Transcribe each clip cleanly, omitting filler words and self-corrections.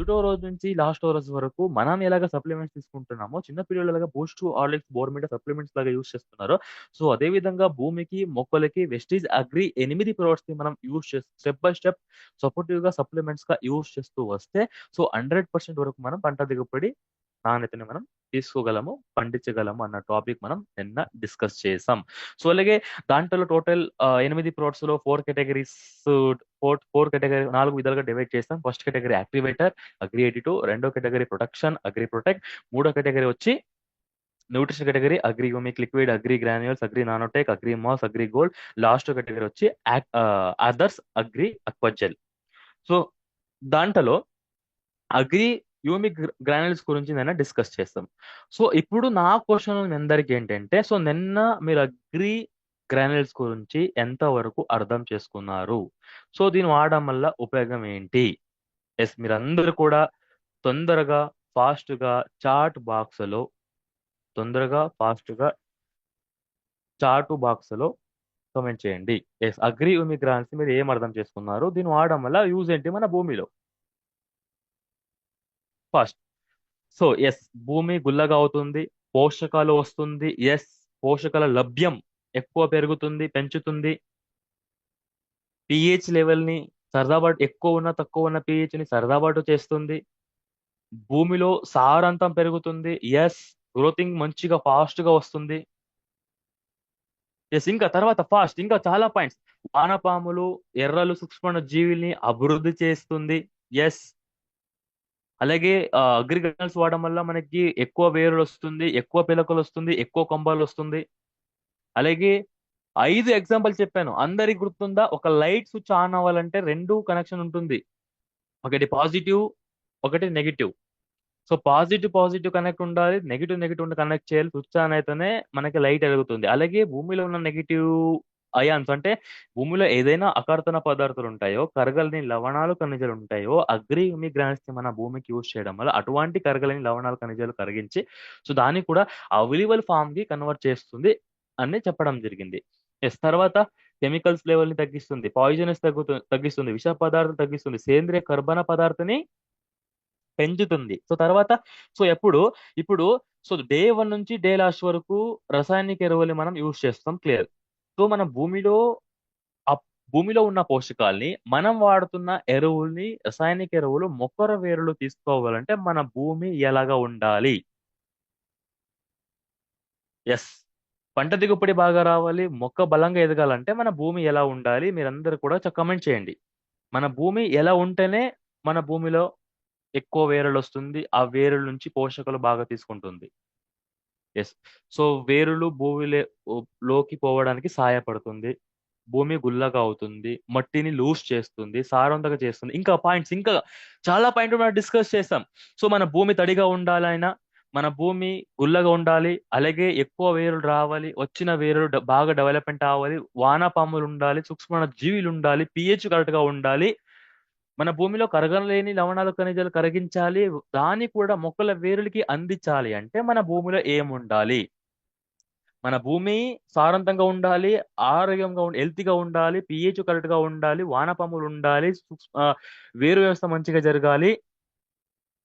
మొదటో రోజు నుంచి లాస్టో రోజు వరకు మనం ఎలాగ సప్లిమెంట్స్ తీసుకుంటున్నామో, చిన్న పిల్లలు ఎలాగా బూస్ట్, హార్లిక్స్, బోర్న్‌విటా సప్లిమెంట్స్ లాగా యూజ్ చేస్తున్నారో, సో అదే విధంగా భూమికి, మొక్కలకి వెస్టీజ్ అగ్రి 8 ప్రొడక్ట్స్‌ని మనం యూజ్ చేసి స్టెప్ బై స్టెప్ సపోర్టివ్‌గా సప్లిమెంట్స్‌గా యూజ్ చేస్తూ వస్తే, సో 100% వరకు మనం పంట దిగుబడి నాణ్యతని మనం తీసుకోగలము, పండించగలము అన్న టాపిక్ మనం నిన్న డిస్కస్ చేసాం. సో అలాగే దాంట్లో టోటల్ 8 ప్రొడక్ట్స్‌లో 4 కేటగరీస్ 4 కేటగరీ 4 విధాలుగా డివైడ్ చేసాం. ఫస్ట్ కేటగరీ యాక్టివేటర్, అగ్రి 82, రెండో కేటగరీ ప్రొటెక్షన్, అగ్రి ప్రొటెక్ట్, మూడో కేటగరీ వచ్చి nutrition category agri humic liquid, agri granules, agri nanotech, agri Mass, agri gold. Last category వచ్చి అదర్స్ అగ్రి అక్వాజెల్. సో దాంట్లో agri humic granules గురించి నిన్న discuss చేస్తాం. So ఇప్పుడు నా క్వశ్చన్ మీ అందరికి ఏంటంటే, సో నిన్న మీరు అగ్రి గ్రాన్యూల్స్ గురించి ఎంత వరకు అర్థం చేసుకున్నారు? సో దీన్ని వాడడం వల్ల ఉపయోగం ఏంటి? ఎస్, మీరందరూ కూడా తొందరగా ఫాస్ట్‌గా చాట్ బాక్స్‌లో తొందరగా ఫాస్ట్‌గా చాట్ బాక్స్‌లో కామెంట్ చేయండి. యెస్, అగ్రి హ్యూమిక్ గ్రాన్యూల్స్ మీరు ఏం అర్థం చేసుకున్నారు? దీన్ని వాడడం వల్ల యూజ్ ఏంటి మన భూమిలో? ఫస్ట్, సో యెస్, భూమి గుల్లగా అవుతుంది, పోషకాలు వస్తుంది. యెస్, పోషకాల లభ్యం ఎక్కువ పెరుగుతుంది, పెంచుతుంది. పీహెచ్ లెవెల్‌ని సరదాబాటు ఎక్కువ ఉన్న, తక్కువ ఉన్న పీహెచ్‌ని సరదాబాటు చేస్తుంది. భూమిలో సారాంతం పెరుగుతుంది. యెస్, గ్రోతింగ్ మంచిగా ఫాస్ట్‌గా వస్తుంది. యెస్, ఇంకా తర్వాత ఇంకా చాలా పాయింట్స్. వానపాములు, ఎర్రలు, సూక్ష్మ జీవిల్ని అభివృద్ధి చేస్తుంది. యెస్, అలాగే అగ్రికల్చర్స్ వాడడం వల్ల మనకి ఎక్కువ వేరులొస్తుంది, ఎక్కువ పిలకలొస్తుంది, ఎక్కువ కొంబలొస్తుంది. అలాగే 5 ఎగ్జాంపుల్ చెప్పాను. అందరికి గుర్తుందా? ఒక లైట్ స్విచ్ ఆన్ అవ్వాలంటే 2 కనెక్షన్ ఉంటుంది. ఒకటి పాజిటివ్, ఒకటి నెగెటివ్. సో పాజిటివ్ కనెక్ట్ ఉండాలి. నెగెటివ్ కనెక్ట్ చేయాలి. స్విచ్ ఆన్ అయితేనే మనకి లైట్ ఎలుగుతుంది. అలాగే భూమిలో ఉన్న నెగెటివ్ అయాన్స్ అంటే భూమిలో ఏదైనా అకర్తన పదార్థాలు ఉంటాయో, కరగని లవణాలు, ఖనిజాలు ఉంటాయో, అగ్రి హ్యూమిక్ గ్రాన్యూల్స్ మన భూమికి యూజ్ చేయడం వల్ల అటువంటి కరగలేని లవణాలు, ఖనిజాలు కరిగించి సో దాన్ని కూడా అవైలబుల్ ఫామ్ కి కన్వర్ట్ చేస్తుంది అని చెప్పడం జరిగింది. ఎస్, తర్వాత కెమికల్స్ లెవెల్ ని తగ్గిస్తుంది, పాయిజనస్ తగ్గిస్తుంది, విష పదార్థాలు తగ్గిస్తుంది, సేంద్రియ కర్బన పదార్థాన్ని పెంచుతుంది. సో తర్వాత ఇప్పుడు సో డే 1 నుంచి డే లాస్ట్ వరకు రసాయనిక ఎరువుల్ని మనం యూజ్ చేస్తాం, క్లియర్. సో మన అప్ భూమిలో ఉన్న పోషకాల్ని మనం వాడుతున్న ఎరువుల్ని, రసాయనిక ఎరువులు మొక్కల వేరులు తీసుకోవాలంటే మన భూమి ఎలాగా ఉండాలి? ఎస్, పంట దిగుబడి బాగా రావాలి, మొక్క బలంగా ఎదగాలంటే మన భూమి ఎలా ఉండాలి? మీరందరూ కూడా కమెంట్ చేయండి. మన భూమి ఎలా ఉంటేనే మన భూమిలో ఎక్కువ వేరులొస్తుంది. ఆ వేరుల నుంచి పోషకాలు బాగా తీసుకుంటుంది. యెస్. సో వేరులు లోకి పోవడానికి సహాయపడుతుంది. భూమి గుల్లగా అవుతుంది. మట్టిని లూజ్ చేస్తుంది. సారవంతంగా చేస్తుంది. ఇంకా చాలా పాయింట్లు మనం డిస్కస్ చేసాం. సో మన భూమి తడిగా ఉండాలైనా, మన భూమి గుల్లగా ఉండాలి. అలాగే ఎక్కువ వేరులు రావాలి. వచ్చిన వేరులు బాగా డెవలప్‌మెంట్ అవ్వాలి. వానపాములు ఉండాలి. సూక్ష్మ జీవులు ఉండాలి. పీహెచ్ కరెక్ట్‌గా ఉండాలి. మన భూమిలో కరగలేని లవణాలు, ఖనిజాలు కరిగించాలి. దాన్ని కూడా మొక్కల వేరులకి అందించాలి అంటే మన భూమిలో ఏముండాలి? మన భూమి సారవంతంగా ఉండాలి, ఆరోగ్యంగా హెల్తీగా ఉండాలి, పీహెచ్ కరెక్ట్‌గా ఉండాలి, వానపాములు ఉండాలి, వేరు వ్యవస్థ మంచిగా జరగాలి,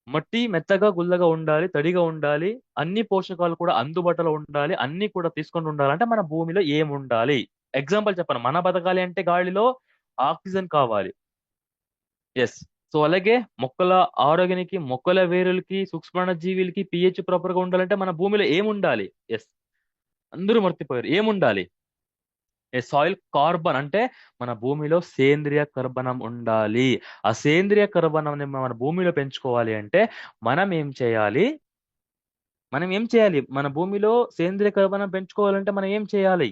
మట్టి మెత్తగా, గుల్లగా ఉండాలి, తడిగా ఉండాలి, అన్ని పోషకాలు కూడా అందుబాటులో ఉండాలి, అన్నీ కూడా తీసుకొని ఉండాలంటే మన భూమిలో ఏముండాలి? ఎగ్జాంపుల్ చెప్పను. మన బతకాలి అంటే గాలిలో ఆక్సిజన్ కావాలి. యెస్. సో అలాగే మొక్కల ఆరోగ్యానికి, మొక్కల వేరులకి, సూక్ష్మ జీవులకి పీహెచ్ ప్రాపర్‌గా ఉండాలంటే మన భూమిలో ఏముండాలి? యెస్, అందరూ మర్చిపోయారు. ఏముండాలి? సాయిల్ కార్బన్ అంటే మన భూమిలో సేంద్రియ కర్బనం ఉండాలి. ఆ సేంద్రియ కర్బనంని మన భూమిలో పెంచుకోవాలి అంటే మనం ఏం చేయాలి? మన భూమిలో సేంద్రియ కర్బనం పెంచుకోవాలంటే మనం ఏం చేయాలి?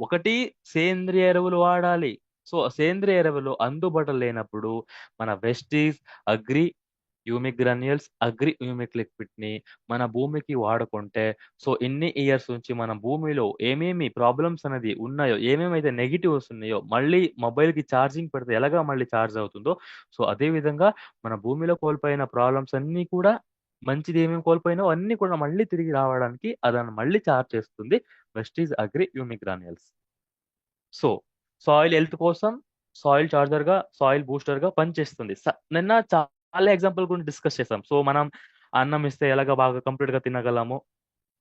ఒకటి, సేంద్రియ ఎరువులు వాడాలి. సో సేంద్రియ ఎరువులు అందుబాటులో లేనప్పుడు మన Vestige agri humic granules, agri humic లిక్విడ్‌ని మన భూమికి వాడుకుంటే సో ఇన్ని ఇయర్స్ నుంచి మన భూమిలో ఏమేమి ప్రాబ్లమ్స్ అనేది ఉన్నాయో, ఏమేమైతే నెగెటివ్స్ ఉన్నాయో, మళ్ళీ మొబైల్‌కి ఛార్జింగ్ పెడితే ఎలాగా మళ్ళీ ఛార్జ్ అవుతుందో, సో అదే విధంగా మన భూమిలో కోల్పోయిన ప్రాబ్లమ్స్ అన్నీ కూడా మంచిది ఏమేమి కోల్పోయినావో అన్నీ కూడా మళ్ళీ తిరిగి రావడానికి అదని మళ్ళీ ఛార్జ్ చేస్తుంది Vestige agri humic granules. So soil health కోసం సాయిల్ చార్జర్‌గా, సాయిల్ బూస్టర్‌గా పనిచేస్తుంది. నిన్న చాలా ఎగ్జాంపుల్ గురించి డిస్కస్ చేసాం. సో మనం అన్నం ఇస్తే ఎలాగ బాగా కంప్లీట్ గా తినగలము,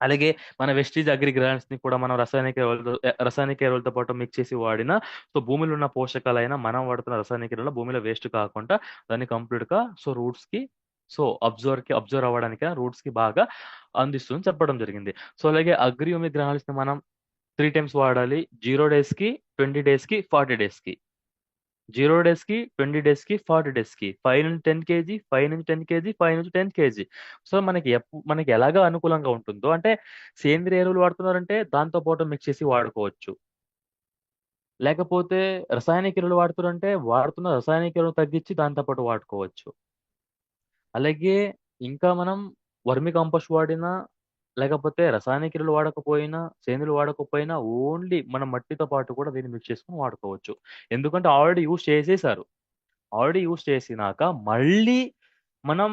అలాగే మన వెస్టీజ్ అగ్రి గ్రాండ్స్ ని కూడా మనం రసాయనిక ఎరువులతో పాటు మిక్స్ చేసి వాడిన, సో భూమిలో ఉన్న పోషకాలైనా మనం వాడుతున్న రసాయనిక ఎరువులు భూమిలో వేస్ట్ కాకుండా దాన్ని కంప్లీట్ గా సో రూట్స్ కి సో అబ్జర్వ్ అవ్వడానికి రూట్స్ కి బాగా అందిస్తుంది చెప్పడం జరిగింది. సో అలాగే అగ్రి హ్యూమిక్ గ్రానల్స్ ని మనం 3 టైమ్స్ వాడాలి. 0 డేస్ కి, 20 డేస్ కి, 40 డేస్ కి. 0 డేస్ కి, 20 డేస్ కి, 40 డేస్ కి 5 నుంచి 10 kg, 5 నుంచి 10 kg, 5 నుంచి 10 kg. సో మనకి ఎలాగా అనుకూలంగా ఉంటుందో, అంటే సేంద్రియ ఎరువులు వాడుతున్నారంటే దాంతో పాటు మిక్స్ చేసి వాడుకోవచ్చు. లేకపోతే రసాయనిక ఎరువులు వాడుతున్నారంటే వాడుతున్న రసాయనిక ఎరువులు తగ్గించి దాంతో పాటు వాడుకోవచ్చు. అలాగే ఇంకా మనం వర్మి కంపోస్ట్ వాడినా, లేకపోతే రసాయనిక ఎరువులు వాడకపోయినా, సేంద్రియాలు వాడకపోయినా ఓన్లీ మన మట్టితో పాటు కూడా దీన్ని మిక్స్ చేసుకొని వాడుకోవచ్చు. ఎందుకంటే ఆల్రెడీ యూజ్ చేసినాక మళ్ళీ మనం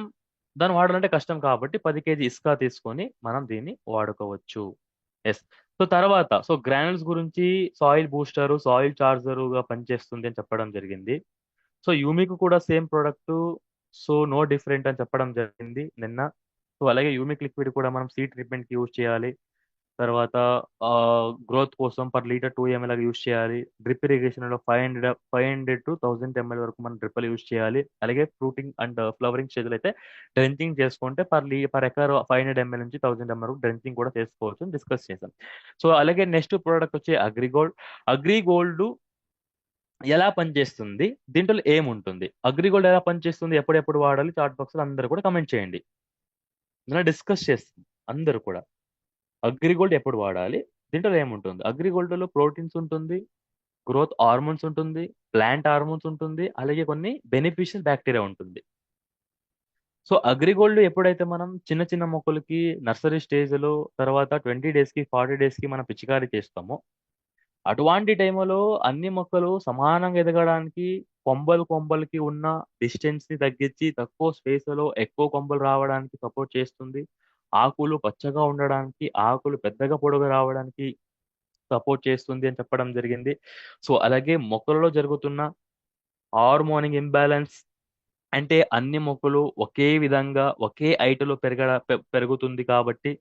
దాన్ని వాడాలంటే కష్టం కాబట్టి 10 kg ఇసుక తీసుకొని మనం దీన్ని వాడుకోవచ్చు. ఎస్. సో తర్వాత సో గ్రానుల్స్ గురించి సాయిల్ బూస్టర్, సాయిల్ చార్జర్ గా పనిచేస్తుంది అని చెప్పడం జరిగింది. సో యూమిక్ కూడా same product, so no different అని చెప్పడం జరిగింది నిన్న. సో అలాగే యూమిక్ లిక్విడ్ కూడా మనం సీడ్ ట్రీట్మెంట్ కి యూజ్ చేయాలి. తర్వాత గ్రోత్ కోసం పర్ లీటర్ 2 ml యూజ్ చేయాలి. డ్రిప్ ఇరిగేషన్ లో 500 to 1000 ml వరకు మనం డ్రిప్ యూజ్ చేయాలి. అలాగే ఫ్రూటింగ్ అండ్ ఫ్లవరింగ్ స్టేజ్ అయితే డ్రెంచింగ్ చేసుకుంటే పర్ ఎకర్ 500 ml నుంచి 1000 ml వరకు డ్రెంచింగ్ కూడా చేసుకోవచ్చు అని డిస్కస్ చేసాం. సో అలాగే నెక్స్ట్ ప్రోడక్ట్ వచ్చి అగ్రిగోల్డ్. అగ్రిగోల్డ్ ఎలా పనిచేస్తుంది, దీంట్లో ఏముంటుంది, అగ్రిగోల్డ్ ఎలా పనిచేస్తుంది, ఎప్పుడెప్పుడు వాడాలి, చాట్ బాక్స్ లో అందరూ కూడా కమెంట్ చేయండి. ఇలా డిస్కస్ చేస్తాం అందరూ కూడా. అగ్రిగోల్డ్ ఎప్పుడు వాడాలి, దీంట్లో ఏముంటుంది. అగ్రిగోల్డ్ లో ప్రోటీన్స్ ఉంటుంది, గ్రోత్ హార్మోన్స్ ఉంటుంది, ప్లాంట్ హార్మోన్స్ ఉంటుంది, అలాగే కొన్ని బెనిఫిషియల్ బ్యాక్టీరియా ఉంటుంది. సో అగ్రిగోల్డ్ ఎప్పుడైతే మనం చిన్న చిన్న మొక్కలకి నర్సరీ స్టేజ్ లో, తర్వాత 20 డేస్ కి, 40 డేస్ కి మనం పిచికారీ చేస్తామో, అటువంటి టైంలో అన్ని మొక్కలు సమానంగా ఎదగడానికి కొమ్మలకి ఉన్న డిస్టెన్స్ ని తగ్గించి తక్కువ స్పేస్ లో ఎక్కువ కొమ్మలు రావడానికి సపోర్ట్ చేస్తుంది. ఆకులు పచ్చగా ఉండడానికి, ఆకులు పెద్దగా పొడుగు రావడానికి సపోర్ట్ చేస్తుంది అని చెప్పడం జరిగింది. సో అలాగే మొక్కలలో జరుగుతున్న హార్మోనిక్ ఇంబ్యాలెన్స్, అంటే అన్ని మొక్కలు ఒకే విధంగా ఒకే height లో పెరుగుతుంది కాబట్టి,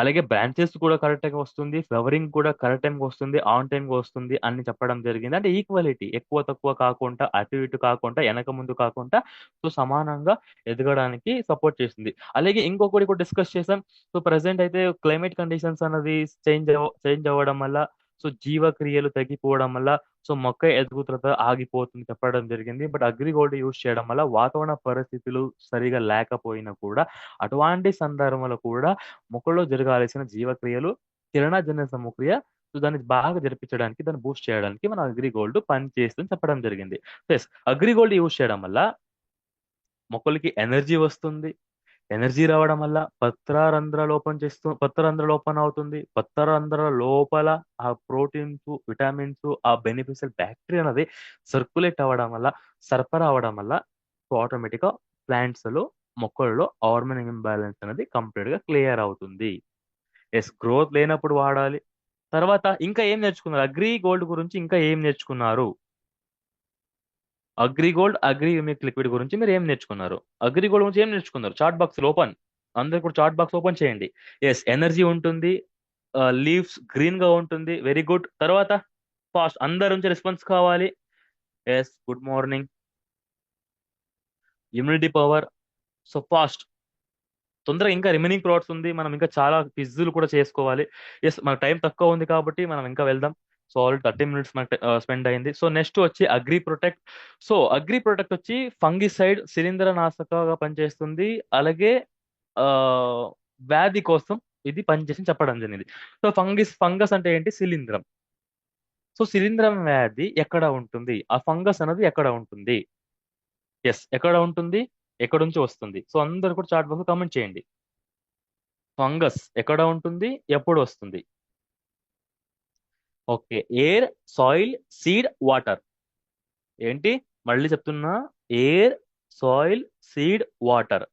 అలాగే బ్రాంచెస్ కూడా కరెక్ట్ గా వస్తుంది, ఫ్లవరింగ్ కూడా కరెక్ట్ టైంకి వస్తుంది, ఆన్ టైంకి వస్తుంది అని చెప్పడం జరిగింది. అంటే ఈక్వాలిటీ, ఎక్కువ తక్కువ కాకుండా, అటు ఇటు కాకుండా, వెనక ముందు కాకుండా, సో సమానంగా ఎదగడానికి సపోర్ట్ చేస్తుంది. అలాగే ఇంకొకటి కూడా డిస్కస్ చేసాం. సో ప్రెసెంట్ అయితే క్లైమేట్ కండిషన్స్ అనేది చేంజ్ అవ్వడం వల్ల, సో జీవక్రియలు తగ్గిపోవడం వల్ల, సో మొక్క ఎదుగుదల ఆగిపోతుంది చెప్పడం జరిగింది. బట్ అగ్రిగోల్డ్ యూజ్ చేయడం వల్ల వాతావరణ పరిస్థితులు సరిగా లేకపోయినా కూడా, అటువంటి సందర్భంలో కూడా మొక్కల్లో జరగాల్సిన జీవక్రియలు, కిరణజన్య సమక్రియ, సో దాన్ని బాగా జరిపించడానికి, దాన్ని బూస్ట్ చేయడానికి మన అగ్రిగోల్డ్ పని చేస్తుందని చెప్పడం జరిగింది. ఎస్, అగ్రిగోల్డ్ యూజ్ చేయడం వల్ల మొక్కలకి ఎనర్జీ వస్తుంది. ఎనర్జీ రావడం వల్ల పత్రరంధ్ర లోపం అవుతుంది. పత్రరంధ్ర లోపల ఆ ప్రోటీన్స్, విటమిన్స్, ఆ బెనిఫిషియల్ బ్యాక్టీరియా అనేది సర్క్యులేట్ అవ్వడం వల్ల, సరఫరా అవ్వడం వల్ల, సో ఆటోమేటిక్ గా ప్లాంట్స్ లో, మొక్కల్లో హార్మోన్ ఇంబ్యాలెన్స్ అనేది కంప్లీట్ గా క్లియర్ అవుతుంది. ఎస్, గ్రోత్ లేనప్పుడు వాడాలి. తర్వాత ఇంకా ఏం నేర్చుకున్నారు, అగ్రి గోల్డ్ గురించి ఇంకా ఏం నేర్చుకున్నారు, అగ్రిగోల్డ్ అగ్రి యూనిక్ లిక్విడ్ గురించి మీరు ఏం నేర్చుకున్నారు, అగ్రిగోల్డ్ గురించి ఏం నేర్చుకున్నారు, చాట్ బాక్స్ ఓపెన్, అందరు కూడా చాట్ బాక్స్ ఓపెన్ చేయండి. ఎస్, ఎనర్జీ ఉంటుంది, లీవ్స్ గ్రీన్ గా ఉంటుంది, వెరీ గుడ్. తర్వాత ఫాస్ట్, అందరి నుంచి రెస్పాన్స్ కావాలి. Yes, good morning. Immunity power, so fast, తొందరగా. ఇంకా రిమైనింగ్ ప్రోడక్ట్స్ ఉంది, మనం ఇంకా చాలా క్విజ్లు కూడా చేసుకోవాలి. ఎస్, మన టైం తక్కువ ఉంది కాబట్టి మనం ఇంకా వెళ్దాం. సో ఆల్రెడీ 30 minutes మనకి స్పెండ్ అయింది. సో నెక్స్ట్ వచ్చి agri protect. So agri protect వచ్చి ఫంగిసైడ్, శిలీంద్ర నాశకగా పనిచేస్తుంది. అలాగే ఆ వ్యాధి కోసం ఇది పనిచేసి చెప్పడం జరిగింది. సో ఫంగస్ అంటే ఏంటి, శిలీంద్రం. సో శిలీంద్రం వ్యాధి ఎక్కడ ఉంటుంది, ఆ ఫంగస్ అనేది ఎక్కడ ఉంటుంది, ఎస్ ఎక్కడ ఉంటుంది, ఎక్కడ నుంచి వస్తుంది. సో అందరు కూడా చాట్ బాక్స్ కామెంట్ చేయండి. ఫంగస్ ఎక్కడ ఉంటుంది, ఎప్పుడు వస్తుంది. Okay, air, soil, seed, water. ఏంటి, మళ్ళీ చెప్తున్నా, ఎయిర్, సాయిల్, సీడ్, వాటర్.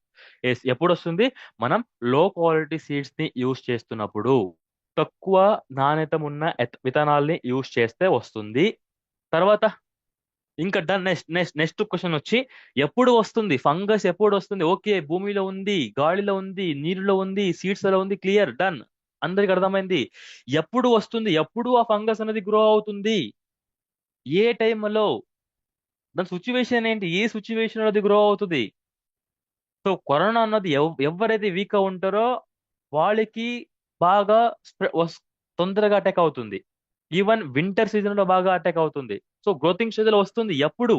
ఎప్పుడు వస్తుంది, మనం లో క్వాలిటీ సీడ్స్ ని యూజ్ చేస్తున్నప్పుడు, తక్కువ నాణ్యత ఉన్న విత్తనాల్ని యూజ్ చేస్తే వస్తుంది. తర్వాత ఇంకా డన్. నెక్స్ట్ క్వశ్చన్ వచ్చి, ఎప్పుడు వస్తుంది ఫంగస్? ఎప్పుడు వస్తుంది? ఓకే, భూమిలో ఉంది, గాలిలో ఉంది, నీరులో ఉంది, సీడ్స్ లో ఉంది, క్లియర్, డన్. అందరికి అర్థమైంది. ఎప్పుడు వస్తుంది? ఎప్పుడు ఆ ఫంగస్ అనేది గ్రో అవుతుంది? ఏ టైంలో? దాని సిచ్యువేషన్ ఏంటి? ఏ సిచ్యువేషన్ అది గ్రో అవుతుంది? సో కరోనా అన్నది ఎవరైతే వీక్ గా ఉంటారో వాళ్ళకి బాగా తొందరగా అటాక్ అవుతుంది. ఈవెన్ వింటర్ సీజన్ లో బాగా అటాక్ అవుతుంది. సో గ్రోతింగ్ స్టేజ్ లో వస్తుంది ఎప్పుడు?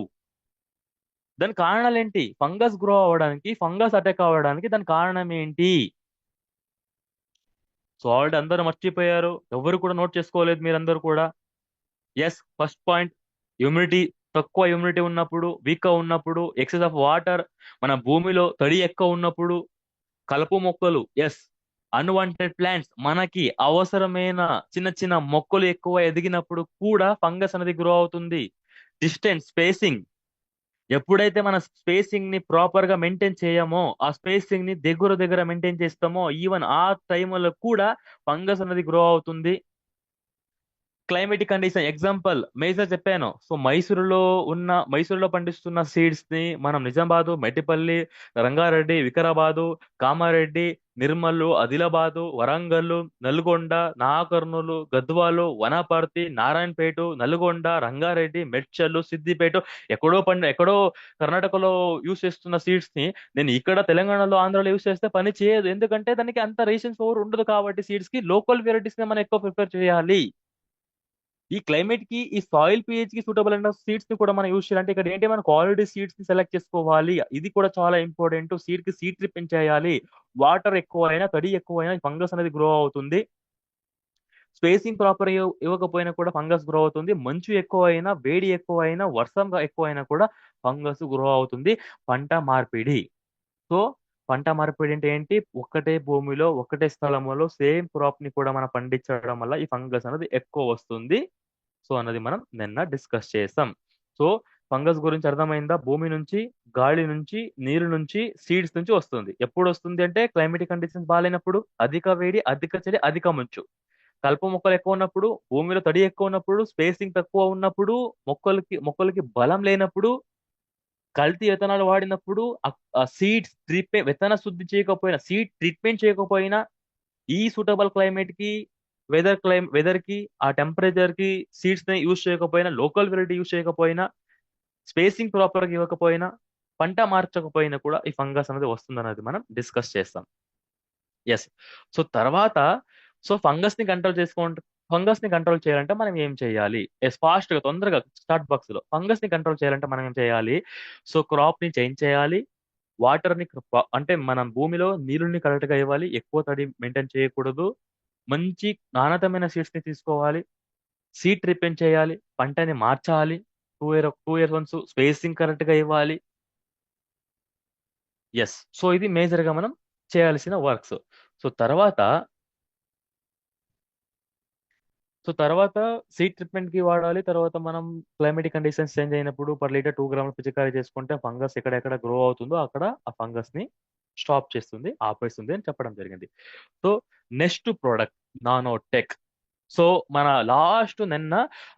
దాని కారణాలు ఏంటి? ఫంగస్ గ్రో అవ్వడానికి, ఫంగస్ అటాక్ అవ్వడానికి దాని కారణం ఏంటి? సో ఆల్రెడీ అందరూ మర్చిపోయారు, ఎవరు కూడా నోట్ చేసుకోలేదు మీరందరూ కూడా. Yes, first point, humidity. తక్కువ హ్యూమిడిటీ ఉన్నప్పుడు, వీక్ గా ఉన్నప్పుడు, ఎక్సెస్ ఆఫ్ వాటర్, మన భూమిలో తడి ఎక్కువ ఉన్నప్పుడు, కలుపు మొక్కలు, ఎస్, అన్వాంటెడ్ ప్లాంట్స్, మనకి అవసరమైన చిన్న చిన్న మొక్కలు ఎక్కువ ఎదిగినప్పుడు కూడా ఫంగస్ అనేది గ్రో అవుతుంది. డిస్టెన్స్, స్పేసింగ్, ఎప్పుడైతే మన స్పేసింగ్ ని ప్రాపర్ గా మెయింటైన్ చేయమో, ఆ స్పేసింగ్ ని దగ్గర దగ్గర మెయింటైన్ చేస్తామో, ఈవెన్ ఆ టైంలో కూడా ఫంగస్ అనేది గ్రో అవుతుంది. క్లైమేటిక్ కండిషన్ ఎగ్జాంపుల్ మేజర్ చెప్పాను. సో మైసూరులో పండిస్తున్న సీడ్స్ ని మనం నిజామాబాదు, మెట్టిపల్లి, రంగారెడ్డి, వికారాబాదు, కామారెడ్డి, నిర్మల్, ఆదిలాబాదు, వరంగల్, నల్గొండ, నాగర్నూలు, గద్వాలు, వనపర్తి, నారాయణపేట, నల్గొండ, రంగారెడ్డి, మెడ్చల్, సిద్దిపేట, ఎక్కడో కర్ణాటకలో యూస్ చేస్తున్న సీడ్స్ ని నేను ఇక్కడ తెలంగాణలో, ఆంధ్రాలో యూస్ చేస్తే పని చేయదు. ఎందుకంటే దానికి అంత రేషన్స్ ఓవర్ ఉండదు. కాబట్టి సీడ్స్ కి లోకల్ వెరైటీస్ ని మనం ఎక్కువ ప్రిఫర్ చేయాలి. ఈ క్లైమేట్ కి, ఈ సాయిల్ పిహెచ్ కి సూటబుల్ అయిన సీడ్స్ ని కూడా మనం యూజ్ చేయాలంటే ఇక్కడ ఏంటి, మనం క్వాలిటీ సీడ్స్ ని సెలెక్ట్ చేసుకోవాలి. ఇది కూడా చాలా ఇంపార్టెంట్. కి సీడ్ ట్రిప్పింగ్ చేయాలి. వాటర్ ఎక్కువైనా, తడి ఎక్కువైనా ఫంగస్ అనేది గ్రో అవుతుంది. స్పేసింగ్ ప్రాపర్ ఇవ్వకపోయినా కూడా ఫంగస్ గ్రో అవుతుంది. మంచు ఎక్కువైనా, వేడి ఎక్కువైనా, వర్షం ఎక్కువైనా కూడా ఫంగస్ గ్రో అవుతుంది. పంట మార్పిడి. సో పంట మార్పిడి అంటే ఏంటి? ఒకటే భూమిలో, ఒకటే స్థలంలో సేమ్ క్రాప్ ని కూడా మనం పండించడం వల్ల ఈ ఫంగస్ అనేది ఎక్కువ వస్తుంది. సో అన్నది మనం నిన్న డిస్కస్ చేసాం. సో ఫంగస్ గురించి అర్థమైందా? భూమి నుంచి, గాలి నుంచి, నీరు నుంచి, సీడ్స్ నుంచి వస్తుంది. ఎప్పుడు వస్తుంది అంటే క్లైమేటిక్ కండిషన్స్ బాగాలేనప్పుడు, అధిక వేడి, అధిక చలి, అధిక మంచు, కలుపు మొక్కలు ఎక్కువ ఉన్నప్పుడు, భూమిలో తడి ఎక్కువ ఉన్నప్పుడు, స్పేసింగ్ తక్కువ ఉన్నప్పుడు, మొక్కలకి బలం లేనప్పుడు, కల్తీ విత్తనాలు వాడినప్పుడు, ఆ సీడ్స్ విత్తన శుద్ధి చేయకపోయినా, సీడ్ ట్రీట్మెంట్ చేయకపోయినా, ఈ సూటబుల్ క్లైమేట్ కి, వెదర్ కి, ఆ టెంపరేచర్ కి సీడ్స్ ని యూజ్ చేయకపోయినా, లోకల్ వెరైటీ యూజ్ చేయకపోయినా, స్పేసింగ్ ప్రాపర్ గా ఇవ్వకపోయినా, పంట మార్చకపోయినా కూడా ఈ ఫంగస్ అనేది వస్తుంది అనేది మనం డిస్కస్ చేస్తాం. ఎస్. సో తర్వాత, ఫంగస్ ని కంట్రోల్ చేసుకుంటే, ఫంగస్ ని కంట్రోల్ చేయాలంటే మనం ఏం చేయాలి? ఎస్, ఫాస్ట్ గా, తొందరగా, స్టార్ట్ బాక్స్ లో ఫంగస్ ని కంట్రోల్ చేయాలంటే మనం ఏం చేయాలి? సో క్రాప్ ని చేంజ్ చేయాలి. వాటర్ ని అంటే మనం భూమిలో నీరుని కరెక్ట్ గా ఇవ్వాలి. ఎక్కువ తడి మెయింటైన్ చేయకూడదు. మంచి నాణ్యతమైన సీడ్స్ ని తీసుకోవాలి. సీడ్ ట్రిప్పింగ్ చేయాలి. పంటని మార్చాలి. 2 ఇయర్స్ వన్స్ స్పేసింగ్ కరెక్ట్ గా ఇవ్వాలి. ఎస్. సో ఇది మేజర్ గా మనం చేయాల్సిన వర్క్స్. సో తర్వాత తర్వాత సీడ్ ట్రీట్మెంట్ కి వాడాలి. తర్వాత మనం క్లైమేటిక్ కండిషన్స్ చేంజ్ అయినప్పుడు పర్ లీటర్ 2 గ్రాముల పిచికారీ చేసుకుంటే ఫంగస్ ఎక్కడెక్కడ గ్రో అవుతుందో అక్కడ ఆ ఫంగస్ ని స్టాప్ చేస్తుంది, ఆపేస్తుంది అని చెప్పడం జరిగింది. So next product, nanotech. So మన లాస్ట్ నిన్న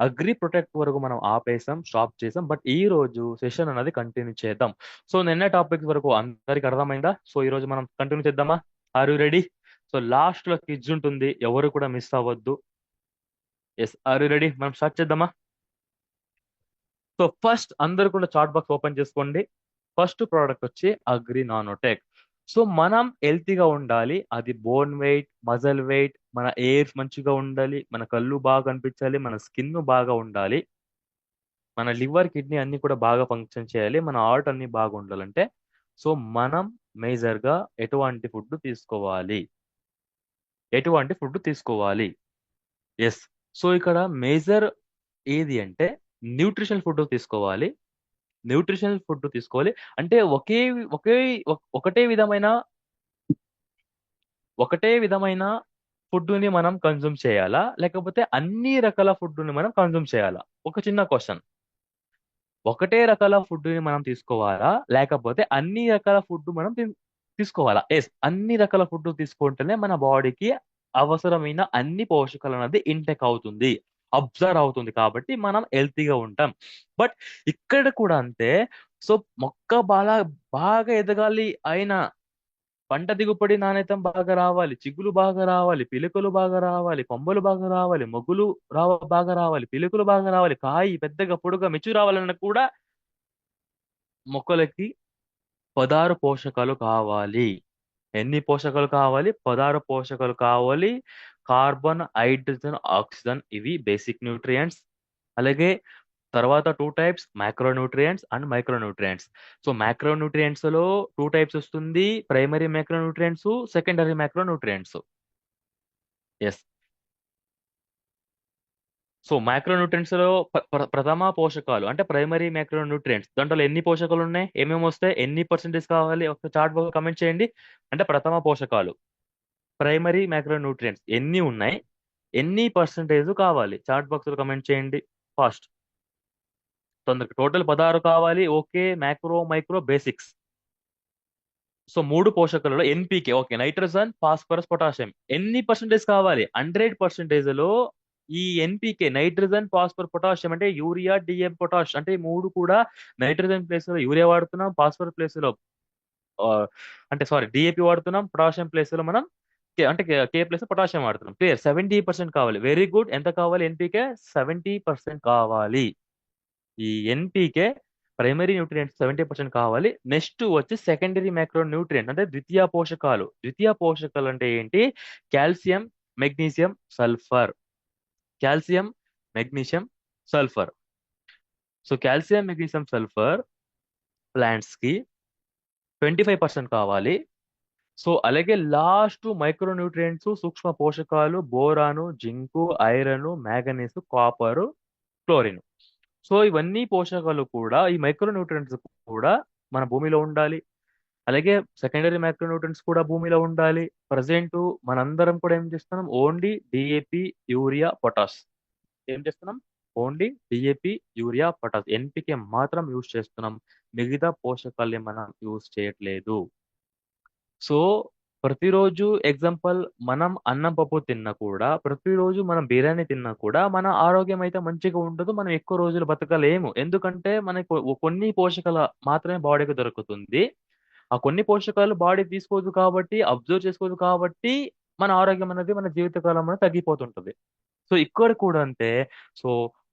అగ్రి ప్రొటెక్ట్ వరకు మనం ఆపేసాం, స్టాప్ చేసాం. బట్ ఈ రోజు సెషన్ అనేది కంటిన్యూ చేద్దాం. సో నిన్న టాపిక్ వరకు అందరికి అర్థమైందా? సో ఈ రోజు మనం కంటిన్యూ చేద్దామా? Are you ready? So last లో క్విజ్ ఉంటుంది, ఎవరు కూడా మిస్ అవ్వద్దు. Yes, are you ready? మనం స్టార్ట్ చేద్దామా? సో ఫస్ట్ అందరు కూడా చాట్ బాక్స్ ఓపెన్ చేసుకోండి. ఫస్ట్ ప్రోడక్ట్ వచ్చి అగ్రి నానోటెక్. సో మనం హెల్తీగా ఉండాలి. అది బోన్ వెయిట్, మజల్ వెయిట్, మన ఎయిర్ మంచిగా ఉండాలి, మన కళ్ళు బాగా కనిపించాలి, మన స్కిన్ బాగా ఉండాలి, మన లివర్, కిడ్నీ అన్ని కూడా బాగా ఫంక్షన్ చేయాలి, మన హార్ట్ అన్ని బాగా ఉండాలంటే సో మనం మేజర్ గా ఎటువంటి ఫుడ్ తీసుకోవాలి? ఎటువంటి ఫుడ్ తీసుకోవాలి? ఎస్. సో ఇక్కడ మేజర్ ఏది అంటే న్యూట్రిషన్ ఫుడ్ తీసుకోవాలి. న్యూట్రిషనల్ ఫుడ్ తీసుకోవాలి. అంటే ఒకే ఒకటే విధమైన ఒకటే విధమైన ఫుడ్ ని మనం కన్జ్యూమ్ చేయాలా, లేకపోతే అన్ని రకాల ఫుడ్ ని మనం కన్జ్యూమ్ చేయాలా? ఒక చిన్న క్వశ్చన్. ఒకటే రకాల ఫుడ్ ని మనం తీసుకోవాలా, లేకపోతే అన్ని రకాల ఫుడ్ మనం తీసుకోవాలా? ఎస్, అన్ని రకాల ఫుడ్ తీసుకుంటేనే మన బాడీకి అవసరమైన అన్ని పోషకాలు అనేది ఇంటెక్ అవుతుంది. అబ్జర్వ్ అవుతుంది కాబట్టి మనం హెల్తీగా ఉంటాం. బట్ ఇక్కడ కూడా అంతే. సో మొక్క బాగా బాగా ఎదగాలి అయినా పంట దిగుబడి నాణ్యత బాగా రావాలి, చిగులు బాగా రావాలి, పిలుకలు బాగా రావాలి, కొమ్మలు బాగా రావాలి, మొగ్గులు బాగా రావాలి, పిలుకలు బాగా రావాలి, కాయి పెద్దగా పొడుగా మెచ్చు రావాలన్నా కూడా మొక్కలకి 16 పోషకాలు కావాలి. ఎన్ని పోషకాలు కావాలి? 16 పోషకాలు కావాలి. కార్బన్, హైడ్రోజన్, ఆక్సిజన్ ఇవి బేసిక్ న్యూట్రియంట్స్. అలాగే తర్వాత 2 types micro nutrients and micro nutrients. So micro nutrients లో 2 టైప్స్ వస్తుంది. Primary micro nutrients, secondary micro nutrients. Yes. So micro nutrients లో ప్రథమ పోషకాలు అంటే ప్రైమరీ మైక్రో న్యూట్రియంట్స్ దాంట్లో ఎన్ని పోషకాలు ఉన్నాయి, ఏమేమి వస్తాయి, ఎన్ని పర్సెంటేజ్ కావాలి, ఒక చార్ట్ బాక్స్ కమెంట్ చేయండి. అంటే ప్రథమ పోషకాలు ప్రైమరీ మైక్రో న్యూట్రియంట్స్ ఎన్ని ఉన్నాయి, ఎన్ని పర్సెంటేజ్ కావాలి, చార్ట్ బాక్స్ లో కమెంట్ చేయండి ఫాస్ట్. తొందరగా టోటల్ 16 కావాలి. Okay, micro micro basics. So 3 పోషకాలలో NPK, okay, nitrogen, phosphorus, potassium ఎన్ని పర్సెంటేజ్ కావాలి, 100% లో ఈ ఎన్పికే నైట్రోజన్, ఫాస్ఫరస్, పొటాషియం అంటే యూరియా, డిఎం, పొటాష్ అంటే ఈ మూడు కూడా నైట్రోజన్ ప్లేస్ లో యూరియా వాడుతున్నాం, ఫాస్ఫరస్ ప్లేస్ లో ఆ, అంటే సారీ డిఏపి వాడుతున్నాం, పొటాషియం ప్లేస్ లో మనం అంటే కే ప్లేస్ పొటాషియం వాడుతున్నాం. క్లియర్. 70% కావాలి. Very good. ఎంత కావాలి ఎన్పికే? 70% కావాలి. ఈ ఎన్పికే ప్రైమరీ న్యూట్రియంట్స్ 70% కావాలి. నెక్స్ట్ వచ్చి సెకండరీ మైక్రో న్యూట్రియంట్ అంటే ద్వితీయ పోషకాలు. ద్వితీయ పోషకాలు అంటే ఏంటి? Calcium, magnesium, sulphur. Calcium, magnesium, sulphur. So calcium, magnesium, sulphur plants కి 25% కావాలి. సో అలాగే లాస్ట్ మైక్రో న్యూట్రియంట్స్ సూక్ష్మ పోషకాలు boron, zinc, iron, manganese, copper, chlorine. So ఇవన్నీ పోషకాలు కూడా ఈ మైక్రో న్యూట్రియంట్స్ కూడా మన భూమిలో ఉండాలి. అలాగే సెకండరీ మైక్రో న్యూట్రియంట్స్ కూడా భూమిలో ఉండాలి. ప్రజెంట్ మనందరం కూడా ఏం చేస్తున్నాం? Only DAP, urea, potash. ఏం చేస్తున్నాం? Only DAP, urea, potash, NPK మాత్రం యూజ్ చేస్తున్నాం. మిగతా పోషకాలు మనం యూజ్ చేయట్లేదు. సో ప్రతిరోజు ఎగ్జాంపుల్ మనం అన్నం పప్పు తిన్నా కూడా, ప్రతిరోజు మనం బిర్యానీ తిన్నా కూడా మన ఆరోగ్యం అయితే మంచిగా ఉండదు. మనం ఎక్కువ రోజులు బతకలేము. ఎందుకంటే మనకు కొన్ని పోషకాలు మాత్రమే బాడీకి దొరుకుతుంది. ఆ కొన్ని పోషకాలు బాడీ తీసుకోదు కాబట్టి, అబ్జర్వ్ చేసుకోదు కాబట్టి మన ఆరోగ్యం అనేది మన జీవితకాలం అనేది తగ్గిపోతుంటది. సో ఇక్కడ కూడా అంతే. సో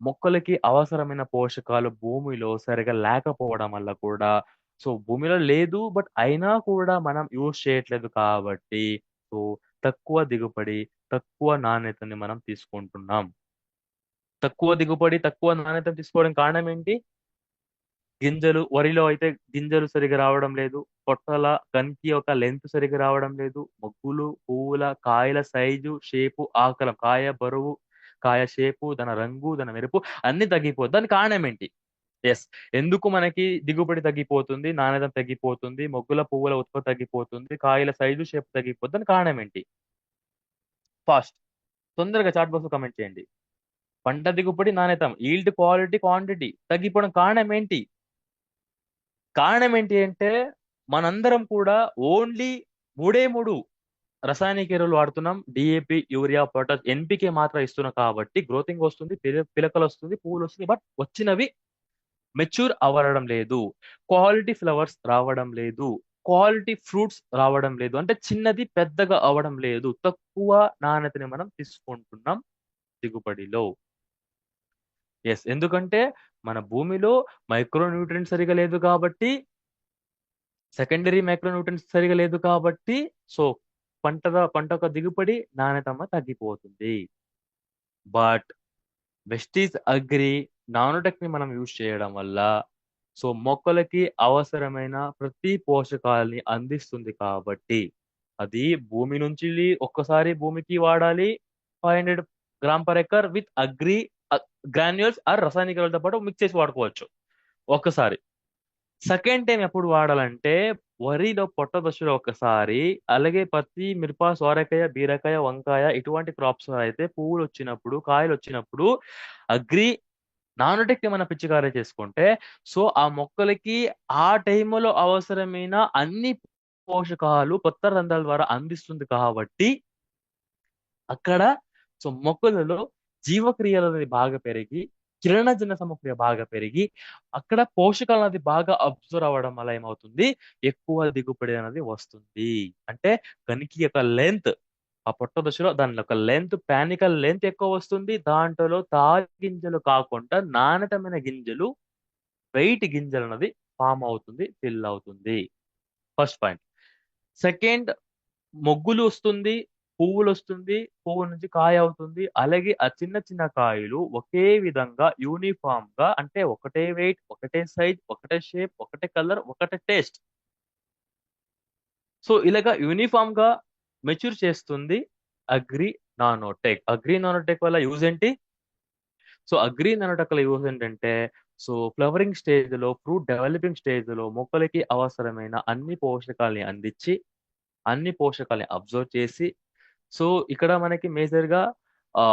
మొక్కలకి అవసరమైన పోషకాలు భూమిలో సరిగా లేకపోవడం వల్ల కూడా, సో భూమిలో లేదు బట్ అయినా కూడా మనం యూజ్ చేయట్లేదు కాబట్టి సో తక్కువ దిగుబడి, తక్కువ నాణ్యతని మనం తీసుకుంటున్నాం. తక్కువ దిగుబడి, తక్కువ నాణ్యత తీసుకోవడం కారణం ఏంటి? గింజలు వరిలో అయితే గింజలు సరిగా రావడం లేదు. పొట్టల కంకి యొక్క లెంత్ సరిగా రావడం లేదు. మొగ్గులు, పువ్వుల, కాయల సైజు, షేపు, ఆకారం, కాయ బరువు, కాయ షేపు, దాని రంగు, దాని మెరుపు అన్ని తగ్గిపోతుంది. దానికి కారణం ఏంటి? ఎస్. ఎందుకు మనకి దిగుబడి తగ్గిపోతుంది, నాణ్యత తగ్గిపోతుంది, మొగ్గుల పువ్వుల ఉత్పత్తి తగ్గిపోతుంది, కాయల సైజు షేప్ తగ్గిపోతుంది? దానికి కారణం ఏంటి? ఫాస్ట్. తొందరగా చాట్ బాక్స్ లో కమెంట్ చేయండి. పంట దిగుబడి, నాణ్యత, ఈల్డ్, క్వాలిటీ, క్వాంటిటీ తగ్గిపోవడం కారణం ఏంటి? కారణం ఏంటి అంటే మనందరం కూడా ఓన్లీ మూడే మూడు రసాయనిక ఎరువులు వాడుతున్నాం. డిఏపి, యూరియా, పొటాష్, ఎన్పికే మాత్రం ఇస్తున్నాం కాబట్టి గ్రోతింగ్ వస్తుంది, పిలకలు వస్తుంది, పువ్వులు వస్తుంది. బట్ వచ్చినవి మెచ్యూర్ అవ్వడం లేదు. క్వాలిటీ ఫ్లవర్స్ రావడం లేదు. క్వాలిటీ ఫ్రూట్స్ రావడం లేదు. అంటే చిన్నది పెద్దగా అవ్వడం లేదు. తక్కువ నాణ్యతని మనం తీసుకుంటున్నాం దిగుబడిలో. ఎస్. ఎందుకంటే మన భూమిలో మైక్రో న్యూట్రియంట్ సరిగా లేదు కాబట్టి, సెకండరీ మైక్రో న్యూట్రియంట్స్ సరిగా లేదు కాబట్టి, సో పంట యొక్క దిగుబడి నాణ్యత తగ్గిపోతుంది. బట్ వెస్టీజ్ అగ్రి నానోటెక్ ని మనం యూజ్ చేయడం వల్ల సో మొక్కలకి అవసరమైన ప్రతి పోషకాలని అందిస్తుంది కాబట్టి, అది భూమి నుంచి ఒక్కసారి భూమికి వాడాలి. 500 గ్రామ్/ఎకర్ విత్ అగ్రి గ్రాన్యూల్స్ ఆర్ రసాయనిక ఎరువులతో పాటు మిక్స్ చేసి వాడుకోవచ్చు ఒక్కసారి. సెకండ్ టైం ఎప్పుడు వాడాలంటే వరిలో పొట్ట దశలో ఒకసారి, అలాగే పత్తి, మిరప, సోరకాయ, బీరకాయ, వంకాయ ఇటువంటి క్రాప్స్ అయితే పువ్వులు వచ్చినప్పుడు, కాయలు వచ్చినప్పుడు అగ్రి నానోటెక్ మన పిచ్చికారీ చేసుకుంటే సో ఆ మొక్కలకి ఆ టైంలో అవసరమైన అన్ని పోషకాలు కొత్త రంధ్రాల ద్వారా అందిస్తుంది కాబట్టి అక్కడ సో మొక్కలలో జీవక్రియలు అనేది బాగా పెరిగి కిరణజన్య సమక్రియ బాగా పెరిగి అక్కడ పోషకాలు అనేది బాగా అబ్జర్వ్ అవ్వడం వల్ల ఏమవుతుంది, ఎక్కువ దిగుబడి అనేది వస్తుంది. అంటే గనికి యొక్క లెంత్, ఆ పొట్ట దశలో దాని యొక్క లెంత్, పానికల్ లెంత్ ఎక్కువ వస్తుంది. దాంట్లో తాటి గింజలు కాకుండా నాణ్యతమైన గింజలు, వెయిట్ గింజలు అనేది ఫామ్ అవుతుంది, ఫిల్ అవుతుంది. First point. సెకండ్, మొగ్గులు వస్తుంది, పువ్వులు వస్తుంది, పువ్వు నుంచి కాయ అవుతుంది. అలాగే ఆ చిన్న చిన్న కాయలు ఒకే విధంగా యూనిఫామ్ గా, అంటే ఒకటే వెయిట్, ఒకటే సైజ్, ఒకటే షేప్, ఒకటే కలర్, ఒకటే టేస్ట్. సో ఇలాగా యూనిఫామ్ గా మెచ్యూర్ చేస్తుంది అగ్రి నానోటెక్. అగ్రి నానోటెక్ వల్ల యూజ్ ఏంటి? సో అగ్రి నానోటెక్ వల్ల యూజ్ ఏంటంటే, సో ఫ్లవరింగ్ స్టేజ్ లో, ఫ్రూట్ డెవలపింగ్ స్టేజ్ లో మొక్కలకి అవసరమైన అన్ని పోషకాలని అందించి, అన్ని పోషకాలని అబ్జర్వ్ చేసి, సో ఇక్కడ మనకి మేజర్ గా ఆ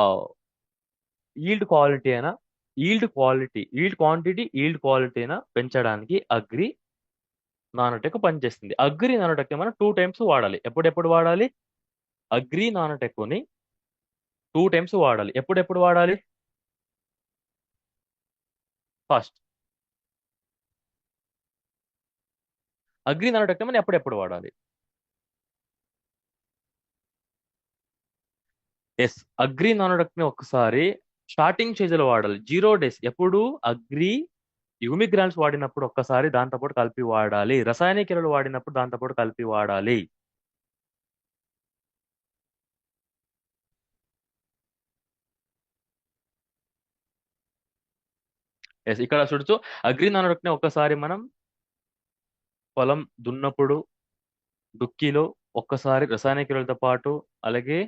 ఈల్డ్ క్వాలిటీ అయినా, ఈల్డ్ క్వాంటిటీ, ఈల్డ్ క్వాలిటీ అయినా పెంచడానికి అగ్రి నానోటెక్ పనిచేస్తుంది. అగ్రి నానోటెక్ మనం 2 టైమ్స్ వాడాలి. ఎప్పుడెప్పుడు వాడాలి? అగ్రి నానోటెక్ని 2 టైమ్స్ వాడాలి. ఎప్పుడెప్పుడు వాడాలి? ఫస్ట్, అగ్రి నానోటెక్ మనం ఎప్పుడెప్పుడు వాడాలి? ఎస్, అగ్రి నానోటెక్ని ఒక్కసారి స్టార్టింగ్ స్టేజ్ లో వాడాలి. 0 డేస్. ఎప్పుడు? అగ్రి యూమిగ్రాన్స్ వాడినప్పుడు ఒక్కసారి దాంతోపాటు కలిపి వాడాలి. రసాయనిక ఎరువులు వాడినప్పుడు దాంతోపాటు కలిపి వాడాలి. ఎస్, ఇక్కడ చూడొచ్చు. అగ్రి నానోటెక్ని ఒక్కసారి మనం పొలం దున్నప్పుడు డుక్కీలో ఒక్కసారి రసాయనిక ఎరువులతో పాటు, అలాగే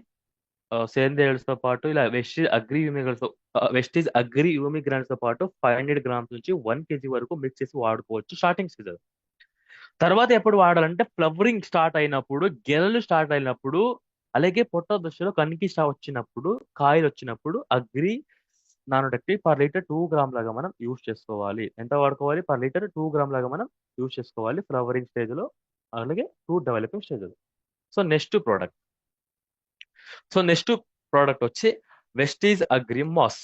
సేంద్రియ ఎరువులతో పాటు, ఇలా వెస్టీజ్ అగ్రి యూమిగ్రాన్స్ తో పాటు 500 గ్రామ్స్ నుంచి 1 kg వరకు మిక్స్ చేసి వాడుకోవచ్చు స్టార్టింగ్ సీజన్. తర్వాత ఎప్పుడు వాడాలంటే ఫ్లవరింగ్ స్టార్ట్ అయినప్పుడు, గెలలు స్టార్ట్ అయినప్పుడు, అలాగే పొట్ట దశలో కనికి వచ్చినప్పుడు, కాయలు వచ్చినప్పుడు అగ్రి నానోటెక్టి పర్ లీటర్ 2 గ్రామ్ లాగా మనం యూజ్ చేసుకోవాలి. ఎంత వాడుకోవాలి? పర్ లీటర్ 2 గ్రామ్ లాగా మనం యూజ్ చేసుకోవాలి ఫ్లవరింగ్ స్టేజ్ లో, అలాగే ఫ్రూట్ డెవలపింగ్ స్టేజ్ లో. So next product so next product వచ్చి Vestige agri mass.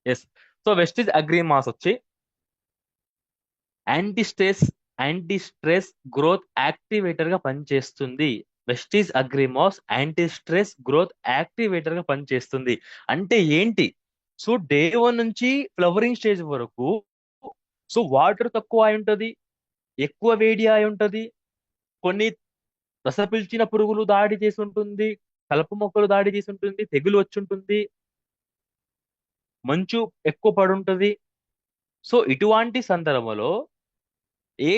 Yes. So Vestige agri mass వచ్చి anti stress anti stress growth activator గా పనిచేస్తుంది. Vestige agri mass anti stress growth activator గా పనిచేస్తుంది. అంటే ఏంటి? సో డే 1 నుంచి ఫ్లవరింగ్ స్టేజ్ వరకు, సో వాటర్ తక్కువ అయి ఉంటది, ఎక్కువ వేడి అయి ఉంటది, కొన్ని రస పీల్చిన పురుగులు దాడి చేసి ఉంటుంది, కలుపు మొక్కలు దాడి చేసి ఉంటుంది, తెగులు వచ్చి ఉంటుంది, మంచు ఎక్కువ పడి ఉంటది. సో ఇటువంటి సందర్భంలో ఏ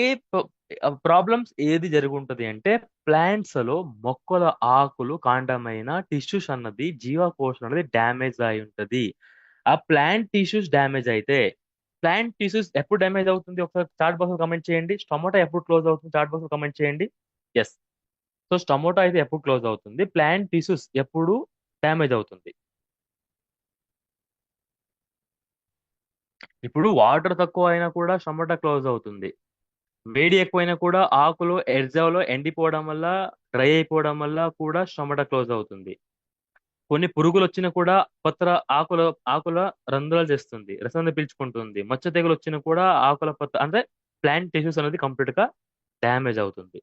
ప్రాబ్లమ్స్ ఏది జరుగుంటది అంటే, ప్లాంట్స్ లో మొక్కల ఆకులు, కాండమైన టిష్యూస్ అన్నది, జీవకోశం అనేది డ్యామేజ్ అయి ఉంటది. ఆ ప్లాంట్ టిష్యూస్ డ్యామేజ్ అయితే, ప్లాంట్ టిష్యూస్ ఎప్పుడు డ్యామేజ్ అవుతుంది? ఒకసారి చాట్ బాక్స్ లో కమెంట్ చేయండి. టొమాటో ఎప్పుడు క్లోజ్ అవుతుంది? చాట్ బాక్స్ లో కమెంట్ చేయండి. ఎస్. సో టొమాటో అయితే ఎప్పుడు క్లోజ్ అవుతుంది? ప్లాంట్ టిష్యూస్ ఎప్పుడు డ్యామేజ్ అవుతుంది? ఇప్పుడు వాటర్ తక్కువ అయినా కూడా టొమాటో క్లోజ్ అవుతుంది. వేడి ఎక్కువైనా కూడా ఆకులు ఎర్జావ్లో ఎండిపోవడం వల్ల, డ్రై అయిపోవడం వల్ల కూడా స్టొమట క్లోజ్ అవుతుంది. కొన్ని పురుగులు వచ్చినా కూడా పత్ర ఆకుల ఆకుల రంధ్రాలు చేస్తుంది, రసం పీల్చుకుంటుంది. మచ్చ తెగులు వచ్చినా కూడా ఆకుల పత్ర, అంటే ప్లాంట్ టిష్యూస్ అనేది కంప్లీట్ గా డ్యామేజ్ అవుతుంది.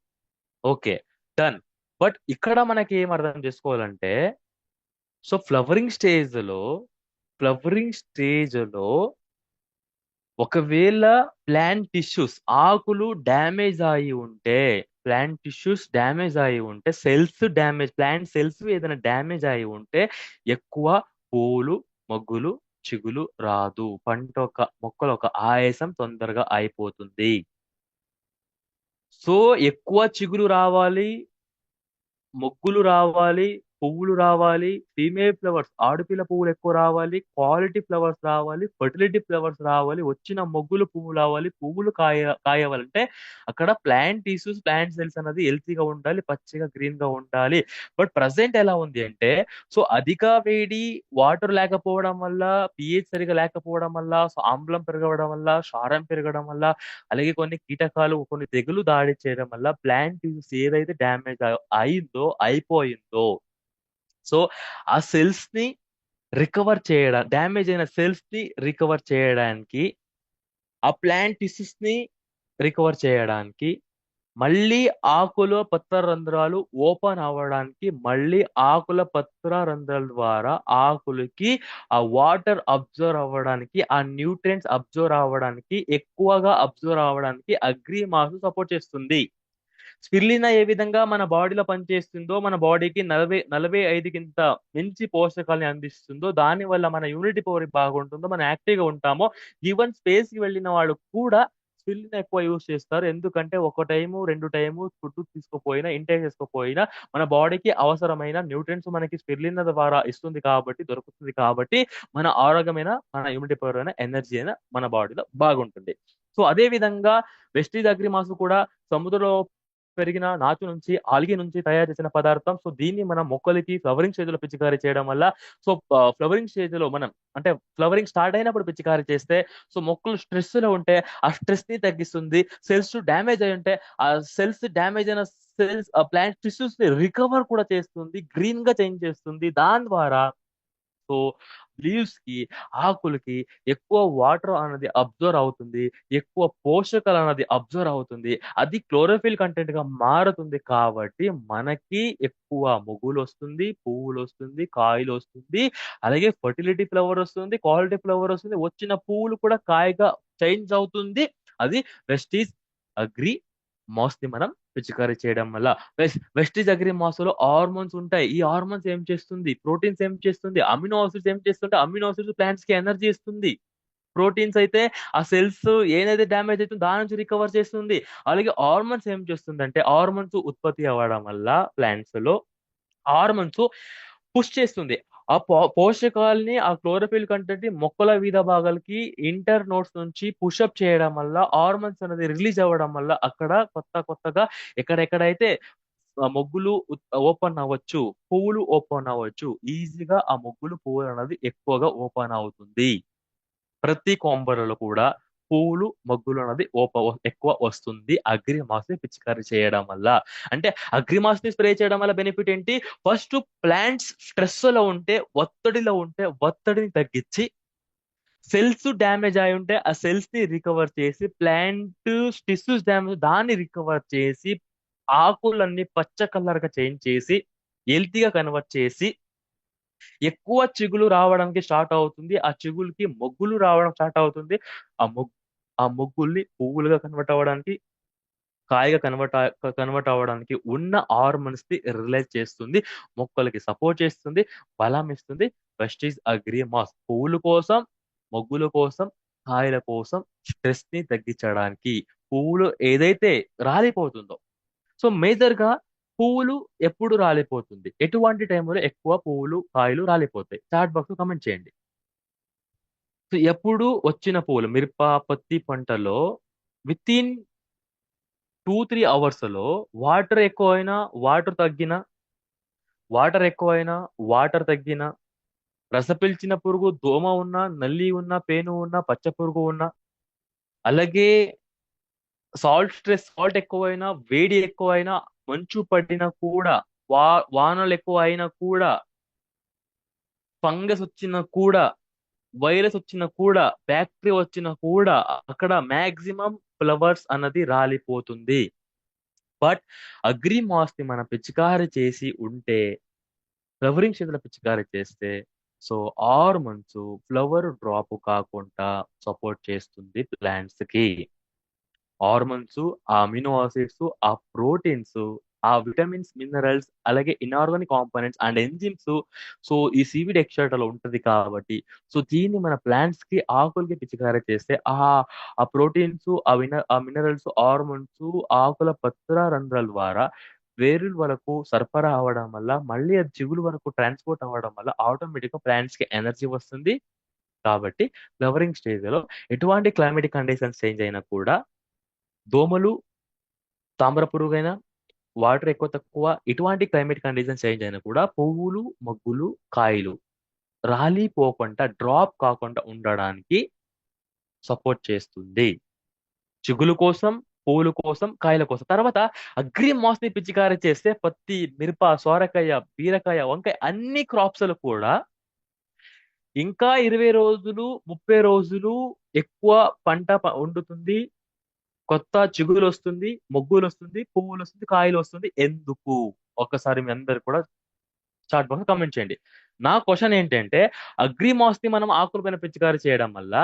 Okay, done. బట్ ఇక్కడ మనకి ఏం అర్థం చేసుకోవాలంటే, సో ఫ్లవరింగ్ స్టేజ్ లో ఒకవేళ ప్లాంట్ టిష్యూస్, ఆకులు డ్యామేజ్ అయి ఉంటే, సెల్స్ డ్యామేజ్, ప్లాంట్ సెల్స్ ఏదైనా డ్యామేజ్ అయి ఉంటే ఎక్కువ పూలు, మొగ్గులు, చిగులు రాదు. మొక్కల ఒక ఆయాసం తొందరగా అయిపోతుంది. సో ఎక్కువ చిగురు రావాలి, మొగ్గులు రావాలి, పువ్వులు రావాలి, ఫీమేల్ ఫ్లవర్స్ ఆడపిల్ల పువ్వులు ఎక్కువ రావాలి, క్వాలిటీ ఫ్లవర్స్ రావాలి, ఫర్టిలిటీ ఫ్లవర్స్ రావాలి, వచ్చిన మొగ్గులు పువ్వు రావాలి, పువ్వులు కాయవాలంటే అక్కడ ప్లాంట్ టిష్యూస్ ప్లాంట్ సెల్స్ అనేది హెల్తీగా ఉండాలి, పచ్చిగా గ్రీన్ గా ఉండాలి. బట్ ప్రజెంట్ ఎలా ఉంది అంటే, సో అధిక వేడి, వాటర్ లేకపోవడం వల్ల, పిహెచ్ సరిగా లేకపోవడం వల్ల, సో ఆమ్లం పెరగడం వల్ల, క్షారం పెరగడం వల్ల, అలాగే కొన్ని కీటకాలు కొన్ని తెగులు దాడి చేయడం వల్ల ప్లాంట్ టిష్యూస్ ఏదైతే డ్యామేజ్ అయిందో అయిపోయిందో, సో ఆ సెల్స్ ని రికవర్ చేయడం, డ్యామేజ్ అయిన సెల్స్ ని రికవర్ చేయడానికి, ఆ ప్లాంట్ టిష్యూస్ ని రికవర్ చేయడానికి, మళ్ళీ ఆకుల పత్ర రంధ్రాలు ఓపెన్ అవ్వడానికి, మళ్ళీ ఆకుల పత్ర రంధ్రాల ద్వారా ఆకులకి ఆ వాటర్ అబ్జర్వ్ అవ్వడానికి, ఆ న్యూట్రియంట్స్ అబ్జర్వ్ అవ్వడానికి, ఎక్కువగా అబ్జర్వ్ అవ్వడానికి అగ్రి మాస్ సపోర్ట్ చేస్తుంది. స్పిరులినా ఏ విధంగా మన బాడీలో పనిచేస్తుందో, మన బాడీకి 45కింత మించి పోషకాలని అందిస్తుందో, దాని వల్ల మన ఇమ్యూనిటీ పవర్ బాగుంటుందో, మనం యాక్టివ్గా ఉంటామో, ఈవెన్ స్పేస్ కి వెళ్ళిన వాళ్ళు కూడా స్పిరులినా ఎక్కువ యూజ్ చేస్తారు. ఎందుకంటే ఒక టైము 2 టైము ఫుడ్ తీసుకోపోయినా, ఇంటేక్ చేసుకోపోయినా, మన బాడీకి అవసరమైన న్యూట్రియంట్స్ మనకి స్పిరులినా ద్వారా ఇస్తుంది కాబట్టి, దొరుకుతుంది కాబట్టి, మన ఆరోగ్యమైన, మన ఇమ్యూనిటీ పవర్ అయినా, ఎనర్జీ అయినా మన బాడీలో బాగుంటుంది. సో అదే విధంగా వెస్టీజ్ అగ్రిమాస్ కూడా సముద్రంలో పెరిగిన నాచు నుంచి, ఆల్గే నుంచి తయారు చేసిన పదార్థం. సో దీన్ని మనం మొక్కలకి ఫ్లవరింగ్ స్టేజ్ లో పిచికారీ చేయడం వల్ల, సో ఫ్లవరింగ్ స్టేజ్ లో మనం అంటే ఫ్లవరింగ్ స్టార్ట్ అయినప్పుడు పిచికారీ చేస్తే, సో మొక్కలు స్ట్రెస్ లో ఉంటే ఆ స్ట్రెస్ ని తగ్గిస్తుంది. సెల్స్ డ్యామేజ్ అయి ఉంటే ఆ సెల్స్ డ్యామేజ్ అయిన సెల్స్ ప్లాంట్ టిష్యూస్ ని రికవర్ కూడా చేస్తుంది, గ్రీన్ గా చేంజ్ చేస్తుంది. దాని ద్వారా సో లీవ్స్ కి, ఆకులకి ఎక్కువ వాటర్ అనేది అబ్జర్వ్ అవుతుంది, ఎక్కువ పోషకాలు అనేది అబ్జర్వ్ అవుతుంది, అది క్లోరోఫిల్ కంటెంట్ గా మారుతుంది. కాబట్టి మనకి ఎక్కువ మొగ్గులు వస్తుంది, పువ్వులు వస్తుంది, కాయలు వస్తుంది, అలాగే ఫర్టిలిటీ ఫ్లవర్ వస్తుంది, క్వాలిటీ ఫ్లవర్ వస్తుంది, వచ్చిన పువ్వులు కూడా కాయగా చేంజ్ అవుతుంది. అది వెస్టీజ్ అగ్రి మాస్ ని మనం పిచికారీ చేయడం వల్ల. వెస్టీజ్ అగ్రి మాస్ లో హార్మోన్స్ ఉంటాయి. ఈ హార్మోన్స్ ఏం చేస్తుంది, ప్రోటీన్స్ ఏం చేస్తుంది, అమినో ఆసిడ్స్ ఏం చేస్తుంటే, అమినో ఆసిడ్స్ ప్లాంట్స్ కి ఎనర్జీ ఇస్తుంది. ప్రోటీన్స్ అయితే ఆ సెల్స్ ఏదైతే డ్యామేజ్ అవుతుందో దాని నుంచి రికవర్ చేస్తుంది. అలాగే హార్మోన్స్ ఏం చేస్తుందంటే, హార్మోన్స్ ఉత్పత్తి అవ్వడం వల్ల ప్లాంట్స్ లో హార్మోన్స్ పుష్ చేస్తుంది. ఆ పోషకాలని, ఆ క్లోరోఫిల్ కంటెంట్ ని మొక్కల వివిధ భాగాలకి ఇంటర్ నోడ్స్ నుంచి పుషప్ చేయడం వల్ల, హార్మోన్స్ అనేది రిలీజ్ అవ్వడం వల్ల, అక్కడ కొత్తగా ఎక్కడెక్కడైతే మొగ్గులు ఓపెన్ అవ్వచ్చు, పువ్వులు ఓపెన్ అవ్వచ్చు, ఈజీగా ఆ మొగ్గులు పువ్వులు అనేది ఎక్కువగా ఓపెన్ అవుతుంది. ప్రతి కొంబరలో కూడా పువ్వులు, మొగ్గులు అన్నది ఎక్కువ వస్తుంది అగ్రిమాస్ ని పిచికారీ చేయడం వల్ల. అంటే అగ్రిమాస్ ని స్ప్రే చేయడం వల్ల బెనిఫిట్ ఏంటి? ఫస్ట్ ప్లాంట్స్ స్ట్రెస్ లో ఉంటే, ఒత్తిడిలో ఉంటే ఒత్తిడిని తగ్గించి, సెల్స్ డ్యామేజ్ అయి ఉంటే ఆ సెల్స్ ని రికవర్ చేసి, ప్లాంట్ టిష్యూస్ డ్యామేజ్ దాన్ని రికవర్ చేసి, ఆకులన్నీ పచ్చ కలర్ గా చేంజ్ చేసి, హెల్తీగా కన్వర్ట్ చేసి, ఎక్కువ చిగులు రావడానికి స్టార్ట్ అవుతుంది. ఆ చిగుళ్ళకి మొగ్గులు రావడం స్టార్ట్ అవుతుంది. ఆ మొగ్ ఆ మొగ్గుల్ని పువ్వులుగా కన్వర్ట్ అవ్వడానికి, కాయగా కన్వర్ట్ అవ్వడానికి ఉన్న హార్మోన్స్ ని రిలీజ్ చేస్తుంది. మొక్కలకి సపోర్ట్ చేస్తుంది, బలం ఇస్తుంది. వెస్టీజ్ అగ్రి మాస్ పువ్వుల కోసం, మొగ్గుల కోసం, కాయల కోసం, స్ట్రెస్ ని తగ్గించడానికి, పువ్వులు ఏదైతే రాలిపోతుందో, సో మేజర్ గా పువ్వులు ఎప్పుడు రాలిపోతుంది, ఎటువంటి టైంలో ఎక్కువ పువ్వులు, కాయలు రాలిపోతాయి? చాట్ బాక్స్ లో కమెంట్ చేయండి. సో ఎప్పుడు వచ్చిన పువ్వులు, మిరప, పత్తి పంటలో విత్ ఇన్ 2-3 అవర్స్ లో వాటర్ ఎక్కువైనా, వాటర్ తగ్గిన, వాటర్ ఎక్కువైనా, వాటర్ తగ్గిన, రస పీల్చిన పురుగు, దోమ ఉన్నా, నల్లి ఉన్నా, పేను ఉన్నా, పచ్చ పురుగు ఉన్నా, అలాగే సాల్ట్ ఎక్కువైనా, వేడి ఎక్కువైనా, మంచు పడినా కూడా, వా వానలు ఎక్కువ అయినా కూడా, ఫంగస్ వచ్చినా కూడా, వైరస్ వచ్చినా కూడా, బ్యాక్టీరియా వచ్చినా కూడా, అక్కడ మాక్సిమం ఫ్లవర్స్ అన్నది రాలిపోతుంది. బట్ అగ్రి మాస్ ని మనం పిచికారి చేసి ఉంటే, ఫ్లవరింగ్ సీజన్ పిచికారి చేస్తే, సో హార్మోన్స్ ఫ్లవర్ డ్రాప్ కాకుండా సపోర్ట్ చేస్తుంది ప్లాంట్స్ కి. హార్మోన్స్, ఆ అమినో ఆసిడ్స్, ఆ ప్రోటీన్స్, ఆ విటమిన్స్, మినరల్స్, అలాగే inorganic components and enzymes, so ఈ సీవిడ్ ఎక్స్ట్రాక్ట్ లో ఉంటది కాబట్టి, సో దీన్ని మన ప్లాంట్స్ కి, ఆకులకి పిచికారీ చేస్తే ఆ ప్రోటీన్స్, ఆ మినరల్స్, హార్మోన్స్ ఆకుల పత్ర రంధ్రాల ద్వారా వేరుల వరకు సరఫరా అవ్వడం వల్ల మళ్ళీ అది చిగురు వరకు ట్రాన్స్పోర్ట్ అవ్వడం వల్ల ఆటోమేటిక్ గా ప్లాంట్స్ కి ఎనర్జీ వస్తుంది. కాబట్టి ఫ్లవరింగ్ స్టేజ్ లో ఎటువంటి క్లైమేటిక్ కండిషన్స్ చేంజ్ అయినా కూడా దోమలు, తామర పురుగైనా, వాటర్ ఎక్కువ తక్కువ ఇటువంటి క్లైమేట్ కండిషన్స్ చేంజ్ అయినా కూడా పువ్వులు, మొగ్గులు, కాయలు రాలిపోకుండా డ్రాప్ కాకుండా ఉండడానికి సపోర్ట్ చేస్తుంది. చిగులు కోసం, పువ్వుల కోసం, కాయల కోసం. తర్వాత అగ్రి మాస్ ని పిచికారీ చేస్తే పత్తి, మిరప, సోరకాయ, బీరకాయ, వంకాయ అన్ని క్రాప్స్ లో కూడా ఇంకా 20 రోజులు, 30 రోజులు ఎక్కువ పంట వండుతుంది. కొత్త చిగురు వస్తుంది, మొగ్గులు వస్తుంది, పువ్వులు వస్తుంది, కాయలు వస్తుంది. ఎందుకు? ఒక్కసారి మీ అందరు కూడా చాట్ బాక్స్ కామెంట్ చేయండి. నా క్వశ్చన్ ఏంటంటే అగ్రిమాస్ ని మనం ఆకుల పైన పిచికారీ చేయడం వల్ల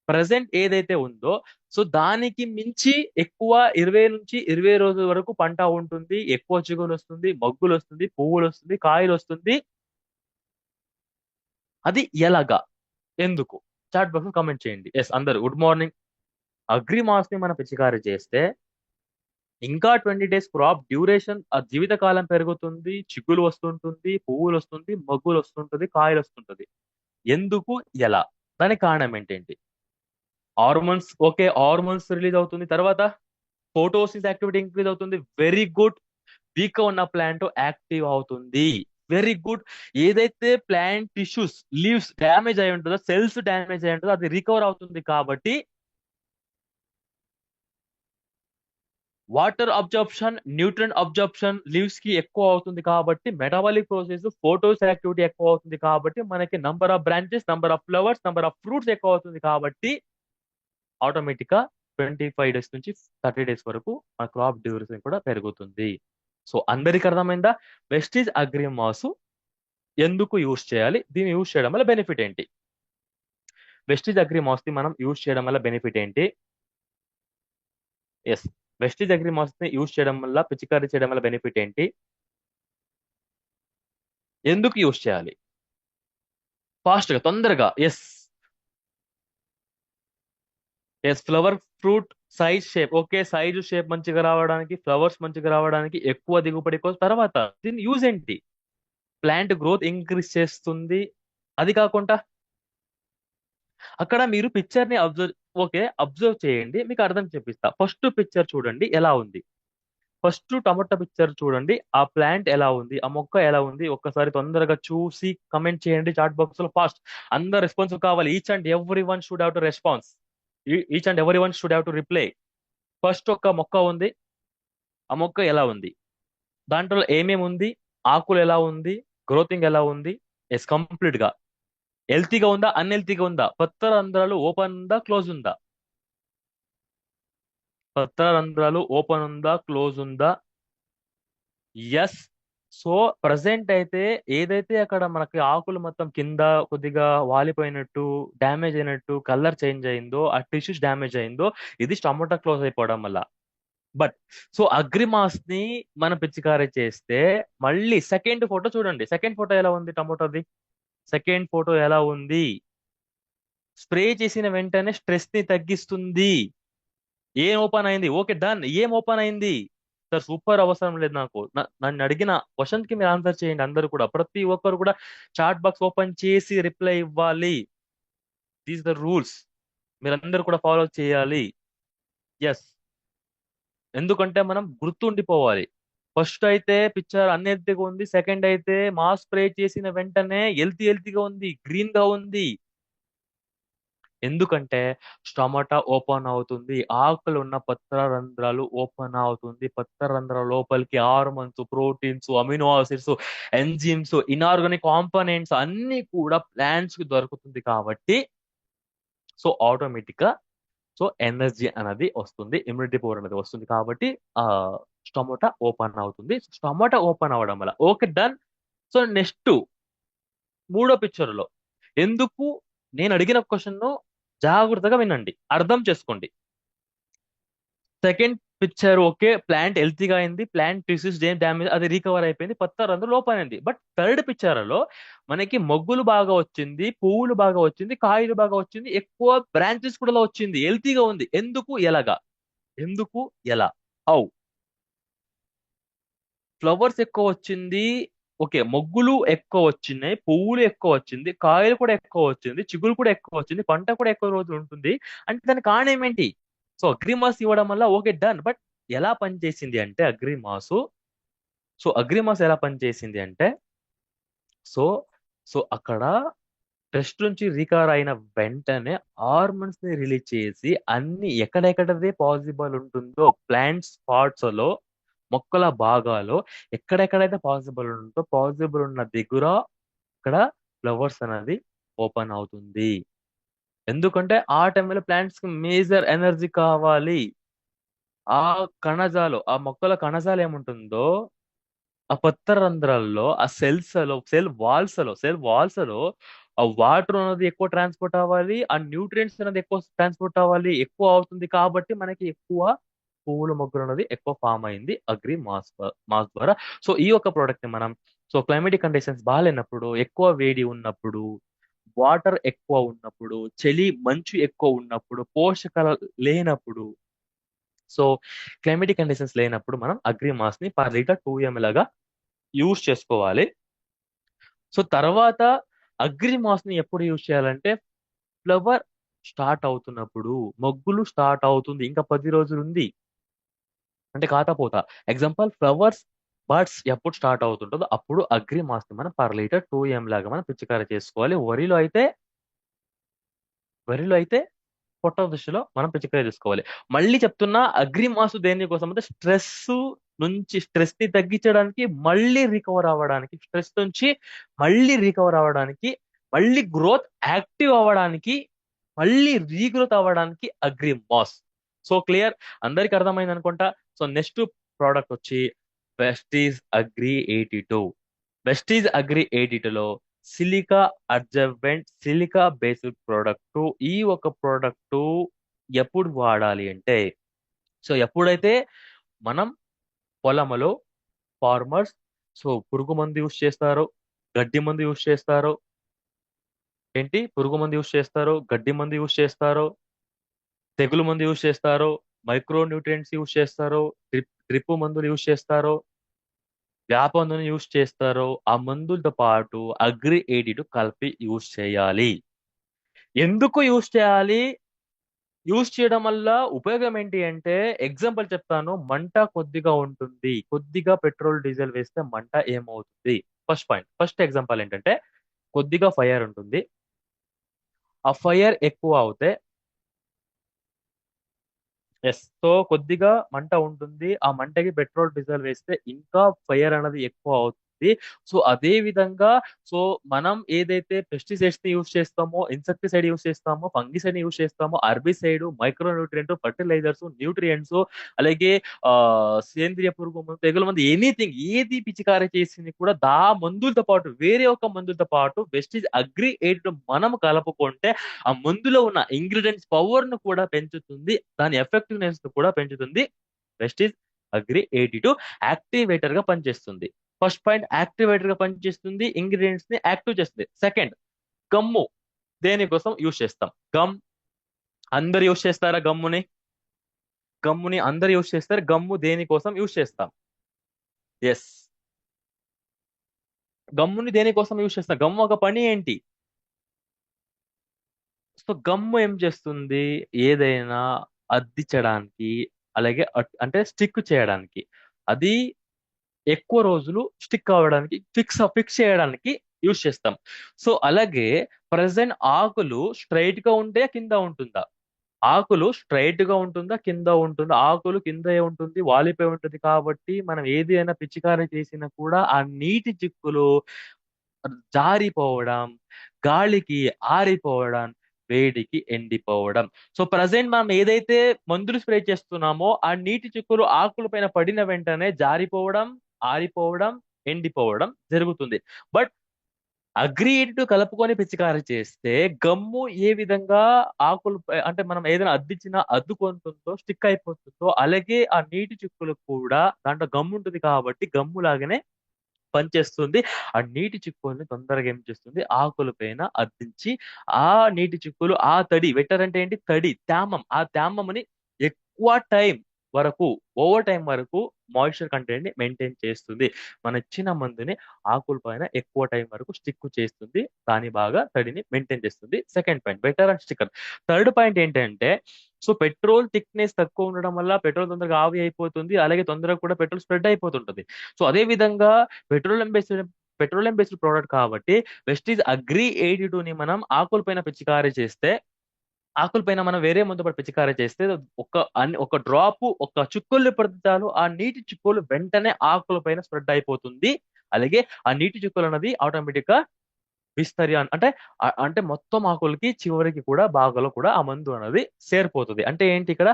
ప్రజెంట్ ఏదైతే ఉందో సో దానికి మించి ఎక్కువ 20 నుంచి 20 రోజుల వరకు పంట ఉంటుంది, ఎక్కువ చిగురు వస్తుంది, మొగ్గులు వస్తుంది, పువ్వులు వస్తుంది, కాయలు వస్తుంది. అది ఎలాగా? ఎందుకు? చాట్ బాక్స్ కామెంట్ చేయండి. ఎస్ అందరు గుడ్ మార్నింగ్. అగ్రిమాస్ ని మనం పిచికారీ చేస్తే ఇంకా 20 డేస్ క్రాప్ డ్యూరేషన్ ఆ జీవితకాలం పెరుగుతుంది, చిగులు వస్తుంటుంది, పువ్వులు వస్తుంది, మొగ్గులు వస్తుంటుంది, కాయలు వస్తుంటుంది. ఎందుకు? ఎలా? దానికి కారణం ఏంటేంటి? హార్మోన్స్, ఓకే, హార్మోన్స్ రిలీజ్ అవుతుంది. తర్వాత ఫోటోసిస్ యాక్టివిటీ ఇంక్రీజ్ అవుతుంది. Very good. వీక్ గా ఉన్న ప్లాంట్ యాక్టివ్ అవుతుంది. Very good. ఏదైతే ప్లాంట్ టిష్యూస్, లీవ్స్ డ్యామేజ్ అయి ఉంటుందో, సెల్స్ డ్యామేజ్ అయి ఉంటుందో అది రికవర్ అవుతుంది. కాబట్టి వాటర్ అబ్జర్ప్షన్, న్యూట్రియం అబ్జర్ప్షన్ లీవ్స్ కి ఎక్కువ అవుతుంది. కాబట్టి మెటబాలిక్ ప్రాసెస్, ఫోటోస్ యాక్టివిటీ ఎక్కువ అవుతుంది. కాబట్టి మనకి number of branches, number of flowers, number of fruits ఎక్కువ అవుతుంది. కాబట్టి ఆటోమేటిక్ గా 25 డేస్ నుంచి 30 డేస్ వరకు మన క్రాప్ డ్యూరేషన్ కూడా పెరుగుతుంది. సో అందరికి అర్థమైందా? వెస్టీజ్ అగ్రిమాస్ ఎందుకు యూజ్ చేయాలి, దీన్ని యూజ్ చేయడం వల్ల బెనిఫిట్ ఏంటి? వెస్టీజ్ అగ్రిమాస్ ని మనం యూజ్ చేయడం వల్ల బెనిఫిట్ ఏంటి? ఎస్, వెస్టీజ్ అగ్రిమాస్ ని యూజ్ చేయడం వల్ల, పిచికారీ చేయడం వల్ల బెనిఫిట్ ఏంటి? ఎందుకు యూజ్ చేయాలి? ఫాస్ట్ గా, తొందరగా. Yes, yes, flower, fruit, size, shape. Okay, size shape మంచిగా రావడానికి, ఫ్లవర్స్ మంచిగా రావడానికి, ఎక్కువ దిగుబడి కోసం. తర్వాత దీని యూజ్ ఏంటి? ప్లాంట్ గ్రోత్ ఇంక్రీజ్ చేస్తుంది. అది కాకుండా అక్కడ మీరు పిక్చర్ ని అబ్జర్వ్, ఓకే, అబ్జర్వ్ చేయండి, మీకు అర్థం చేపిస్తా. ఫస్ట్ పిక్చర్ చూడండి ఎలా ఉంది. ఫస్ట్ టమాటా పిక్చర్ చూడండి, ఆ ప్లాంట్ ఎలా ఉంది, ఆ మొక్క ఎలా ఉంది. ఒక్కసారి తొందరగా చూసి కమెంట్ చేయండి చాట్ బాక్స్ లో. ఫాస్ట్, అందరు రెస్పాన్స్ కావాలి. Each and every one should have to response. Each and every one should have to reply. First ఒక మొక్క ఉంది, ఆ మొక్క ఎలా ఉంది, దాంట్లో ఏమేమి ఉంది, ఆకులు ఎలా ఉంది, గ్రోతింగ్ ఎలా ఉంది. ఎస్, కంప్లీట్ గా హెల్తీగా ఉందా, అన్హెల్తీగా ఉందా, పత్ర రంధ్రాలు ఓపెన్ ఉందా, క్లోజ్ ఉందా, పత్ర రంధ్రాలు ఓపెన్ ఉందా, క్లోజ్ ఉందా. ఎస్. సో ప్రజెంట్ అయితే ఏదైతే అక్కడ మనకి ఆకులు మొత్తం కింద కొద్దిగా వాలిపోయినట్టు, డ్యామేజ్ అయినట్టు, కలర్ చేంజ్ అయిందో, ఆ టిష్యూస్ డ్యామేజ్ అయిందో, ఇది టమోటా క్లోజ్ అయిపోవడం వల్ల. బట్ సో అగ్రిమాస్ ని మనం పిచికారీ చేస్తే మళ్ళీ సెకండ్ ఫోటో చూడండి. సెకండ్ ఫోటో ఎలా ఉంది టమోటాది? సెకండ్ ఫోటో ఎలా ఉంది? స్ప్రే చేసిన వెంటనే స్ట్రెస్ ని తగ్గిస్తుంది. ఏం ఓపెన్ అయింది? Okay, done. ఏం ఓపెన్ అయింది? సార్ సూపర్, అవసరం లేదు నాకు. నన్ను అడిగిన క్వశ్చన్ కి మీరు ఆన్సర్ చేయండి. అందరూ కూడా, ప్రతి ఒక్కరు కూడా చాట్ బాక్స్ ఓపెన్ చేసి రిప్లై ఇవ్వాలి. దీస్ ద రూల్స్, మీరందరూ కూడా ఫాలో చేయాలి. ఎస్, ఎందుకంటే మనం గుర్తుండిపోవాలి. ఫస్ట్ అయితే పిక్చర్ అన్హెల్తీగా ఉంది, సెకండ్ అయితే మాస్ స్ప్రే చేసిన వెంటనే హెల్తీగా ఉంది, గ్రీన్ గా ఉంది. ఎందుకంటే స్టమటా ఓపెన్ అవుతుంది, ఆకులు ఉన్న పత్ర రంధ్రాలు ఓపెన్ అవుతుంది. పత్ర రంధ్రాల లోపలికి hormones, proteins, amino acids, enzymes, inorganic components అన్ని కూడా ప్లాంట్స్ కి దొరుకుతుంది. కాబట్టి సో ఆటోమేటిక్ గా సో ఎనర్జీ అనేది వస్తుంది, ఇమ్యూనిటీ పవర్ అనేది వస్తుంది. కాబట్టి ఆ స్టమోటా ఓపెన్ అవుతుంది. స్టమోటా ఓపెన్ అవ్వడం వల్ల ఓకే, డన్. సో నెక్స్ట్ మూడో పిక్చర్ లో ఎందుకు, నేను అడిగిన క్వశ్చన్ జాగ్రత్తగా వినండి, అర్థం చేసుకోండి. సెకండ్ పిక్చర్ ఓకే, ప్లాంట్ హెల్తీగా అయింది, ప్లాంట్ టిష్యూస్ ఏం డ్యామేజ్, అది రికవర్ అయిపోయింది, పత్త రంధ్రం లోపం అయింది. బట్ థర్డ్ పిక్చర్ లో మనకి మొగ్గులు బాగా వచ్చింది, పువ్వులు బాగా వచ్చింది, కాయలు బాగా వచ్చింది, ఎక్కువ బ్రాంచెస్ కూడా వచ్చింది, హెల్తీగా ఉంది. ఎందుకు? ఎలాగా? ఎందుకు? ఎలా? హౌ? ఫ్లవర్స్ ఎక్కువ వచ్చింది. ఓకే, మొగ్గులు ఎక్కువ వచ్చినాయి, పువ్వులు ఎక్కువ వచ్చింది, కాయలు కూడా ఎక్కువ వచ్చింది, చిగురు కూడా ఎక్కువ వచ్చింది, పంట కూడా ఎక్కువ రోజులు ఉంటుంది. అంటే దానికి కారణం ఏంటి? సో అగ్రిమాస్ ఇవ్వడం వల్ల ఓకే డన్. బట్ ఎలా పనిచేసింది అంటే అగ్రిమాస్ ఎలా పనిచేసింది అంటే, సో సో అక్కడ టెస్ట్ నుంచి రికవర్ అయిన వెంటనే హార్మోన్స్ ని రిలీజ్ చేసి అన్ని ఎక్కడెక్కడదే పాసిబుల్ ఉంటుందో ప్లాంట్ స్పాట్స్ లో, మొక్కల భాగాలు ఎక్కడెక్కడైతే పాసిబుల్ ఉంటుందో పాసిబుల్ ఉన్న దగ్గర అక్కడ ఫ్లవర్స్ అనేది ఓపెన్ అవుతుంది. ఎందుకంటే ఆ టైంలో ప్లాంట్స్ కి మేజర్ ఎనర్జీ కావాలి. ఆ ఆ మొక్కల కణజాలు ఏముంటుందో, ఆ కొత్త రంధ్రాల్లో, ఆ సెల్ వాల్స్ లో ఆ వాటర్ అనేది ఎక్కువ ట్రాన్స్పోర్ట్ అవ్వాలి, ఆ న్యూట్రియంట్స్ అనేది ఎక్కువ ట్రాన్స్పోర్ట్ అవ్వాలి. ఎక్కువ అవుతుంది కాబట్టి మనకి ఎక్కువ పువ్వుల మొగ్గలు అనేది ఎక్కువ ఫామ్ అయింది అగ్రి మాస్ ద్వారా. సో ఈ యొక్క ప్రోడక్ట్ ని మనం, క్లైమేటిక్ కండిషన్స్ బాగాలేనప్పుడు, ఎక్కువ వేడి ఉన్నప్పుడు, వాటర్ ఎక్కువ ఉన్నప్పుడు, మంచు ఎక్కువ ఉన్నప్పుడు, పోషకాలు లేనప్పుడు, సో క్లైమేటిక్ కండిషన్స్ లేనప్పుడు మనం అగ్రి మాస్ ని పర్ లీటర్ 2 ml లాగా యూజ్ చేసుకోవాలి. సో తర్వాత అగ్రి మాస్ ని ఎప్పుడు యూజ్ చేయాలంటే, ఫ్లవర్ స్టార్ట్ అవుతున్నప్పుడు, మొగ్గులు స్టార్ట్ అవుతుంది, ఇంకా 10 రోజులు ఉంది అంటే కాకపోతా. ఎగ్జాంపుల్ ఫ్లవర్స్ బర్డ్స్ ఎప్పుడు స్టార్ట్ అవుతుంటుందో అప్పుడు అగ్రి మాస్ ని మనం పర్ లీటర్ 2 ml లాగా మనం పిచికారీ చేసుకోవాలి. వరిలో అయితే పొట్ట దశలో మనం పిచికారీ చేసుకోవాలి. మళ్ళీ చెప్తున్నా, అగ్రి మాస్ దేనికోసం అంటే స్ట్రెస్ ని తగ్గించడానికి, స్ట్రెస్ నుంచి మళ్ళీ రికవర్ అవ్వడానికి, మళ్ళీ గ్రోత్ యాక్టివ్ అవ్వడానికి, మళ్ళీ రీగ్రోత్ అవ్వడానికి అగ్రి మాస్. సో క్లియర్, అందరికి అర్థమైంది అనుకుంటా. సో నెక్స్ట్ ప్రోడక్ట్ వచ్చి వెస్టీజ్ అగ్రి 82. వెస్టీజ్ అగ్రి 82లో సిలికా బేస్డ్ ప్రోడక్ట్. ఈ ఒక ప్రోడక్ట్ ఎప్పుడు వాడాలి అంటే, సో ఎప్పుడైతే మనం పొలములో ఫార్మర్స్ పురుగు మందు యూస్ చేస్తారో, గడ్డి మందు యూస్ చేస్తారో, పురుగు మందు యూస్ చేస్తారో, గడ్డి మందు యూస్ చేస్తారో, తెగులు మందు యూస్ చేస్తారో, మైక్రో న్యూట్రియంట్స్ యూస్ చేస్తారో, డ్రిప్ మందులు యూస్ చేస్తారో, వేప మందుని యూస్ చేస్తారో, ఆ మందులతో పాటు అగ్రి 82 కలిపి యూస్ చేయాలి. ఎందుకు యూస్ చేయాలి? యూస్ చేయడం వల్ల ఉపయోగం ఏంటి అంటే, ఎగ్జాంపుల్ చెప్తాను. మంట కొద్దిగా ఉంటుంది, కొద్దిగా పెట్రోల్ డీజిల్ వేస్తే మంట ఏమవుతుంది? ఫస్ట్ ఎగ్జాంపుల్ ఏంటంటే, కొద్దిగా ఫైర్ ఉంటుంది. ఆ ఫైర్ ఎక్కువ అవుతే, సో కొద్దిగా మంట ఉంటుంది, ఆ మంటకి పెట్రోల్ డీజిల్ వేస్తే ఇంకా ఫైర్ అనేది ఎక్కువ అవుతుంది. సో అదే విధంగా, సో మనం ఏదైతే పెస్టిసైడ్స్ ని యూజ్ చేస్తామో, ఇన్సెక్టిసైడ్ యూజ్ చేస్తామో, ఫంగిసైడ్ ని యూజ్ చేస్తామో, అర్బిసైడ్, మైక్రో న్యూట్రియంట్, ఫర్టిలైజర్స్, న్యూట్రియంట్స్, అలాగే ఆ సేంద్రియ పురుగు మందు, తెగులు మందు, ఎనీథింగ్ ఏది పిచికారీ చేసింది కూడా మందులతో పాటు, వేరే ఒక మందులతో పాటు వెస్టీజ్ అగ్రి 82 మనం కలుపుకుంటే ఆ మందులో ఉన్న ఇంగ్రీడియంట్స్ పవర్ ను కూడా పెంచుతుంది, దాని ఎఫెక్టివ్నెస్ ను కూడా పెంచుతుంది. వెస్టీజ్ అగ్రి 82 యాక్టివేటర్ గా పనిచేస్తుంది. ఫస్ట్ పాయింట్, యాక్టివేటర్ గా పనిచేస్తుంది, ఇంగ్రీడియంట్స్ ని యాక్టివ్ చేస్తుంది. సెకండ్, గమ్ము దేనికోసం యూజ్ చేస్తాం? అందరు యూజ్ చేస్తారా గమ్ముని అందరు యూజ్ చేస్తారు. గమ్ము దేనికోసం యూజ్ చేస్తాం? ఎస్, గమ్ముని దేనికోసం యూజ్ చేస్తాం? గమ్ము ఒక పని ఏంటి? సో గమ్ము ఏం చేస్తుంది? ఏదైనా అద్దించడానికి, అలాగే అంటే స్టిక్ చేయడానికి, అది ఎక్కువ రోజులు స్టిక్ అవ్వడానికి, ఫిక్స్ చేయడానికి యూజ్ చేస్తాం. సో అలాగే ప్రజెంట్ ఆకులు స్ట్రైట్ గా ఉంటే కింద ఉంటుందా? ఆకులు స్ట్రైట్ గా ఉంటుందా, కింద ఉంటుందా? ఆకులు కింద ఉంటుంది, వాలిపోయి ఉంటుంది. కాబట్టి మనం ఏది అయినా పిచికారీ చేసినా కూడా ఆ నీటి చిక్కులు జారిపోవడం, గాలికి ఆరిపోవడం, వేడికి ఎండిపోవడం. సో ప్రజెంట్ మనం ఏదైతే మందులు స్ప్రే చేస్తున్నామో, ఆ నీటి చుక్కలు ఆకుల పైన పడిన వెంటనే జారిపోవడం, ఆరిపోవడం, ఎండిపోవడం జరుగుతుంది. బట్ అగ్రి 82 కలుపుకొని పిచికారీ చేస్తే గమ్ము ఏ విధంగా అంటే మనం ఏదైనా అద్దించినా అద్దుకుంటుందో, స్టిక్ అయిపోతుందో, అలాగే ఆ నీటి చుక్కలు కూడా దాంట్లో గమ్ము ఉంటుంది కాబట్టి గమ్ము లాగానే పనిచేస్తుంది. ఆ నీటి చిక్కుల్ని తొందరగా ఏం చేస్తుంది? ఆకుల పైన అద్దించి, ఆ నీటి చిక్కులు, ఆ తడి, వెటర్ అంటే ఏంటి? తడి, తేమం, ఆ తేమముని ఎక్కువ టైం వరకు ఓవర్ టైం వరకు మాయిశ్చర్ కంటెంట్ ని మెయింటైన్ చేస్తుంది. మన ఇచ్చిన మందుని ఆకుల పైన ఎక్కువ టైం వరకు స్టిక్ చేస్తుంది. దాని బాగా తడిని మెయింటైన్ చేస్తుంది. Second point better and sticker. Third point ఏంటంటే సో పెట్రోల్ థిక్నెస్ తక్కువ ఉండడం వల్ల పెట్రోల్ తొందరగా ఆవి అయిపోతుంది. అలాగే తొందరగా కూడా పెట్రోల్ స్ప్రెడ్ అయిపోతుంటది. సో అదే విధంగా petroleum based petroleum based product కాబట్టి వెస్టీజ్ అగ్రి 82 ని మనం ఆకుల పైన పిచికారీ చేస్తే ఆకుల పైన మనం వేరే మందు పడి పిచికారీ చేస్తే ఒక డ్రాప్ ఒక చుక్కలు పడితే చాలు ఆ నీటి చుక్కలు వెంటనే ఆకుల పైన స్ప్రెడ్ అయిపోతుంది. అలాగే ఆ నీటి చుక్కలు అన్నది ఆటోమేటిక్ గా అంటే మొత్తం ఆకులకి చివరికి కూడా భాగంలో కూడా ఆ మందు అనేది చేరిపోతుంది. అంటే ఏంటి ఇక్కడ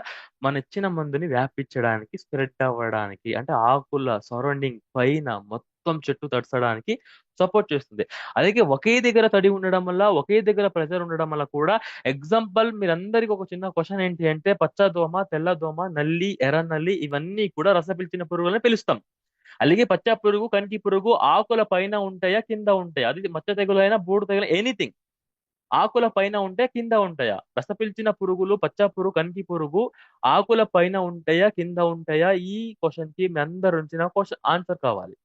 మన ఇచ్చిన మందుని వ్యాపించడానికి స్ప్రెడ్ అవ్వడానికి అంటే ఆకుల సరౌండింగ్ పైన మొత్తం చెట్టు తడసడానికి సపోర్ట్ చేస్తుంది. అలాగే ఒకే దగ్గర తడి ఉండడం వల్ల ఒకే దగ్గర ప్రెషర్ ఉండడం వల్ల కూడా ఎగ్జాంపుల్ మీరందరికి ఒక చిన్న క్వశ్చన్ ఏంటి అంటే పచ్చ దోమ, తెల్ల దోమ, నల్లి, ఎర్ర నల్లి ఇవన్నీ కూడా రస పీల్చిన పురుగులని పిలుస్తాం. అలాగే పచ్చ పురుగు, కంకి పురుగు ఆకుల పైన ఉంటాయా కింద ఉంటాయా? అది మచ్చ తెగులైనా బూడు తెగులు ఎనీథింగ్ ఆకుల పైన ఉంటే కింద ఉంటాయా? రస పీల్చిన పురుగులు పచ్చ పురుగు, కంకి పురుగు ఆకుల పైన ఉంటాయా కింద ఉంటాయా? ఈ క్వశ్చన్ కి మీ అందరి నుంచి నాకు క్వశ్చన్ ఆన్సర్ కావాలి.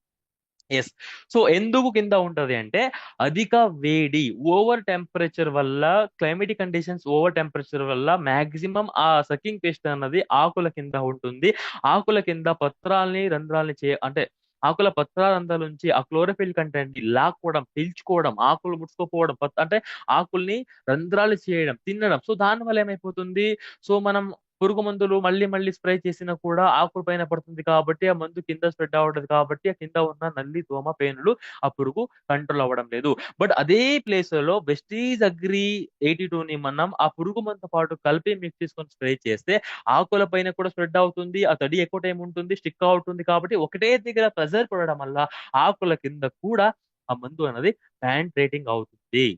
ఎస్. సో ఎందుకు కింద ఉంటది అంటే అధిక వేడి ఓవర్ టెంపరేచర్ వల్ల క్లైమేటిక్ కండిషన్స్ ఓవర్ టెంపరేచర్ వల్ల మాక్సిమం ఆ సకింగ్ పేస్ట్ అన్నది ఆకుల కింద ఉంటుంది. ఆకుల కింద పత్రాల్ని రంధ్రాల్ని అంటే ఆకుల పత్రాలంధ్రాల నుంచి ఆ క్లోరోఫిల్ కంటెంట్ ని లాక్కోవడం, పీల్చుకోవడం, ఆకులు ముడుచుకోపోవడం అంటే ఆకుల్ని రంధ్రాలు చేయడం, తినడం. సో దాని వల్ల ఏమైపోతుంది? సో మనం పురుగు మందులు మళ్ళీ మళ్ళీ స్ప్రే చేసినా కూడా ఆకుల పైన పడుతుంది కాబట్టి ఆ మందు కింద స్ప్రెడ్ అవ్వదు కాబట్టి ఆ కింద ఉన్న నల్లి, దోమ, పేనులు ఆ పురుగు కంట్రోల్ అవ్వడం లేదు. బట్ అదే ప్లేస్ లో వెస్టీజ్ అగ్రి 82 ని మనం ఆ పురుగు మందుతో పాటు కలిపి మిక్స్ చేసుకొని స్ప్రే చేస్తే ఆకుల పైన కూడా స్ప్రెడ్ అవుతుంది. ఆ తడి ఎక్కువ టైం ఉంటుంది, స్టిక్ అవుతుంది కాబట్టి ఒకటే దగ్గర ప్రెజర్ పడడం వల్ల ఆకుల కింద కూడా ఆ మందు అనేది ప్యాన్ట్రేటింగ్ అవుతుంది.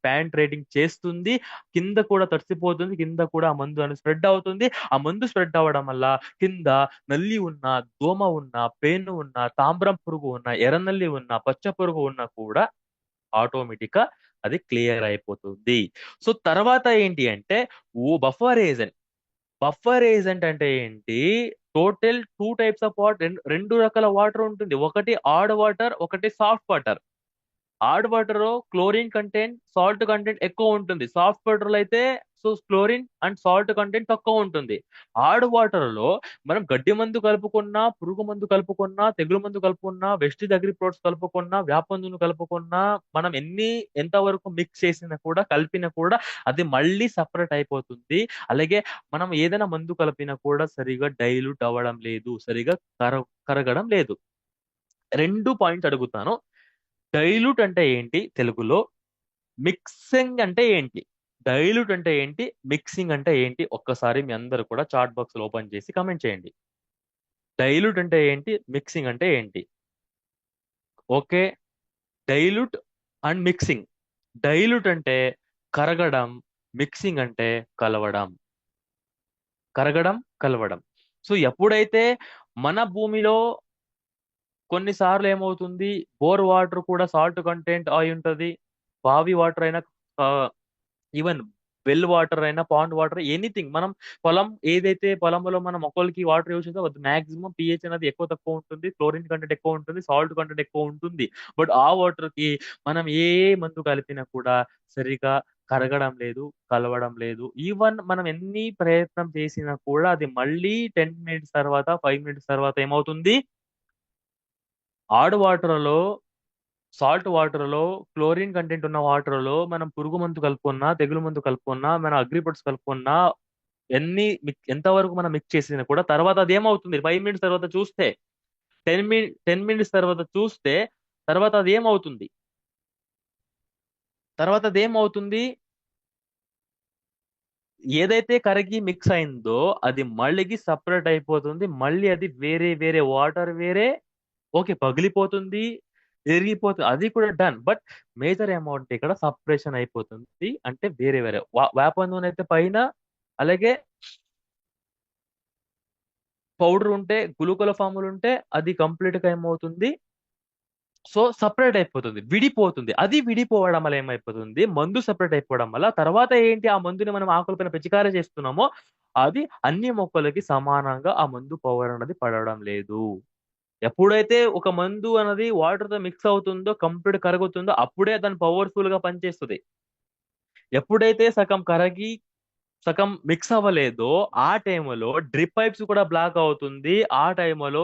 ప్యాంట్రేటింగ్ చేస్తుంది. కింద కూడా తడిసిపోతుంది. కింద కూడా ఆ మందు అనేది స్ప్రెడ్ అవుతుంది. ఆ మందు స్ప్రెడ్ అవ్వడం వల్ల కింద నల్లి ఉన్నా, దోమ ఉన్నా, పేను ఉన్నా, తాంబ్రం పురుగు ఉన్నా, ఎర్రనల్లి ఉన్నా, పచ్చ పురుగు ఉన్నా కూడా ఆటోమేటిక్ గా అది క్లియర్ అయిపోతుంది. సో తర్వాత ఏంటి అంటే బఫర్ ఏజెంట్. బఫర్ ఏజెంట్ అంటే ఏంటి? టోటల్ 2 టైప్స్ ఆఫ్ వాటర్, రెండు రకాల వాటర్ ఉంటుంది. ఒకటి హార్డ్ వాటర్, ఒకటి సాఫ్ట్ వాటర్. హార్డ్ వాటర్ లో క్లోరిన్ కంటెంట్, సాల్ట్ కంటెంట్ ఎక్కువ ఉంటుంది. సాఫ్ట్ వాటర్ లో అయితే so chlorine and salt content తక్కువ ఉంటుంది. హార్డ్ వాటర్ లో మనం గడ్డి మందు కలుపుకున్నా, పురుగు మందు కలుపుకున్నా, తెగులు మందు కలుపుకున్నా, వెస్టిజ్ అగ్రి ప్రొడక్ట్స్ కలుపుకున్నా, వేప మందును కలుపుకున్నా, మనం ఎంత వరకు మిక్స్ చేసినా కూడా కలిపినా కూడా అది మళ్ళీ సపరేట్ అయిపోతుంది. అలాగే మనం ఏదైనా మందు కలిపినా కూడా సరిగా డైల్యూట్ అవ్వడం లేదు, సరిగా కరగడం లేదు. 2 పాయింట్స్ అడుగుతాను. డైల్యూట్ అంటే ఏంటి తెలుగులో? మిక్సింగ్ అంటే ఏంటి? డైల్యూట్ అంటే ఏంటి? మిక్సింగ్ అంటే ఏంటి? ఒక్కసారి మీ అందరూ కూడా చాట్ బాక్స్ ఓపెన్ చేసి కమెంట్ చేయండి. డైల్యూట్ అంటే ఏంటి? మిక్సింగ్ అంటే ఏంటి? Okay. Dilute and mixing. Dilute అంటే కరగడం, మిక్సింగ్ అంటే కలవడం. కరగడం, కలవడం. సో ఎప్పుడైతే మన భూమిలో కొన్నిసార్లు ఏమవుతుంది, బోర్ వాటర్ కూడా సాల్ట్ కంటెంట్ అయి ఉంటది. బావి వాటర్ అయినా ఈవెన్ వెల్ వాటర్ అయినా పాండ్ వాటర్ ఎనీథింగ్ మనం ఏదైతే పొలంలో మనం మొక్కలకి వాటర్ యూజ్ చేస్తే అది మాక్సిమం పిహెచ్ అనేది ఎక్కువ తక్కువ ఉంటుంది, క్లోరిన్ కంటెంట్ ఎక్కువ ఉంటుంది, సాల్ట్ కంటెంట్ ఎక్కువ ఉంటుంది. బట్ ఆ వాటర్ కి మనం ఏ మందు కలిపినా కూడా సరిగా కరగడం లేదు, కలవడం లేదు. ఈవెన్ మనం ఎన్ని ప్రయత్నం చేసినా కూడా అది మళ్ళీ 10 మినిట్స్ తర్వాత 5 మినిట్స్ తర్వాత ఏమవుతుంది? హార్డ్ వాటర్ లో సాల్ట్ వాటర్ లో క్లోరిన్ కంటెంట్ ఉన్న వాటర్ లో మనం పురుగు మందు కలుపుకున్నా, తెగులు మందు కలుపుకున్నా, మన అగ్రిపోట్స్ కలుపుకున్నా, ఎంత వరకు మనం మిక్స్ చేసినా కూడా తర్వాత అది ఏమవుతుంది? 5 మినిట్స్ తర్వాత చూస్తే 10 మినిట్స్ తర్వాత చూస్తే తర్వాత అది ఏమవుతుంది? తర్వాత అది ఏమవుతుంది? ఏదైతే కరిగి మిక్స్ అయిందో అది మళ్ళీ సపరేట్ అయిపోతుంది. మళ్ళీ అది వేరే వేరే వాటర్ వేరే ఓకే పగిలిపోతుంది, ఎరిగిపోతుంది. అది కూడా డన్. బట్ మేజర్ అమౌంట్ ఇక్కడ సపరేషన్ అయిపోతుంది. అంటే వేరే వేరే వేప నూనె అయితే పైన, అలాగే పౌడర్ ఉంటే గుళికల ఫార్ములు ఉంటే అది కంప్లీట్ గా ఏమవుతుంది? సో సపరేట్ అయిపోతుంది, విడిపోతుంది. అది విడిపోవడం వల్ల ఏమైపోతుంది? మందు సపరేట్ అయిపోవడం వల్ల తర్వాత ఏంటి? ఆ మందుని మనం ఆకుల పైన పిచికారీ చేస్తున్నామో అది అన్ని మొక్కలకి సమానంగా ఆ మందు పవర్ అన్నది పడడం లేదు. ఎప్పుడైతే ఒక మందు అన్నది వాటర్ తో మిక్స్ అవుతుందో కంప్లీట్ కరుగుతుందో అప్పుడే దాని పవర్ఫుల్ గా పనిచేస్తుంది. ఎప్పుడైతే సగం కరగి సగం మిక్స్ అవ్వలేదో ఆ టైంలో డ్రిప్ పైప్స్ కూడా బ్లాక్ అవుతుంది. ఆ టైంలో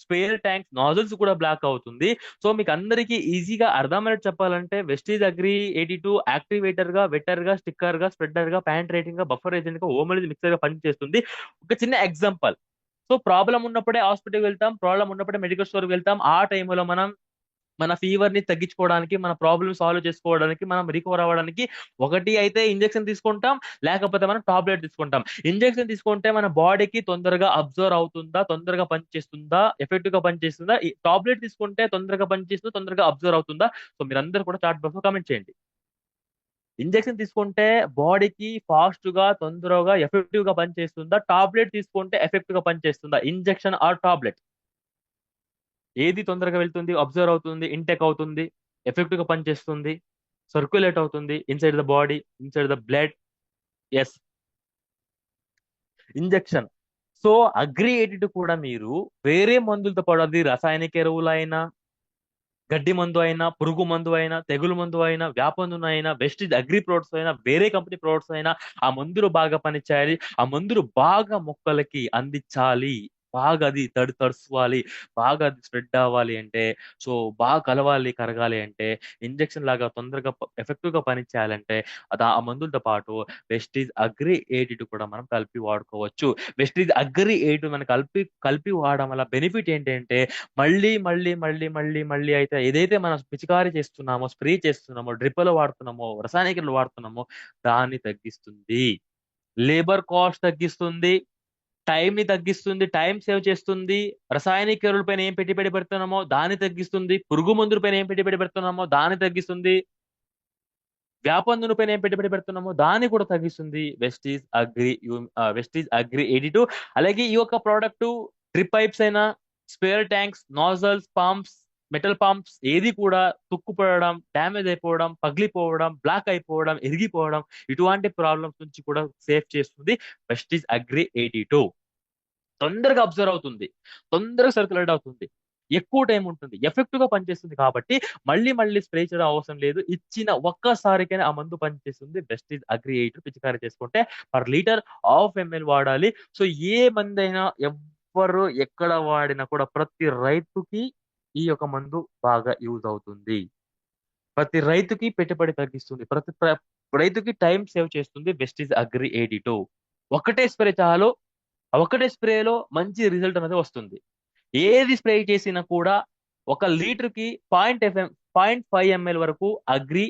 స్పేర్ ట్యాంక్స్ నాజిల్స్ కూడా బ్లాక్ అవుతుంది. సో మీకు అందరికీ ఈజీగా అర్థమయ్యేట్టు చెప్పాలంటే వెస్టీజ్ అగ్రి 82 యాక్టివేటర్ గా, వెటర్ గా, స్టిక్కర్ గా, స్ప్రెడర్ గా, ప్యాంట్ రేటింగ్ గా, బఫర్ ఏజెంట్ గా, ఓమలిజ్ మిక్సర్ గా పనిచేస్తుంది. ఒక చిన్న ఎగ్జాంపుల్. సో ప్రాబ్లం ఉన్నప్పుడే హాస్పిటల్కి వెళ్తాం, ప్రాబ్లం ఉన్నప్పుడే మెడికల్ స్టోర్ కి వెళ్తాం. ఆ టైంలో మనం మన ఫీవర్ ని తగ్గించుకోవడానికి, మన ప్రాబ్లమ్ సాల్వ్ చేసుకోవడానికి, మనం రికవర్ అవ్వడానికి ఒకటి అయితే ఇంజెక్షన్ తీసుకుంటాం, లేకపోతే మనం టాబ్లెట్ తీసుకుంటాం. ఇంజెక్షన్ తీసుకుంటే మన బాడీకి తొందరగా అబ్జర్వ్ అవుతుందా, తొందరగా పనిచేస్తుందా, ఎఫెక్టివ్ గా పనిచేస్తుందా? ఈ టాబ్లెట్ తీసుకుంటే తొందరగా పనిచేస్తుందా, తొందరగా అబ్జర్వ్ అవుతుందా? సో మీరందరూ కూడా చాట్ బాక్స్ లో కామెంట్ చేయండి. ఇంజెక్షన్ తీసుకుంటే బాడీకి ఫాస్ట్ గా తొందరగా ఎఫెక్టివ్ గా పనిచేస్తుందా, టాబ్లెట్ తీసుకుంటే ఎఫెక్టివ్ గా పనిచేస్తుందా? ఇంజెక్షన్ ఆర్ టాబ్లెట్ ఏది తొందరగా వెళ్తుంది, అబ్జర్వ్ అవుతుంది, ఇంటెక్ అవుతుంది, ఎఫెక్టివ్ గా పనిచేస్తుంది, సర్క్యులేట్ అవుతుంది inside the body, inside the blood? Yes, injection. So Agri 82 కూడా మీరు వేరే మందులతో పాటు అది రసాయనిక ఎరువులైనా, గడ్డి మందు అయినా, పురుగు మందు అయినా, తెగులు మందు అయినా, వ్యాపందున అయినా, వెస్టిజ్ అగ్రి ప్రొడక్ట్స్ అయినా, వేరే కంపెనీ ప్రొడక్ట్స్ అయినా, ఆ మందులు బాగా పనిచేయాలి. ఆ మందులు బాగా మొక్కలకి అందించాలి. బాగా అది తడుసుకోవాలి, బాగా అది స్ప్రెడ్ అవ్వాలి అంటే, సో బాగా కలవాలి, కరగాలి అంటే, ఇంజెక్షన్ లాగా తొందరగా ఎఫెక్టివ్ గా పనిచేయాలంటే అది ఆ మందులతో పాటు వెస్టిజ్ అగ్రి 82 కూడా మనం కలిపి వాడుకోవచ్చు. వెస్టిజ్ అగ్రి 82 మనం కలిపి కలిపి వాడడం వల్ల బెనిఫిట్ ఏంటంటే మళ్ళీ అయితే ఏదైతే మనం పిచికారీ చేస్తున్నామో, స్ప్రే చేస్తున్నామో, డ్రిప్పులు వాడుతున్నామో, రసాయనికలు వాడుతున్నామో దాన్ని తగ్గిస్తుంది. లేబర్ కాస్ట్ తగ్గిస్తుంది. టైం ని తగ్గిస్తుంది, టైం సేవ్ చేస్తుంది. రసాయనిక ఎరువుల పైన ఏం పెట్టుబడి పెడుతున్నామో దాన్ని తగ్గిస్తుంది. పురుగు మందుల పైన ఏం పెట్టుబడి పెడుతున్నామో దాన్ని తగ్గిస్తుంది. వ్యాపందుల పైన ఏం పెట్టుబడి పెడుతున్నామో దాన్ని కూడా తగ్గిస్తుంది. Vestige agri 82. అలాగే ఈ యొక్క ప్రోడక్ట్ డ్రిప్ పైప్స్ అయినా, spare tanks, nozzles, pumps, metal pumps ఏది కూడా తుక్కుపడడం, డ్యామేజ్ అయిపోవడం, పగిలిపోవడం, బ్లాక్ అయిపోవడం, ఇరిగిపోవడం ఇటువంటి ప్రాబ్లమ్స్ నుంచి కూడా సేఫ్ చేస్తుంది వెస్టీజ్ అగ్రి 82. తొందరగా అబ్జర్వ్ అవుతుంది, తొందరగా సర్క్యులేట్ అవుతుంది, ఎక్కువ టైం ఉంటుంది, ఎఫెక్టివ్ గా పనిచేస్తుంది కాబట్టి మళ్ళీ మళ్ళీ స్ప్రే చేయడం అవసరం లేదు. ఇచ్చిన ఒక్కసారికైనా ఆ మందు పనిచేస్తుంది. బెస్ట్ ఈజ్ అగ్రి 8 పిచికారీ చేసుకుంటే పర్ లీటర్ హాఫ్ ఎంఎల్ వాడాలి. సో ఏ మందైనా ఎవ్వరు ఎక్కడ వాడినా కూడా ప్రతి రైతుకి ఈ యొక్క మందు బాగా యూజ్ అవుతుంది. ప్రతి రైతుకి పెట్టుబడి తగ్గిస్తుంది, రైతుకి టైం సేవ్ చేస్తుంది వెస్టీజ్ అగ్రి 82. ఒకటే స్ప్రే చాలు, ఆ ఒకటే స్ప్రేలో మంచి రిజల్ట్ అనేది వస్తుంది. ఏది స్ప్రే చేసినా కూడా ఒక లీటర్ కి 0.5 ఎంఎల్ వరకు అగ్రి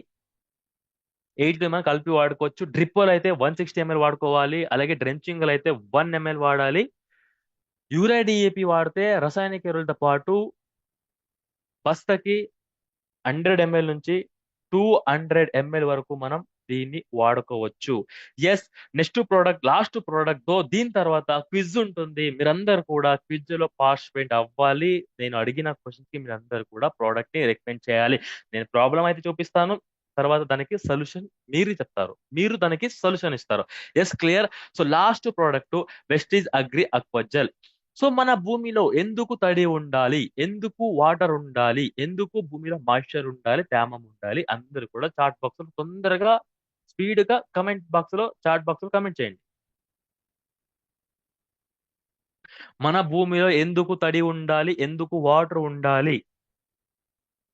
8 మనం కలిపి వాడుకోవచ్చు. డ్రిప్పులు అయితే 160 ఎంఎల్ వాడుకోవాలి. అలాగే డ్రెంచింగ్ అయితే 1 ఎంఎల్ వాడాలి. యూరియా డిఏపి వాడితే రసాయనిక ఎరువులతో పాటు బస్తకి 100 ఎంఎల్ నుంచి 200 ఎంఎల్ వరకు మనం దీన్ని వాడుకోవచ్చు. Yes, next product, last product తో దీని తర్వాత క్విజ్ ఉంటుంది. మీరందరూ కూడా క్విజ్ లో పార్టిసిపేట్ అవ్వాలి. నేను అడిగిన క్వశ్చన్ కి మీరందరూ కూడా ప్రోడక్ట్ ని రికమెండ్ చేయాలి. నేను ప్రాబ్లం అయితే చూపిస్తాను, తర్వాత దానికి సొల్యూషన్ మీరు చెప్తారు, మీరు దానికి సొల్యూషన్ ఇస్తారు. Yes, clear. So last product Vestige agri aquagel. So మన భూమిలో ఎందుకు తడి ఉండాలి, ఎందుకు వాటర్ ఉండాలి, ఎందుకు భూమిలో మాయిశ్చర్ ఉండాలి, తేమ ఉండాలి, అందరూ కూడా చాట్ బాక్స్ లో తొందరగా స్పీడ్ గా కమెంట్ బాక్స్ లో, చాట్ బాక్స్ లో కమెంట్ చేయండి. మన భూమిలో ఎందుకు తడి ఉండాలి, ఎందుకు వాటర్ ఉండాలి,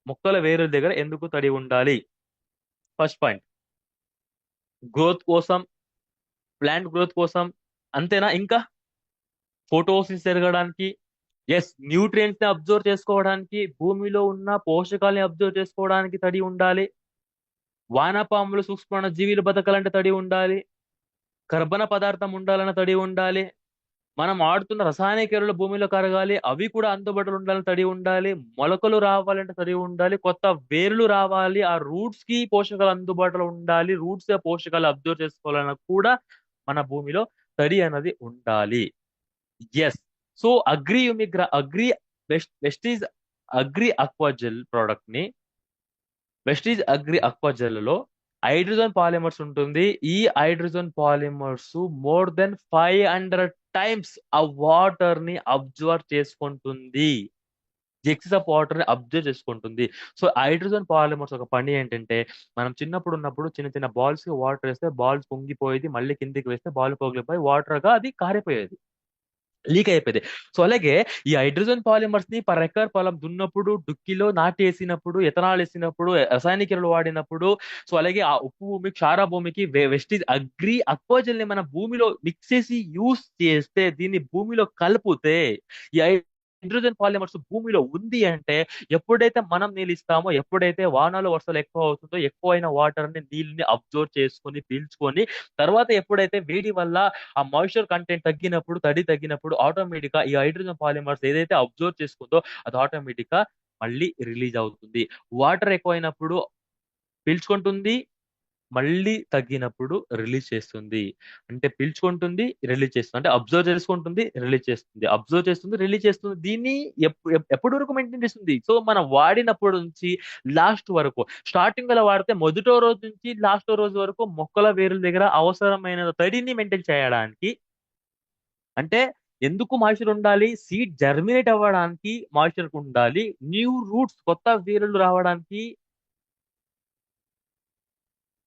మొక్కల వేరుల దగ్గర ఎందుకు తడి ఉండాలి? ఫస్ట్ పాయింట్, గ్రోత్ కోసం, ప్లాంట్ గ్రోత్ కోసం. అంతేనా? ఇంకా ఫోటోసిస్ జరగడానికి, ఎస్, న్యూట్రియంట్స్ ని అబ్జర్వ్ చేసుకోవడానికి, భూమిలో ఉన్న పోషకాలని అబ్జర్వ్ చేసుకోవడానికి తడి ఉండాలి. వానపాములు, సూక్ష్మ జీవులు బతకాలంటే తడి ఉండాలి. కర్బన పదార్థం ఉండాలన్న తడి ఉండాలి. మనం ఆడుతున్న రసాయనిక ఎరువులు భూమిలో కరగాలి, అవి కూడా అందుబాటులో ఉండాలని తడి ఉండాలి. మొలకలు రావాలంటే తడి ఉండాలి. కొత్త వేర్లు రావాలి, ఆ రూట్స్ కి పోషకాలు అందుబాటులో ఉండాలి. రూట్స్ పోషకాలు అబ్జర్వ్ చేసుకోవాలన్నా కూడా మన భూమిలో తడి అనేది ఉండాలి. Yes. So Vestige agri aquagel product ని, వెస్టీజ్ అగ్రి అక్వాజెల్ లో హైడ్రోజన్ పాలిమర్స్ ఉంటుంది. ఈ hydrogen polymers more than 500 times ఆ వాటర్ ని అబ్జర్వ్ చేసుకుంటుంది. ఎక్సెస్ ఆఫ్ వాటర్ ని అబ్జర్వ్ చేసుకుంటుంది. సో హైడ్రోజన్ పాలిమర్స్ ఒక పని ఏంటంటే, మనం చిన్నప్పుడు ఉన్నప్పుడు చిన్న చిన్న బాల్స్ కి వాటర్ వేస్తే బాల్స్ పొంగిపోయేది, మళ్ళీ కిందికి వేస్తే బాల్ పగిలిపోయి వాటర్ గా అది కారిపోయేది, లీక్ అయిపోయింది. సో అలాగే ఈ హైడ్రోజన్ పాలిమర్స్ ని పర్ ఎకర్ పొలం దున్నప్పుడు, డుక్కిలో నాటేసినప్పుడు, ఎథనాల్ వేసినప్పుడు, రసాయనిక ఎరువులు వాడినప్పుడు, సో అలాగే ఆ ఉప్పు భూమి, క్షార భూమికి వెస్టిజ్ అగ్రి అక్వాజల్ ని మన భూమిలో మిక్స్ చేసి యూస్ చేస్తే, దీన్ని భూమిలో కలిపితే, ఈ హైడ్రోజన్ పాలిమర్స్ భూమిలో ఉంది అంటే, ఎప్పుడైతే మనం నీళ్ళు ఇస్తామో, ఎప్పుడైతే వానాలు వర్షాలు ఎక్కువ అవుతుందో, ఎక్కువైన వాటర్ ని నీళ్ళని అబ్జర్వ్ చేసుకొని పీల్చుకొని, తర్వాత ఎప్పుడైతే వేడి వల్ల ఆ మాయిశ్చర్ కంటెంట్ తగ్గినప్పుడు, తడి తగ్గినప్పుడు ఆటోమేటిక్ గా ఈ హైడ్రోజన్ పాలిమర్స్ ఏదైతే అబ్జర్వ్ చేసుకుందో అది ఆటోమేటిక్ గా మళ్ళీ రిలీజ్ అవుతుంది. వాటర్ ఎక్కువైనప్పుడు పీల్చుకుంటుంది, మళ్ళీ తగ్గినప్పుడు రిలీజ్ చేస్తుంది. అంటే పీల్చుకుంటుంది, రిలీజ్ చేస్తుంది. అంటే అబ్జర్వ్ చేసుకుంటుంది, రిలీజ్ చేస్తుంది. అబ్జర్వ్ చేస్తుంది, రిలీజ్ చేస్తుంది. దీన్ని ఎప్పటి వరకు మెయింటైన్ చేస్తుంది? సో మనం వాడినప్పటి నుంచి లాస్ట్ వరకు, స్టార్టింగ్ లో వాడితే మొదటో రోజు నుంచి లాస్టో రోజు వరకు మొక్కల వేరుల దగ్గర అవసరమైన తడిని మెయింటైన్ చేయడానికి, అంటే ఎందుకు మాయిశ్చర్ ఉండాలి? సీడ్ జర్మినేట్ అవ్వడానికి మాయిశ్చర్ ఉండాలి. న్యూ రూట్స్, కొత్త వేర్లు రావడానికి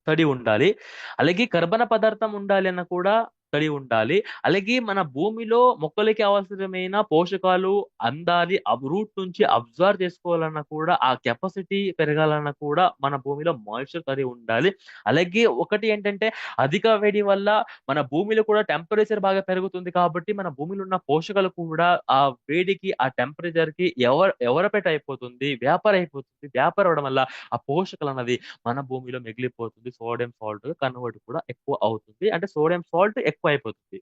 తడి ఉండాలి. అలాగే కర్బన పదార్థం ఉండాలి అన్న కూడా తడి ఉండాలి. అలాగే మన భూమిలో మొక్కలకి అవసరమైన పోషకాలు అందాలి. రూట్ నుంచి అబ్జర్వ్ చేసుకోవాలన్నా కూడా, ఆ కెపాసిటీ పెరగాలన్నా కూడా మన భూమిలో మాయిశ్చర్ తడి ఉండాలి. అలాగే ఒకటి ఏంటంటే, అధిక వేడి వల్ల మన భూమిలో కూడా టెంపరేచర్ బాగా పెరుగుతుంది కాబట్టి, మన భూమిలో ఉన్న పోషకాలు కూడా ఆ వేడికి, ఆ టెంపరేచర్ కి ఎవరపెట్ అయిపోతుంది, వ్యాపర్ అయిపోతుంది. వ్యాపర్ అవడం వల్ల ఆ పోషకాలు అన్నది మన భూమిలో మిగిలిపోతుంది. సోడియం సాల్ట్ కన్వర్ట్ కూడా ఎక్కువ అవుతుంది. అంటే సోడియం సాల్ట్ ఎక్కువ అయిపోతుంది.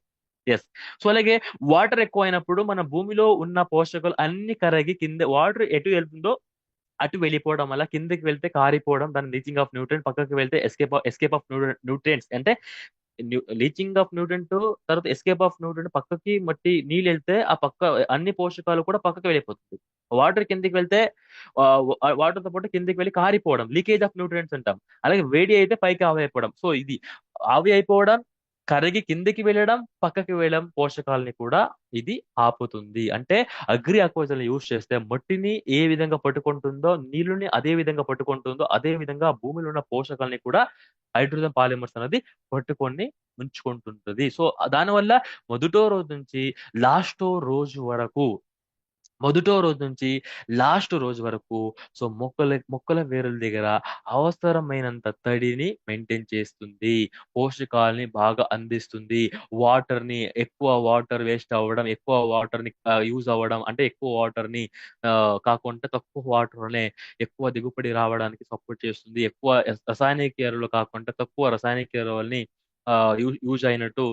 యెస్. సో అలాగే వాటర్ ఎక్కువైనప్పుడు మన భూమిలో ఉన్న పోషకాలు అన్ని కరిగి కింద వాటర్ ఎటు వెళ్తుందో అటు వెళ్ళిపోవడం వల్ల, కిందకి వెళ్తే కారిపోవడం, దాని లీచింగ్ ఆఫ్ న్యూట్రియంట్, పక్కకి వెళ్తే ఎస్కేప్ ఆఫ్ న్యూట్రియంట్స్. అంటే లీచింగ్ ఆఫ్ న్యూట్రియంట్, తర్వాత ఎస్కేప్ ఆఫ్ న్యూట్రియంట్, పక్కకి మట్టి నీళ్ళు వెళ్తే ఆ పక్క అన్ని పోషకాలు కూడా పక్కకి వెళ్ళిపోతుంది. వాటర్ కిందికి వెళ్తే వాటర్ తో పాటు కిందికి వెళ్ళి కారిపోవడం, లీకేజ్ ఆఫ్ న్యూట్రియంట్స్ అంటాం. అలాగే వేడి అయితే పైకి ఆవి అయిపోవడం. సో ఇది ఆవి అయిపోవడం, కరిగి కిందికి వెళ్ళడం, పక్కకి వెళ్ళడం పోషకాలని కూడా ఇది ఆపుతుంది. అంటే అగ్రి అక్వాజల్ యూజ్ చేస్తే మట్టిని ఏ విధంగా పట్టుకుంటుందో, నీళ్ళని అదే విధంగా పట్టుకుంటుందో, అదే విధంగా భూమిలో ఉన్న పోషకాలని కూడా హైడ్రోజన్ పాలిమర్స్ అనేది పట్టుకొని ఉంచుకుంటుంటది. సో దానివల్ల మొదటో రోజు నుంచి లాస్టో రోజు వరకు, మొదటో రోజు నుంచి లాస్ట్ రోజు వరకు, సో మొక్కల వేరుల దగ్గర అవసరమైనంత తడిని మెయింటైన్ చేస్తుంది. పోషకాలని బాగా అందిస్తుంది. వాటర్‌ని, ఎక్కువ వాటర్ వేస్ట్ అవ్వడం, ఎక్కువ వాటర్‌ని యూజ్ అవ్వడం, అంటే ఎక్కువ వాటర్‌ని కాకుండా తక్కువ వాటర్‌లోనే ఎక్కువ దిగుబడి రావడానికి సపోర్ట్ చేస్తుంది. ఎక్కువ రసాయనిక ఎరువులు కాకుండా తక్కువ రసాయనిక ఎరువుల్ని యూజ్ అయినట్టు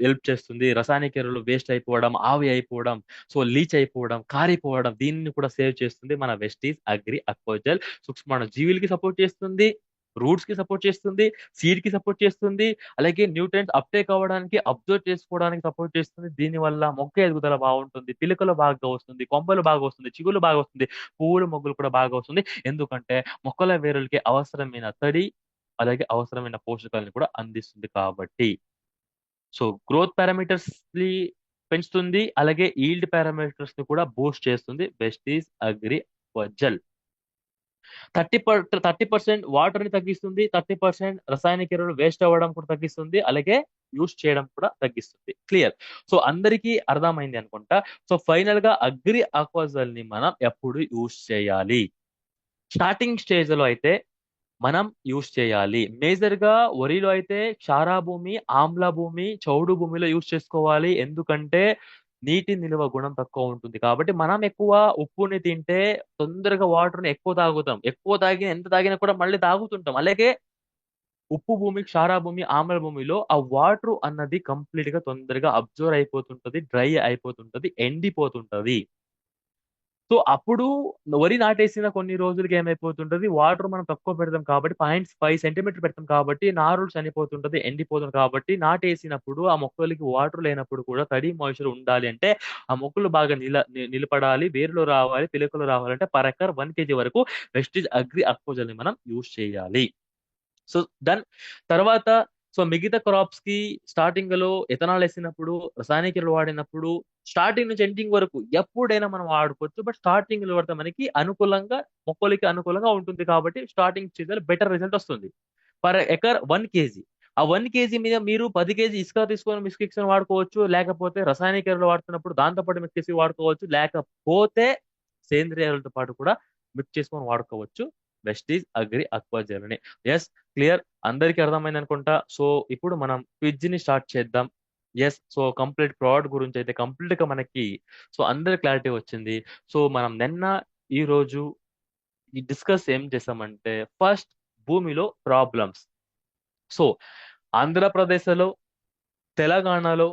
హెల్ప్ చేస్తుంది. రసాయనిక ఎరువులు వేస్ట్ అయిపోవడం, ఆవి అయిపోవడం, సో లీచ్ అయిపోవడం, కారిపోవడం, దీన్ని కూడా సేవ్ చేస్తుంది మన వెస్టీస్ అగ్రి అక్వాజల్. సూక్ష్మాణు జీవులకి సపోర్ట్ చేస్తుంది, రూట్స్ కి సపోర్ట్ చేస్తుంది, సీడ్ కి సపోర్ట్ చేస్తుంది. అలాగే న్యూట్రియంట్స్ అప్టేక్ అవ్వడానికి, అబ్జర్వ్ చేసుకోవడానికి సపోర్ట్ చేస్తుంది. దీని వల్ల మొక్క ఎదుగుదల బాగుంటుంది, పిలకలు బాగా వస్తుంది, కొమ్మలు బాగా వస్తుంది, చిగులు బాగా వస్తుంది, పువ్వులు మొగ్గులు కూడా బాగా వస్తుంది. ఎందుకంటే మొక్కల వేరులకి అవసరమైన తడి, అలాగే అవసరమైన పోషకాలను కూడా అందిస్తుంది కాబట్టి. సో గ్రోత్ పారామీటర్స్ ని పెంచుతుంది, అలాగే ఈల్డ్ పారామీటర్స్ ని కూడా బూస్ట్ చేస్తుంది వెస్టీస్ అగ్రి వర్జల్. 30% వాటర్ ని తగ్గిస్తుంది, 30% రసాయనిక ఎరువులు వేస్ట్ అవ్వడం కూడా తగ్గిస్తుంది, అలాగే యూస్ చేయడం కూడా తగ్గిస్తుంది. క్లియర్. సో అందరికీ అర్థమైంది అనుకుంటా. సో ఫైనల్ గా అగ్రి ఆక్వాజల్ ని మనం ఎప్పుడు యూస్ చేయాలి? స్టార్టింగ్ స్టేజ్ లో అయితే మనం యూస్ చేయాలి. మేజర్ గా వరిలో అయితే క్షార భూమి, ఆమ్ల భూమి, చౌడు భూమిలో యూస్ చేసుకోవాలి. ఎందుకంటే నీటి నిల్వ గుణం తక్కువ ఉంటుంది కాబట్టి. మనం ఎక్కువ ఉప్పుని తింటే తొందరగా వాటర్ని ఎక్కువ తాగుతాం. ఎక్కువ తాగిన, ఎంత తాగినా కూడా మళ్ళీ తాగుతుంటాం. అలాగే ఉప్పు భూమి, క్షార భూమి, ఆమ్ల భూమిలో ఆ వాటర్ అన్నది కంప్లీట్ గా తొందరగా అబ్జర్వ్ అయిపోతుంటది, డ్రై అయిపోతుంటది, ఎండిపోతుంటది. సో అప్పుడు వరి నాటేసిన కొన్ని రోజులకి ఏమైపోతుంటది, వాటర్ మనం తక్కువ పెడతాం కాబట్టి, 0.5 సెంటీమీటర్ పెడతాం కాబట్టి నారులు చనిపోతుంటది, ఎండిపోతుంది కాబట్టి, నాటేసినప్పుడు ఆ మొక్కలకి వాటర్ లేనప్పుడు కూడా తడి మాయిశ్చర్ ఉండాలి అంటే, ఆ మొక్కలు బాగా నిలబడాలి, వేర్లు రావాలి, పిలకలు రావాలంటే పర్ ఎకర్ 1 kg వరకు వెస్టిజ్ అగ్రి అక్వాజల్ ని మనం యూజ్ చేయాలి. సో దాని తర్వాత సో మిగతా క్రాప్స్ కి స్టార్టింగ్ లో ఎథనాల్ వేసినప్పుడు రసాయనిక ఎరువులు వాడినప్పుడు స్టార్టింగ్ నుంచి ఎండింగ్ వరకు ఎప్పుడైనా మనం వాడుకోవచ్చు. బట్ స్టార్టింగ్ లో పడితే మనకి అనుకూలంగా, మొక్కలకి అనుకూలంగా ఉంటుంది కాబట్టి స్టార్టింగ్ చేయాలి, బెటర్ రిజల్ట్ వస్తుంది. Per acre 1 kg. ఆ 1 kg మీద మీరు 10 kg ఇసుక తీసుకొని మిక్స్ ఇసుక వాడుకోవచ్చు, లేకపోతే రసాయనిక ఎరువులు వాడుతున్నప్పుడు దాంతో పాటు మిక్స్ చేసి వాడుకోవచ్చు, లేకపోతే సేంద్రియ ఎరువులతో పాటు కూడా మిక్స్ చేసుకొని వాడుకోవచ్చు. Best is Agri Aqua journey. Yes, clear, అందరికీ అర్థమైంది అనుకుంటా. సో ఇప్పుడు మనం క్విజ్ ని స్టార్ట్ చేద్దాం. ఎస్, సో కంప్లీట్ ప్రోడక్ట్ గురించి అయితే కంప్లీట్ గా మనకి సో అందరి క్లారిటీ వచ్చింది. సో మనం నిన్న ఈ రోజు ఈ డిస్కస్ ఏం చేసామంటే ఫస్ట్ భూమిలో ప్రాబ్లమ్స్. సో ఆంధ్రప్రదేశ్లో, తెలంగాణలో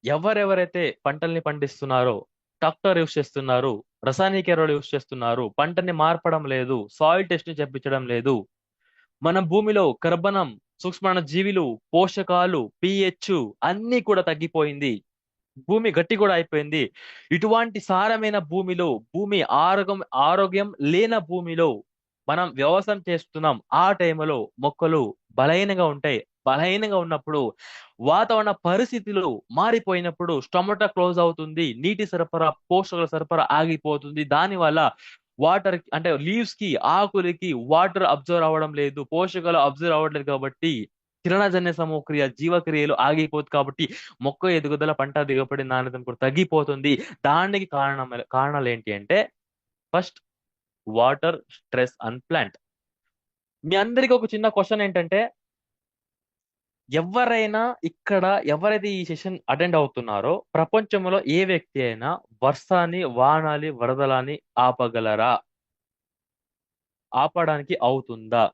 ఎవరెవరైతే పంటల్ని పండిస్తున్నారో, ట్రాక్టర్ యూస్ చేస్తున్నారు, రసాయనిక ఎరువులు యూస్ చేస్తున్నారు, పంటని మార్పడం లేదు, సాయిల్ టెస్ట్ ని చెప్పించడం లేదు, మన భూమిలో కర్బనం, సూక్ష్మ జీవులు, పోషకాలు, పిహెచ్ అన్ని కూడా తగ్గిపోయింది. భూమి గట్టి కూడా అయిపోయింది. ఇటువంటి సారమైన భూమిలో, భూమి ఆరోగ్యం లేని భూమిలో మనం వ్యవసాయం చేస్తున్నాం. ఆ టైంలో మొక్కలు బలహీనంగా ఉంటాయి. బలహీనంగా ఉన్నప్పుడు వాతావరణ పరిస్థితులు మారిపోయినప్పుడు స్టొమటా క్లోజ్ అవుతుంది, నీటి సరఫరా, పోషకాల సరఫరా ఆగిపోతుంది. దానివల్ల వాటర్ అంటే లీవ్స్ కి, ఆకులకి వాటర్ అబ్జర్వ్ అవ్వడం లేదు, పోషకాలు అబ్జర్వ్ అవ్వట్లేదు కాబట్టి కిరణజన్య సమక్రియ, జీవక్రియలు ఆగిపోతుంది కాబట్టి మొక్క ఎదుగుదల, పంట దిగుబడి, నాణ్యత కూడా తగ్గిపోతుంది. దానికి కారణాలు ఏంటి అంటే first water, stress and plant. మీ అందరికి ఒక చిన్న క్వశ్చన్ ఏంటంటే ఎవరైనా ఇక్కడ ఎవరైతే ఈ సెషన్ అటెండ్ అవుతున్నారో ప్రపంచంలో ఏ వ్యక్తి అయినా వర్షాన్ని, వానాలి, వరదలని ఆపగలరా? ఆపడానికి అవుతుందా?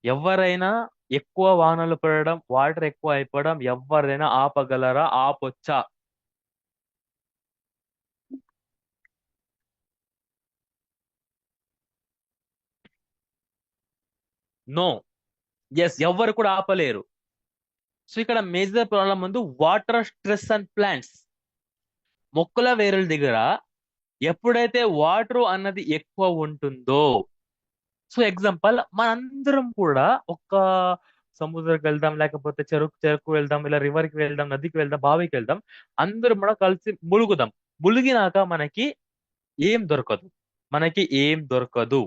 ఎవరైనా ఎక్కువ వానలు పడడం, వాటర్ ఎక్కువ అయిపోవడం ఎవరైనా ఆపగలరా? ఆపొచ్చా? నో. ఎస్, ఎవ్వరు కూడా ఆపలేరు. సో ఇక్కడ మేజర్ ప్రాబ్లం ముందు వాటర్, స్ట్రెస్ అండ్ ప్లాంట్స్. మొక్కల వేరుల దగ్గర ఎప్పుడైతే వాటర్ అన్నది ఎక్కువ ఉంటుందో, సో ఎగ్జాంపుల్ మనందరం కూడా ఒక సముద్రంకి వెళ్దాం, లేకపోతే చెరుకు వెళ్దాం, ఇలా రివర్ కి వెళ్దాం, నదికి వెళ్దాం, బావికి వెళ్దాం, అందరం కూడా కలిసి ములుగుదాం. ములిగినాక మనకి ఏం దొరకదు. మనకి ఏం దొరకదు.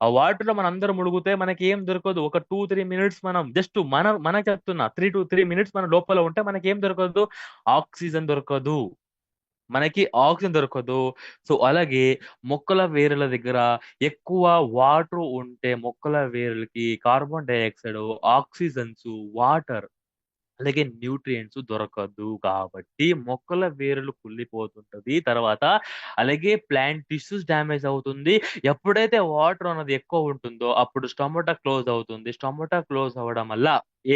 ఆ వాటర్ లో మనం అందరం మునిగితే మనకి ఏం దొరకదు. ఒక 2-3 మినిట్స్ మనం జస్ట్ మనకి చెప్తున్నా, 3 to 3 మినిట్స్ మన లోపల ఉంటే మనకి ఏం దొరకదు? ఆక్సిజన్ దొరకదు. మనకి ఆక్సిజన్ దొరకదు. సో అలాగే మొక్కల వేరుల దగ్గర ఎక్కువ వాటర్ ఉంటే మొక్కల వేరులకి కార్బన్ డైఆక్సైడ్, ఆక్సిజన్స్, వాటర్, అలాగే న్యూట్రియంట్స్ దొరకదు కాబట్టి మొక్కల వేరులు కుళ్ళిపోతుంటది. తర్వాత అలాగే ప్లాంట్ టిష్యూస్ డ్యామేజ్ అవుతుంది. ఎప్పుడైతే వాటర్ అనేది ఎక్కువ ఉంటుందో అప్పుడు స్టొమటా క్లోజ్ అవుతుంది. స్టొమటా క్లోజ్ అవ్వడం వల్ల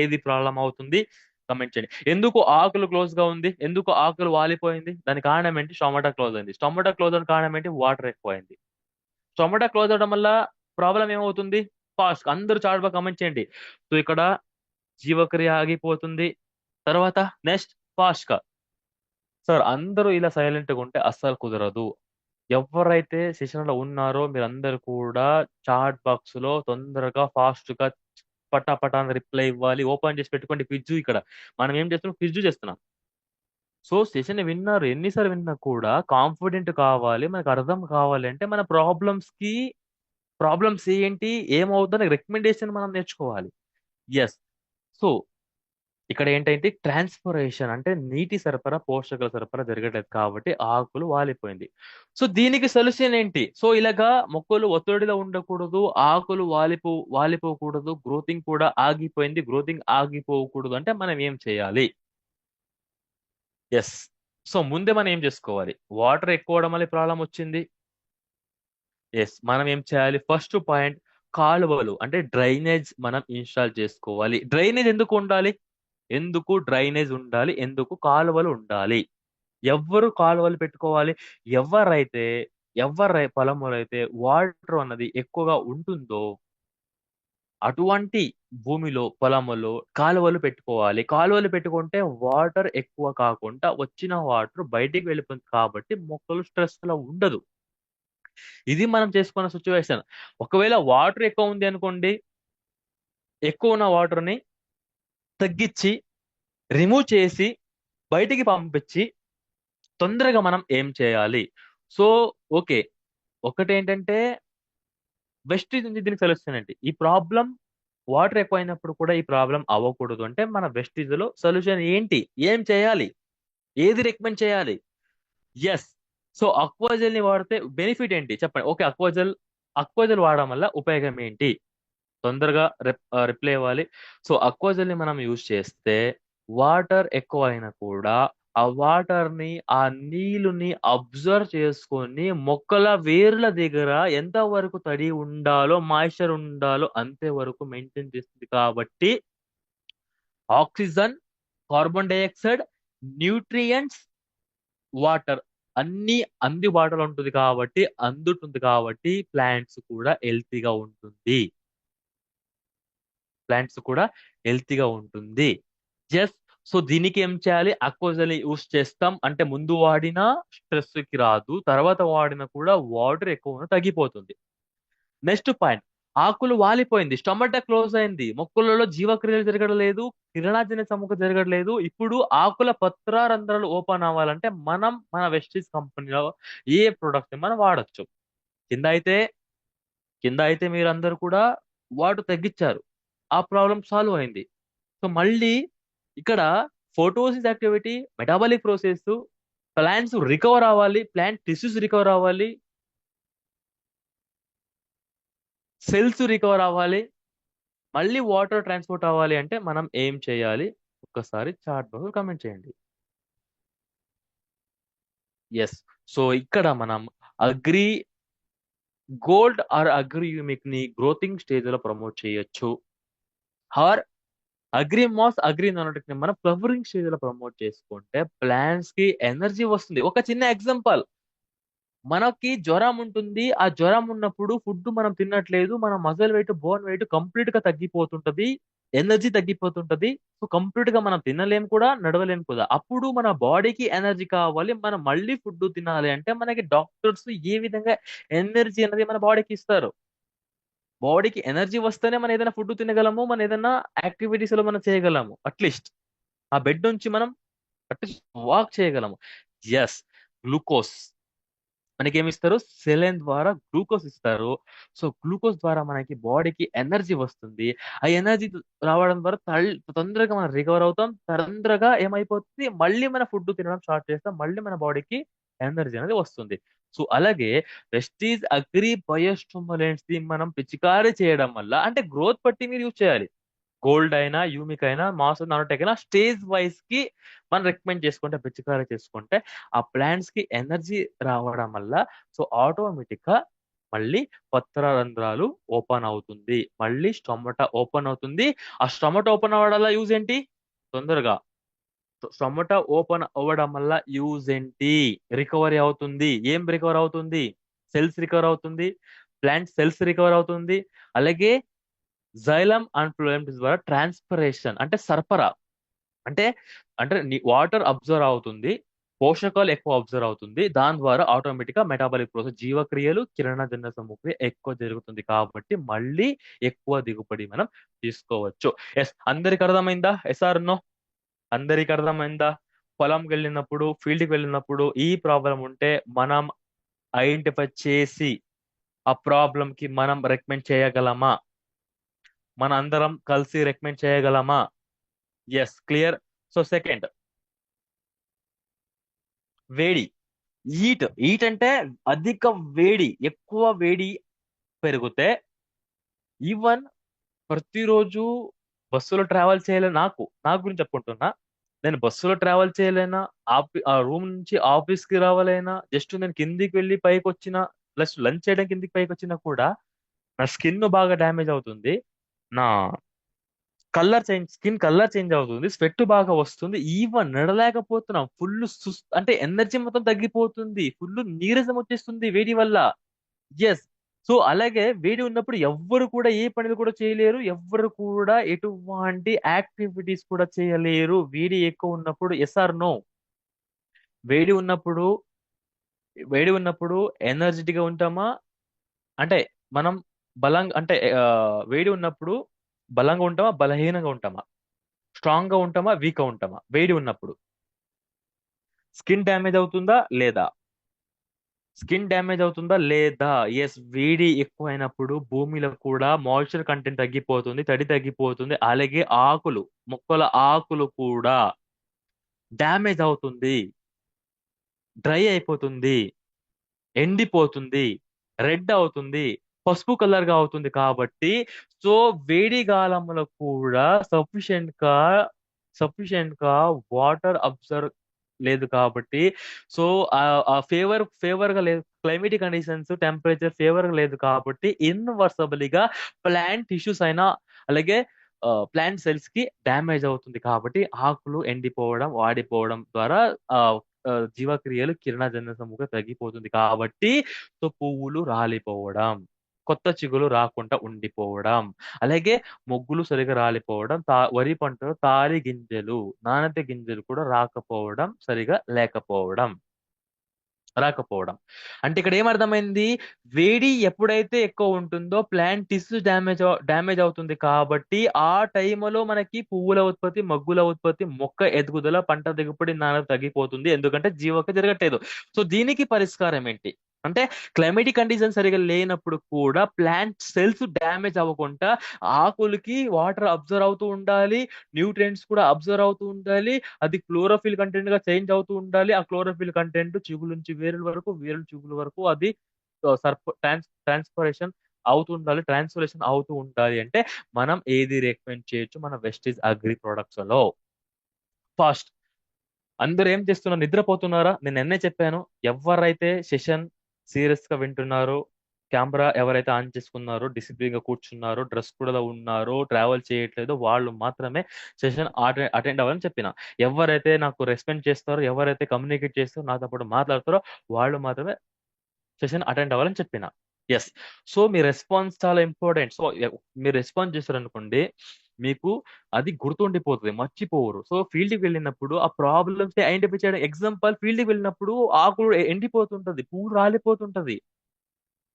ఏది ప్రాబ్లం అవుతుంది? కమెంట్ చేయండి. ఎందుకు ఆకులు క్లోజ్ గా ఉంది? ఎందుకు ఆకులు వాలిపోయింది? దానికి కారణం ఏంటి? స్టొమటా క్లోజ్ అయింది. స్టొమటా క్లోజ్ అవడానికి కారణం ఏంటి? వాటర్ ఎక్కువైంది. స్టొమటా క్లోజ్ అవడం వల్ల ప్రాబ్లం ఏమవుతుంది? ఫాస్ట్, అందరూ చాట్ బాగా కమెంట్ చేయండి. సో ఇక్కడ జీవక్రియ ఆగిపోతుంది. తర్వాత నెక్స్ట్ ఫాస్ట్ గా. సార్ అందరూ ఇలా సైలెంట్ గా ఉంటే అస్సలు కుదరదు. ఎవరైతే సెషన్ లో ఉన్నారో మీరందరూ కూడా చాట్ బాక్స్ లో తొందరగా ఫాస్ట్ గా పటాపటా రిప్లై ఇవ్వాలి. ఓపెన్ చేసి పెట్టుకోండి క్విజ్. ఇక్కడ మనం ఏం చేస్తున్నాం? క్విజ్ చేస్తున్నాం. సో సెషన్ విన్నారు, ఎన్నిసార్లు విన్నా కూడా కాన్ఫిడెంట్ కావాలి. మనకు అర్థం కావాలి అంటే మన ప్రాబ్లమ్స్ ఏంటి, ఏమవుతుందని రికమెండేషన్ మనం నేర్చుకోవాలి. ఎస్. సో ఇక్కడ ఏంటంటే ట్రాన్స్పిరేషన్ అంటే నీటి సరఫరా, పోషకాల సరఫరా జరగట్లేదు కాబట్టి ఆకులు వాలిపోయింది. సో దీనికి సొల్యూషన్ ఏంటి? సో ఇలాగా మొక్కలు ఒత్తిడిలో ఉండకూడదు, ఆకులు వాలిపోకూడదు, గ్రోతింగ్ కూడా ఆగిపోయింది, గ్రోతింగ్ ఆగిపోకూడదు అంటే మనం ఏం చేయాలి? ఎస్. సో ముందే మనం ఏం చేసుకోవాలి? వాటర్ ఎక్కువ అవడం వల్ల ప్రాబ్లం వచ్చింది. ఎస్, మనం ఏం చేయాలి? ఫస్ట్ పాయింట్, కాలువలు అంటే డ్రైనేజ్ మనం ఇన్స్టాల్ చేసుకోవాలి. డ్రైనేజ్ ఎందుకు ఉండాలి? ఎందుకు కాలువలు ఉండాలి? ఎవ్వరు కాలువలు పెట్టుకోవాలి? ఎవరైతే పొలంలో అయితే వాటర్ అన్నది ఎక్కువగా ఉంటుందో అటువంటి భూమిలో, పొలములో కాలువలు పెట్టుకోవాలి. కాలువలు పెట్టుకుంటే వాటర్ ఎక్కువ కాకుండా వచ్చిన వాటర్ బయటికి వెళ్ళిపోతుంది కాబట్టి మొక్కలు స్ట్రెస్ లో ఉండదు. ఇది మనం చేసుకున్న సిచ్యువేషన్. ఒకవేళ వాటర్ ఎక్కువ ఉంది అనుకోండి, ఎక్కువ ఉన్న వాటర్ ని తగ్గించి రిమూవ్ చేసి బయటికి పంపించి తొందరగా మనం ఏం చేయాలి? సో ఓకే, ఒకటేంటంటే వెస్టేజ్ నుంచి దీనికి సొల్యూషన్ ఏంటి? ఈ ప్రాబ్లం వాటర్ ఎక్కువైనప్పుడు కూడా ఈ ప్రాబ్లం అవ్వకూడదు అంటే మన వెస్టేజ్ లో సొల్యూషన్ ఏంటి? ఏం చేయాలి? ఏది రికమెండ్ చేయాలి? ఎస్. సో అక్వాజెల్ ని వాడితే బెనిఫిట్ ఏంటి చెప్పండి? ఓకే, అక్వాజెల్ వాడడం వల్ల ఉపయోగం ఏంటి? తొందరగా రిప్లై ఇవ్వాలి. సో అక్వాజెల్ ని మనం యూజ్ చేస్తే వాటర్ ఎక్కువ అయినా కూడా ఆ వాటర్ ని, ఆ నీళ్ళని అబ్జర్వ్ చేసుకొని మొక్కల వేర్ల దగ్గర ఎంత వరకు తడి ఉండాలో, మాయిశ్చర్ ఉండాలో అంతే వరకు మెయింటైన్ చేస్తుంది కాబట్టి oxygen, carbon dioxide, nutrients, water అన్ని అందుబాటులో ఉంటుంది కాబట్టి ప్లాంట్స్ కూడా హెల్తీగా ఉంటుంది. ప్లాంట్స్ కూడా హెల్తీగా ఉంటుంది. జస్ట్ సో దీనికి ఏం చేయాలి? అక్వజల్ యూస్ చేస్తాం అంటే ముందు వాడినా స్ట్రెస్ కి రాదు, తర్వాత వాడినా కూడా వాటర్ ఎక్కువ తగ్గిపోతుంది. నెక్స్ట్ పాయింట్, ఆకులు వాలిపోయింది, స్టొమటా క్లోజ్ అయింది, మొక్కలలో జీవక్రియలు జరగడం లేదు, కిరణాజన్య సముఖం జరగడం లేదు. ఇప్పుడు ఆకుల పత్రారంధ్రాలు ఓపెన్ అవ్వాలంటే మనం మన వెస్టీజ్ కంపెనీలో ఏ ప్రొడక్ట్ మనం వాడొచ్చు. కింద అయితే కింద అయితే మీరందరూ కూడా వాటర్ తగ్గించారు, ఆ ప్రాబ్లం సాల్వ్ అయింది. సో మళ్ళీ ఇక్కడ ఫోటోసిస్ activity, metabolic process, plants recover అవ్వాలి, ప్లాంట్ టిష్యూస్ రికవర్ అవ్వాలి, సెల్స్ రికవర్ అవ్వాలి, మళ్ళీ వాటర్ ట్రాన్స్పోర్ట్ అవ్వాలి అంటే మనం ఏం చేయాలి? ఒక్కసారి చాట్ బాక్స్ కామెంట్ చేయండి. ఎస్. సో ఇక్కడ మనం Agri Gold or Agri Humic ని గ్రోతింగ్ స్టేజ్ లో ప్రమోట్ చేయొచ్చు. Or Agri Mass, Agri Nanotech ని మనం ఫ్లవరింగ్ స్టేజ్ లో ప్రమోట్ చేసుకుంటే ప్లాంట్స్ కి ఎనర్జీ వస్తుంది. ఒక చిన్న ఎగ్జాంపుల్, మనకి జ్వరం ఉంటుంది, ఆ జ్వరం ఉన్నప్పుడు ఫుడ్ మనం తిన్నట్లేదు, మన muscle weight, bone weight complete గా తగ్గిపోతుంటది, ఎనర్జీ తగ్గిపోతుంటది. సో కంప్లీట్ గా మనం తినలేము కూడా, నడవలేము కూడా. అప్పుడు మన బాడీకి ఎనర్జీ కావాలి, మనం మళ్ళీ ఫుడ్ తినాలి అంటే మనకి డాక్టర్స్ ఏ విధంగా ఎనర్జీ అనేది మన బాడీకి ఇస్తారు? బాడీకి ఎనర్జీ వస్తేనే మనం ఏదైనా ఫుడ్ తినగలము, మనం ఏదైనా యాక్టివిటీస్ లో మనం చేయగలము. అట్లీస్ట్ ఆ బెడ్ నుంచి మనం అట్లీస్ట్ వాక్ చేయగలము. ఎస్. గ్లూకోజ్ మనకి ఏమి ఇస్తారు? సెలైన్ ద్వారా గ్లూకోజ్ ఇస్తారు. సో గ్లూకోజ్ ద్వారా మనకి బాడీకి ఎనర్జీ వస్తుంది. ఆ ఎనర్జీ రావడం ద్వారా తొందరగా మనం రికవర్ అవుతాం. తొందరగా ఏమైపోతుంది? మళ్ళీ మన ఫుడ్ తినడం స్టార్ట్ చేస్తాం, మళ్ళీ మన బాడీకి ఎనర్జీ అనేది వస్తుంది. సో అలాగే వెస్టీజ్ అగ్రి బయోస్టిమ్యులెంట్స్ ని మనం పిచికారీ చేయడం వల్ల, అంటే గ్రోత్ బట్టి మీరు యూజ్ చేయాలి. గోల్డ్ అయినా, యూమిక్ అయినా, మాస్ నానోటెక్ అయినా స్టేజ్ వైస్ కి మనం రికమెండ్ చేసుకుంటే, పిచికారీ చేసుకుంటే ఆ ప్లాంట్స్ కి ఎనర్జీ రావడం వల్ల సో ఆటోమేటిక్ గా మళ్ళీ పత్రరంధ్రాలు ఓపెన్ అవుతుంది, మళ్ళీ స్టొమటా ఓపెన్ అవుతుంది. ఆ స్టొమటా ఓపెన్ అవ్వడం వల్ల యూజ్ ఏంటి? తొందరగా స్టొమటా ఓపెన్ అవ్వడం వల్ల యూజ్ ఏంటి? రికవరీ అవుతుంది. ఏం రికవర్ అవుతుంది? సెల్స్ రికవర్ అవుతుంది, ప్లాంట్ సెల్స్ రికవర్ అవుతుంది. అలాగే జైలం అండ్ ఫ్లోయమ్ ద్వారా ట్రాన్స్పిరేషన్ అంటే సరఫరా, అంటే అంటే వాటర్ అబ్జర్వ్ అవుతుంది, పోషకాలు ఎక్కువ అబ్జర్వ్ అవుతుంది, దాని ద్వారా ఆటోమేటిక్ గా మెటాబాలిక్ ప్రాసెస్, జీవక్రియలు, కిరణజన్య సమూహక్రియ ఎక్కువ జరుగుతుంది కాబట్టి మళ్ళీ ఎక్కువ దిగుబడి మనం తీసుకోవచ్చు. ఎస్, అందరికి అర్థమైందా? Yes or no? అందరికి అర్థమైందా? పొలంకి వెళ్ళినప్పుడు, ఫీల్డ్కి వెళ్ళినప్పుడు ఈ ప్రాబ్లం ఉంటే మనం ఐడెంటిఫై చేసి ఆ ప్రాబ్లం కి మనం రికమెండ్ చేయగలమా? మన అందరం కలిసి రికమెండ్ చేయగలమా? Yes, clear. సో సెకండ్, వేడి. ఈట్ అంటే అధిక వేడి, ఎక్కువ వేడి పెరిగితే ఈవెన్ ప్రతిరోజు బస్సులో ట్రావెల్ చేయలే, నా గురించి చెప్పుకుంటున్నా. నేను బస్సులో ట్రావెల్ చేయలేనా, ఆ రూమ్ నుంచి ఆఫీస్ కి రావాలైనా, జస్ట్ నేను కిందికి వెళ్ళి పైకి వచ్చిన, ప్లస్ లంచ్ చేయడం కిందికి పైకి వచ్చినా కూడా నా స్కిన్ బాగా డ్యామేజ్ అవుతుంది, నా స్కిన్ కలర్ చేంజ్ అవుతుంది, స్వెట్ బాగా వస్తుంది, ఈవెన్ నడలేకపోతున్నాం, ఫుల్ అంటే ఎనర్జీ మొత్తం తగ్గిపోతుంది, ఫుల్ నీరసం వచ్చేస్తుంది వేడి వల్ల. ఎస్. సో అలాగే వేడి ఉన్నప్పుడు ఎవ్వరు కూడా ఏ పనులు కూడా చేయలేరు, ఎవ్వరు కూడా ఎటువంటి యాక్టివిటీస్ కూడా చేయలేరు వేడి ఎక్కువ ఉన్నప్పుడు. Yes or no? వేడి ఉన్నప్పుడు వేడి ఉన్నప్పుడు ఎనర్జెటిక్ గా ఉంటామా? అంటే మనం బలంగా అంటే వేడి ఉన్నప్పుడు బలంగా ఉంటామా, బలహీనంగా ఉంటామా, స్ట్రాంగ్ గా ఉంటామా, వీక్ గా ఉంటామా? వేడి ఉన్నప్పుడు స్కిన్ డ్యామేజ్ అవుతుందా లేదా? స్కిన్ డ్యామేజ్ అవుతుందా లేదా? ఎస్, వేడి ఎక్కువైనప్పుడు భూమిలో కూడా మాయిశ్చర్ కంటెంట్ తగ్గిపోతుంది, తడి తగ్గిపోతుంది. అలాగే మొక్కల ఆకులు కూడా డ్యామేజ్ అవుతుంది, డ్రై అయిపోతుంది, ఎండిపోతుంది, రెడ్ అవుతుంది, పసుపు కలర్ గా అవుతుంది. కాబట్టి సో వేడి కాలంలో కూడా సఫిషియెంట్ గా వాటర్ అబ్జర్వ్ లేదు కాబట్టి, సో ఆ ఫేవర్ గా లేదు, క్లైమేటిక్ కండిషన్స్ టెంపరేచర్ ఫేవర్ గా లేదు కాబట్టి ఇన్వర్సబుల్ గా ప్లాంట్ టిష్యూస్ అయినా అలాగే ప్లాంట్ సెల్స్ కి డ్యామేజ్ అవుతుంది. కాబట్టి ఆకులు ఎండిపోవడం, వాడిపోవడం ద్వారా ఆ జీవక్రియలు కిరణజన్యసముగా తగ్గిపోతుంది. కాబట్టి సో పువ్వులు రాలిపోవడం, కొత్త చిగులు రాకుండా ఉండిపోవడం, అలాగే మొగ్గులు సరిగా రాలిపోవడం, వరి పంటలో తాలి గింజలు, నానత గింజలు కూడా రాకపోవడం. అంటే ఇక్కడ ఏమర్థమైంది? వేడి ఎప్పుడైతే ఎక్కువ ఉంటుందో ప్లాంట్ టిష్యూ డ్యామేజ్ అవుతుంది. కాబట్టి ఆ టైంలో మనకి పువ్వుల ఉత్పత్తి, మగ్గుల ఉత్పత్తి, మొక్క ఎదుగుదల, పంట దిగుబడి నాణ్యత తగ్గిపోతుంది. ఎందుకంటే జీవక జరగట్లేదు. సో దీనికి పరిష్కారం ఏంటి అంటే, క్లైమేటిక్ కండిషన్ సరిగా లేనప్పుడు కూడా ప్లాంట్ సెల్స్ డ్యామేజ్ అవ్వకుండా ఆకులకి వాటర్ అబ్జర్వ్ అవుతూ ఉండాలి, న్యూట్రియంట్స్ కూడా అబ్జర్వ్ అవుతూ ఉండాలి, అది క్లోరోఫిల్ కంటెంట్ గా చేంజ్ అవుతూ ఉండాలి. ఆ క్లోరోఫిల్ కంటెంట్ చిగురు నుంచి వేరుల వరకు, వేరుల చిగుల వరకు అది ట్రాన్స్పరేషన్ అవుతూ ఉండాలి, ట్రాన్స్ఫరేషన్ అవుతూ ఉండాలి. అంటే మనం ఏది రికమెండ్ చేయొచ్చు మన వెస్టీజ్ అగ్రి ప్రొడక్ట్స్ లో? ఫస్ట్, అందరూ ఏం చేస్తున్నారు? నిద్రపోతున్నారా? నేను నిన్నే చెప్పాను. ఎవరైతే సెషన్ సీరియస్ గా వింటున్నారో, కెమెరా ఎవరైతే ఆన్ చేసుకున్నారో, డిసిప్లిన్ గా కూర్చున్నారో, డ్రెస్ కూడా ఉన్నారో, ట్రావెల్ చేయట్లేదో వాళ్ళు మాత్రమే సెషన్ అటెండ్ అవ్వాలని చెప్పిన. ఎవరైతే నాకు రెస్పాండ్ చేస్తారో, ఎవరైతే కమ్యూనికేట్ చేస్తారో, నాతో పాటు మాట్లాడతారో వాళ్ళు మాత్రమే సెషన్ అటెండ్ అవ్వాలని చెప్పిన. ఎస్. సో మీ రెస్పాన్స్ చాలా ఇంపార్టెంట్. సో మీరు రెస్పాన్స్ చేశారనుకోండి, మీకు అది గుర్తుండిపోతుంది, మర్చిపోరు. సో ఫీల్డ్కి వెళ్ళినప్పుడు ఆ ప్రాబ్లమ్స్ ఐడెంటిఫై చేయడం. ఎగ్జాంపుల్, ఫీల్డ్కి వెళ్ళినప్పుడు ఆకులు ఎండిపోతుంటది, పువ్వు రాలిపోతుంటది,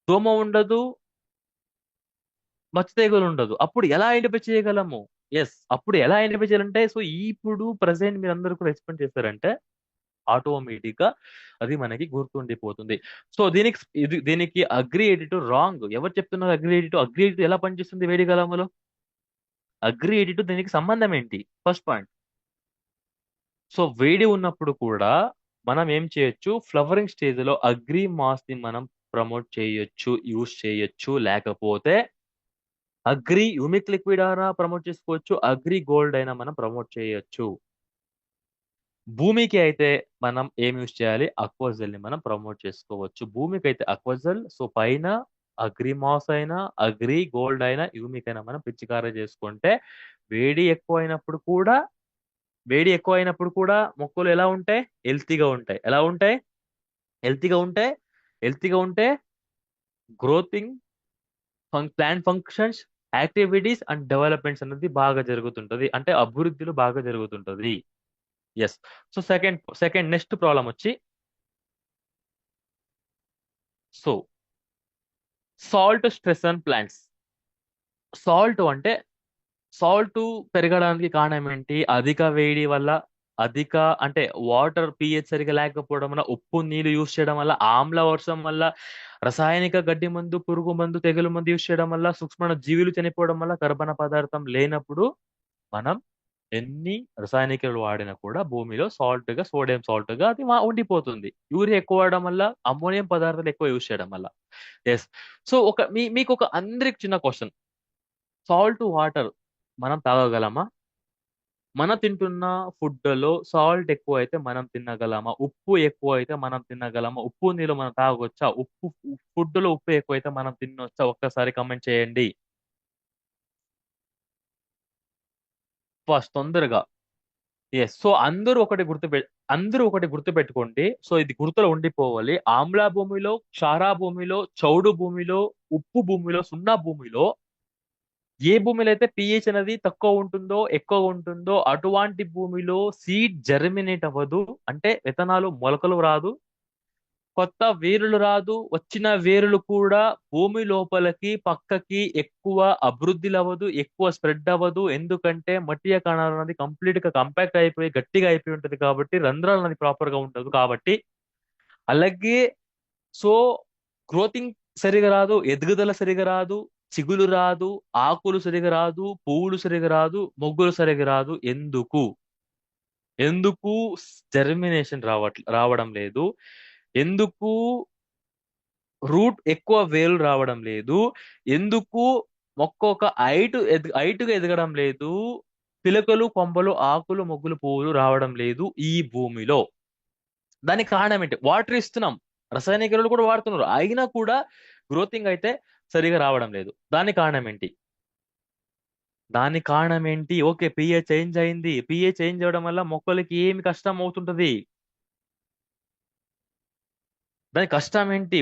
దోమ ఉండదు, మచ్చ తెగులు ఉండదు. అప్పుడు ఎలా ఐడెంటిఫై చేయగలము? ఎస్, అప్పుడు ఎలా ఐడెంటిఫై చేయాలంటే, సో ఇప్పుడు ప్రజెంట్ మీరు అందరూ కూడా రెస్పాండ్ చేశారంటే ఆటోమేటిక్ గా అది మనకి గుర్తుండిపోతుంది. సో దీనికి అగ్రి ఎడిటివ్ రాంగ్. ఎవరు చెప్తున్నారు అగ్రి ఎడిటివ్? అగ్రి ఎడిటివ్ ఎలా పనిచేస్తుంది వేడి కాలంలో? అగ్రి ఎడిటివ్ దీనికి సంబంధం ఏంటి? First point. సో వేడి ఉన్నప్పుడు కూడా మనం ఏం చేయొచ్చు? ఫ్లవరింగ్ స్టేజ్ లో అగ్రి మాస్ ని మనం ప్రమోట్ చేయొచ్చు, యూస్ చేయొచ్చు. లేకపోతే అగ్రి యూమిక్ లిక్విడ్ అయినా ప్రమోట్ చేసుకోవచ్చు, అగ్రి గోల్డ్ అయినా మనం ప్రమోట్ చేయొచ్చు. భూమికి అయితే మనం ఏం యూజ్ చేయాలి? అక్వాజెల్ ని మనం ప్రమోట్ చేసుకోవచ్చు. భూమికి అయితే అక్వాజెల్, సో పైన అగ్రిమాస్ అయినా, అగ్రి గోల్డ్ అయినా, యూమిక్ అయినా మనం పిచికారీ చేసుకుంటే వేడి ఎక్కువైనప్పుడు కూడా వేడి ఎక్కువైనప్పుడు కూడా మొక్కలు ఎలా ఉంటాయి? హెల్తీగా ఉంటాయి. ఎలా ఉంటాయి? హెల్తీగా ఉంటాయి. హెల్తీగా ఉంటే growing, plant functions, activities and developments అనేది బాగా జరుగుతుంటది. అంటే అభివృద్ధిలో బాగా జరుగుతుంటది. Yes. So second next problem వచ్చి, so salt stress and plants. Salt అంటే సాల్ట్ పెరగడానికి కారణం ఏంటి? అధిక వేడి వల్ల, అధిక అంటే వాటర్ pH సరిగా లేకపోవడం వల్ల, ఉప్పు నీళ్ళు యూస్ చేయడం వల్ల, ఆమ్ల వర్షం వల్ల, రసాయనిక గడ్డి మందు, పురుగు మందు, తెగులు మందు యూస్ చేయడం వల్ల, సూక్ష్మ జీవులు చనిపోవడం వల్ల, కర్బన పదార్థం లేనప్పుడు మనం ఎన్ని రసాయనికలు వాడినా కూడా భూమిలో సాల్ట్ గా, సోడియం సాల్ట్ గా అది ఉండిపోతుంది. యూరియా ఎక్కువ వాడడం వల్ల, అమ్మోనియం పదార్థాలు ఎక్కువ యూస్ చేయడం వల్ల. ఎస్. సో మీకు ఒక అందరికి చిన్న క్వశ్చన్. సాల్ట్ వాటర్ మనం తాగగలమా? మనం తింటున్న ఫుడ్ లో సాల్ట్ ఎక్కువ అయితే మనం తినగలమా? ఉప్పు ఎక్కువ అయితే మనం తినగలమా? ఉప్పు నీళ్ళు మనం తాగొచ్చా? ఫుడ్ లో ఉప్పు ఎక్కువ అయితే మనం తినొచ్చా? ఒక్కసారి కమెంట్ చేయండి ఫస్ట్ తొందరగా. ఎస్. సో అందరూ ఒకటి గుర్తు పెట్టుకోండి. సో ఇది గుర్తులో ఉండిపోవాలి. ఆమ్ల భూమిలో, క్షార భూమిలో, చౌడు భూమిలో, ఉప్పు భూమిలో, సున్నా భూమిలో, ఏ భూమిలో అయితే పిహెచ్ అనేది తక్కువ ఉంటుందో, ఎక్కువ ఉంటుందో అటువంటి భూమిలో సీడ్ జర్మినేట్ అవ్వదు. అంటే విత్తనాలు మొలకలు రాదు, కొత్త వేరులు రాదు. వచ్చిన వేరులు కూడా భూమి లోపలికి పక్కకి ఎక్కువ అభివృద్ధి అవ్వదు, ఎక్కువ స్ప్రెడ్ అవ్వదు. ఎందుకంటే మట్టి కణాలు అనేది కంప్లీట్ గా కంపాక్ట్ అయిపోయి గట్టిగా అయిపోయి ఉంటది కాబట్టి రంధ్రాలు అనేది ప్రాపర్ గా ఉండదు కాబట్టి. అలాగే సో గ్రోతింగ్ సరిగా రాదు, ఎదుగుదల సరిగా రాదు, చిగులు రాదు, ఆకులు సరిగా రాదు, పువ్వులు సరిగా రాదు, మొగ్గులు సరిగా రాదు. ఎందుకు? ఎందుకు జర్మినేషన్ రావడం లేదు? ఎందుకు రూట్ ఎక్కువ వేలు రావడం లేదు? ఎందుకు మొక్క ఒక హైటుగా ఎదగడం లేదు? పిలకలు, కొమ్మలు, ఆకులు, మొగ్గులు, పువ్వులు రావడం లేదు ఈ భూమిలో. దానికి కారణం ఏంటి? వాటర్ ఇస్తున్నాం, రసాయనిక ఎరువులు కూడా వాడుతున్నారు, అయినా కూడా గ్రోతింగ్ అయితే సరిగా రావడం లేదు. దానికి కారణం ఏంటి? దానికి కారణం ఏంటి? ఓకే, పిఏ చేంజ్ అయింది. పిఏ చేంజ్ అవ్వడం వల్ల మొక్కలకి ఏమి కష్టం అవుతుంటది? దాని కష్టం ఏంటి?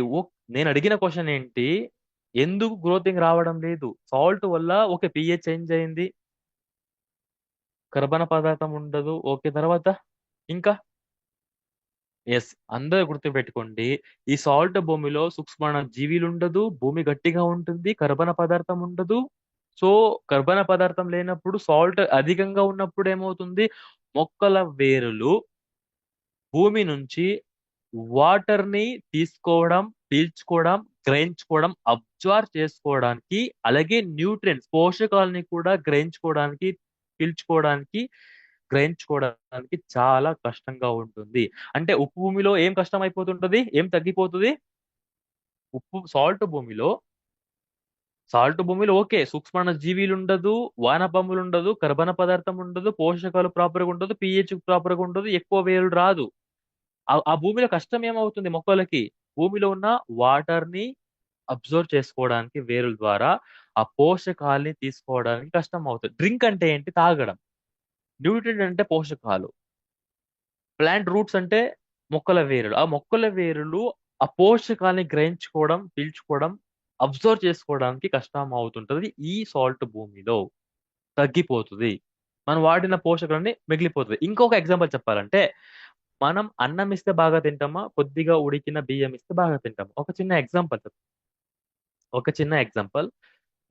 నేను అడిగిన క్వశ్చన్ ఏంటి? ఎందుకు గ్రోతింగ్ రావడం లేదు? సాల్ట్ వల్ల ఓకే, పిహెచ్ చేంజ్ అయింది, కర్బన పదార్థం ఉండదు. ఓకే, తర్వాత ఇంకా ఎస్, అందరూ గుర్తుపెట్టుకోండి. ఈ సాల్ట్ భూమిలో సూక్ష్మ జీవులు ఉండదు, భూమి గట్టిగా ఉంటుంది, కర్బన పదార్థం ఉండదు. సో కర్బన పదార్థం లేనప్పుడు, సాల్ట్ అధికంగా ఉన్నప్పుడు ఏమవుతుంది? మొక్కల వేరులు భూమి నుంచి వాటర్ ని తీసుకోవడం, పీల్చుకోవడం, గ్రహించుకోవడం, అబ్జర్వ్ చేసుకోవడానికి, అలాగే న్యూట్రియంట్స్ పోషకాలని కూడా గ్రహించుకోవడానికి, పీల్చుకోవడానికి, గ్రహించుకోవడానికి చాలా కష్టంగా ఉంటుంది. అంటే ఉప్పు భూమిలో ఏం కష్టం అయిపోతుంటది? ఏం తగ్గిపోతుంది? భూమిలో సాల్ట్ భూమిలో ఓకే, సూక్ష్మ జీవులు ఉండదు, వానపాములు ఉండదు, కర్బన పదార్థం ఉండదు, పోషకాలు ప్రాపర్ గా ఉండదు, పిహెచ్ ప్రాపర్ గా ఉండదు, ఎక్కువ వేలు రాదు. ఆ భూమిలో కష్టం ఏమవుతుంది మొక్కలకి? భూమిలో ఉన్న వాటర్ ని అబ్జర్వ్ చేసుకోవడానికి వేరుల ద్వారా ఆ పోషకాల్ని తీసుకోవడానికి కష్టం అవుతుంది. డ్రింక్ అంటే ఏంటి? తాగడం. న్యూట్రియంట్ అంటే పోషకాలు. ప్లాంట్ రూట్స్ అంటే మొక్కల వేరులు. ఆ మొక్కల వేరులు ఆ పోషకాల్ని గ్రహించుకోవడం, పీల్చుకోవడం, అబ్జర్వ్ చేసుకోవడానికి కష్టం అవుతుంటది. ఈ సాల్ట్ భూమిలో తగ్గిపోతుంది. మనం వాడిన పోషకాలన్నీ మిగిలిపోతుంది. ఇంకొక ఎగ్జాంపుల్ చెప్పాలంటే, మనం అన్నం ఇస్తే బాగా తింటామా? కొద్దిగా ఉడికిన బియ్యం ఇస్తే బాగా తింటామా? ఒక చిన్న ఎగ్జాంపుల్.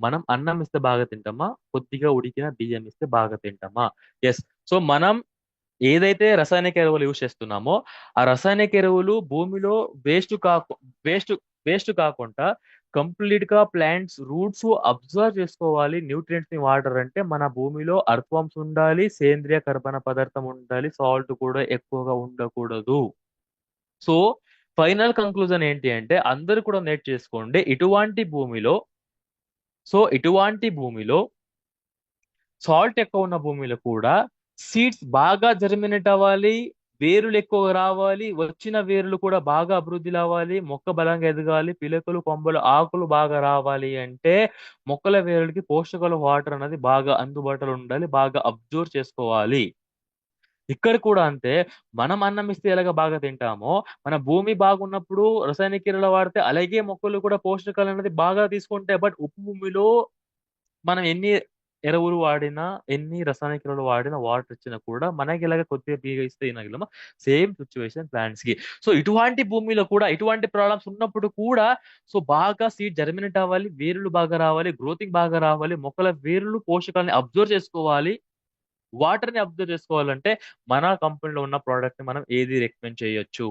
మనం అన్నం ఇస్తే బాగా తింటామా? కొద్దిగా ఉడికిన బియ్యం ఇస్తే బాగా తింటామా? ఎస్. సో మనం ఏదైతే రసాయనిక ఎరువులు యూజ్ చేస్తున్నామో, ఆ రసాయనిక ఎరువులు భూమిలో వేస్ట్ కాకు వేస్ట్ వేస్ట్ కాకుండా కంప్లీట్ గా ప్లాంట్స్ రూట్స్ అబ్జర్వ్ చేసుకోవాలి. న్యూట్రియంట్స్ ని వాటర్ అంటే మన భూమిలో అర్థవంశం ఉండాలి, సేంద్రియ కర్బన పదార్థం ఉండాలి, సాల్ట్ కూడా ఎక్కువగా ఉండకూడదు. సో ఫైనల్ కంక్లూజన్ ఏంటి అంటే, అందరూ కూడా నెట్ చేసుకోండి. ఇటువంటి భూమిలో సాల్ట్ ఎక్కువ ఉన్న భూమిలో కూడా సీడ్స్ బాగా జర్మినేట్ అవ్వాలి, వేరులు ఎక్కువ రావాలి, వచ్చిన వేర్లు కూడా బాగా అభివృద్ధి అవ్వాలి, మొక్క బలంగా ఎదగాలి, పిలకలు, కొమ్మలు, ఆకులు బాగా రావాలి అంటే మొక్కల వేరులకి పోషకాలు, వాటర్ అనేది బాగా అందుబాటులో ఉండాలి, బాగా అబ్జర్వ్ చేసుకోవాలి. ఇక్కడ కూడా అంతే. మనం అన్నం ఇస్తే ఎలాగ బాగా తింటామో, మన భూమి బాగున్నప్పుడు రసాయనిక ఎరువులు వాడితే అలాగే మొక్కలు కూడా పోషకాలు అనేది బాగా తీసుకుంటాయి. బట్ ఉప్పు భూమిలో మనం ఎన్ని ఎరువులు వాడినా, ఎన్ని రసాయనిక ఎరువులు వాడినా, వాటర్ ఇచ్చినా కూడా మనకి ఇలాగ కొద్దిగా బియ్యం ఇస్తే తినగలమా? సేమ్ సిచ్యువేషన్ ప్లాంట్స్ కి. సో ఇటువంటి భూమిలో కూడా ఇటువంటి ప్రాబ్లమ్స్ ఉన్నప్పుడు కూడా సో బాగా సీడ్ జర్మినేట్ అవ్వాలి, వేర్లు బాగా రావాలి, గ్రోతింగ్ బాగా రావాలి, మొక్కల వేర్లు పోషకాలని అబ్జర్వ్ చేసుకోవాలి, వాటర్ ని అబ్జర్వ్ చేసుకోవాలంటే మన కంపెనీలో ఉన్న ప్రోడక్ట్ ని మనం ఏది రికమెండ్ చేయొచ్చు?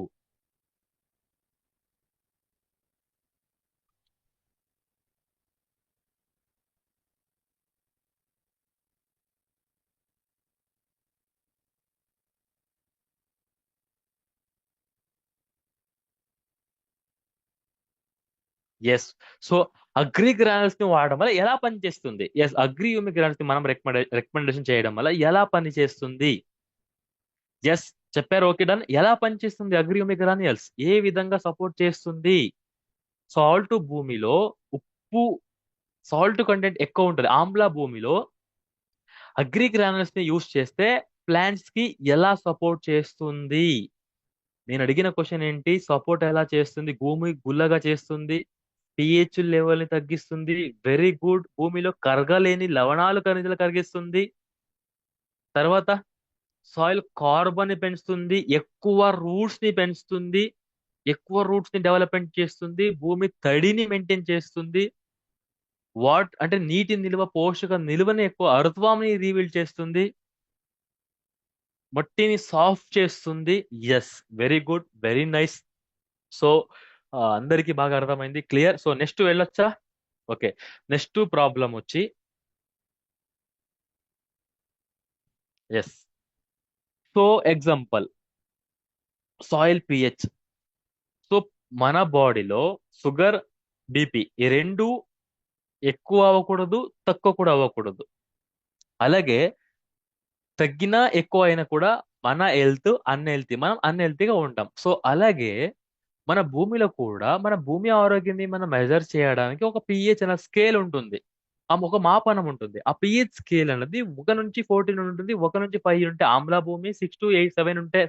ఎస్. సో అగ్రి గ్రానుల్స్ ని వాడడం వల్ల ఎలా పనిచేస్తుంది? ఎస్, అగ్రి హ్యూమిక్ గ్రానుల్స్ ని మనం రికమెండేషన్ చేయడం వల్ల ఎలా పనిచేస్తుంది? ఎస్, చెప్పారు. Okay, done. ఎలా పనిచేస్తుంది అగ్రి హ్యూమిక్ గ్రాన్యుల్స్? ఏ విధంగా సపోర్ట్ చేస్తుంది? సాల్ట్ భూమిలో ఉప్పు సాల్ట్ కంటెంట్ ఎక్కువ ఉంటుంది, ఆమ్ల భూమిలో అగ్రి గ్రానుల్స్ ని యూస్ చేస్తే ప్లాంట్స్ కి ఎలా సపోర్ట్ చేస్తుంది? నేను అడిగిన క్వశ్చన్ ఏంటి? సపోర్ట్ ఎలా చేస్తుంది? భూమి గుల్లగా చేస్తుంది, పిహెచ్ లెవెల్ ని తగ్గిస్తుంది, వెరీ గుడ్. భూమిలో కరగలేని లవణాలు ఖనిజాలు కరిగిస్తుంది. తర్వాత సాయిల్ కార్బన్ ని పెంచుతుంది, ఎక్కువ రూట్స్ ని పెంచుతుంది. ఎక్కువ రూట్స్ ని డెవలప్మెంట్ చేస్తుంది, భూమి తడిని మెయింటైన్ చేస్తుంది, అంటే నీటి నిల్వ, పోషక నిల్వని ఎక్కువ, అర్థవాన్ని రీవీల్ చేస్తుంది, మట్టిని సాఫ్ట్ చేస్తుంది. Yes, very good, very nice. So అందరికీ బాగా అర్థమైంది, క్లియర్. సో నెక్స్ట్ వెళ్ళొచ్చా? ఓకే. నెక్స్ట్ ప్రాబ్లం వచ్చి, yes, so example soil pH. So మన బాడీలో షుగర్, బీపీ ఈ రెండు ఎక్కువ అవ్వకూడదు, తక్కువ కూడా అవ్వకూడదు. అలాగే తగ్గినా ఎక్కువ అయినా కూడా మన హెల్త్ అన్హెల్తీ, మనం అన్హెల్తీగా ఉంటాం. సో అలాగే మన భూమిలో కూడా మన భూమి ఆరోగ్యాన్ని మనం మెజర్ చేయడానికి ఒక పిహెచ్ అనే స్కేల్ ఉంటుంది. ఒక మాపనం ఉంటుంది. ఆ పిహెచ్ స్కేల్ అనేది 1 నుంచి 14 ఉంటుంది. 1 నుంచి 5 ఉంటే ఆమ్ల భూమి, 6 to 8, 7 ఉంటే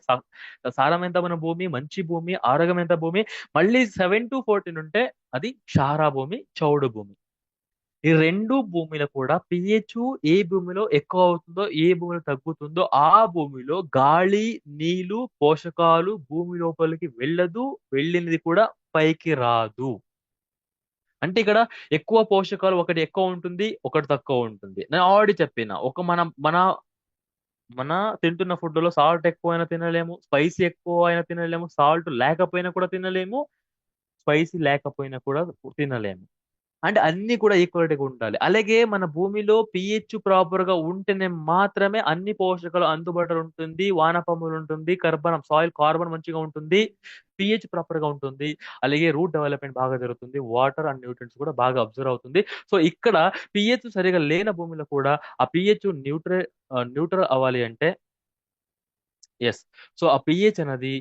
సారవంతమైన భూమి, మంచి భూమి, ఆరోగ్యమైన భూమి. మళ్ళీ 7 to 14 ఉంటే అది క్షార భూమి, చౌడు భూమి. ఈ రెండు భూమిలో కూడా పిహెచ్ ఏ భూమిలో ఎక్కువ అవుతుందో, ఏ భూమిలో తగ్గుతుందో ఆ భూమిలో గాలి, నీళ్లు, పోషకాలు భూమి లోపలికి వెళ్ళదు, వెళ్ళినది కూడా పైకి రాదు. అంటే ఇక్కడ ఎక్కువ పోషకాలు ఒకటి ఎక్కువ ఉంటుంది, ఒకటి తక్కువ ఉంటుంది. నేను ఆల్రెడీ చెప్పిన ఒక మన మన మన తింటున్న ఫుడ్ లో సాల్ట్ ఎక్కువైనా తినలేము, స్పైసీ ఎక్కువ అయినా తినలేము, సాల్ట్ లేకపోయినా కూడా తినలేము, స్పైసీ లేకపోయినా కూడా తినలేము. అంటే అన్ని కూడా ఈక్వాలిటీగా ఉండాలి. అలాగే మన భూమిలో పిహెచ్ ప్రాపర్ గా ఉంటేనే మాత్రమే అన్ని పోషకాలు అందుబాటులో ఉంటుంది, వానపాములు ఉంటుంది, సాయిల్ కార్బన్ మంచిగా ఉంటుంది, పిహెచ్ ప్రాపర్ గా ఉంటుంది. అలాగే రూట్ డెవలప్మెంట్ బాగా జరుగుతుంది, వాటర్ అండ్ న్యూట్రియంట్స్ కూడా బాగా అబ్జర్వ్ అవుతుంది. సో ఇక్కడ పిహెచ్ సరిగా లేని భూమిలో కూడా ఆ పిహెచ్ న్యూట్రల్ అవ్వాలి అంటే, ఎస్, సో ఆ పిహెచ్ అనేది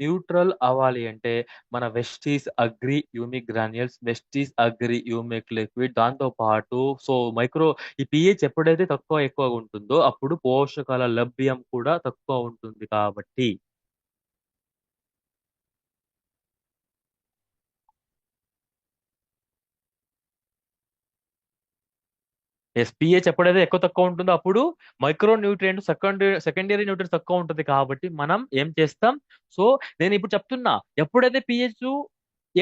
న్యూట్రల్ అవ్వాలి అంటే మన Vestige Agri humic granules, Vestige Agri humic liquid, దాంతో పాటు సో ఈ పిహెచ్ ఎప్పుడైతే తక్కువ ఎక్కువగా ఉంటుందో అప్పుడు పోషకాల లభ్యం కూడా తక్కువ ఉంటుంది కాబట్టి. ఎస్, పిహెచ్ ఎప్పుడైతే ఎక్కువ తక్కువ ఉంటుందో అప్పుడు మైక్రో న్యూట్రియంట్, సెకండరీ న్యూట్రియంట్స్ తక్కువ ఉంటుంది కాబట్టి మనం ఏం చేస్తాం? సో నేను ఇప్పుడు చెప్తున్నా, ఎప్పుడైతే పిహెచ్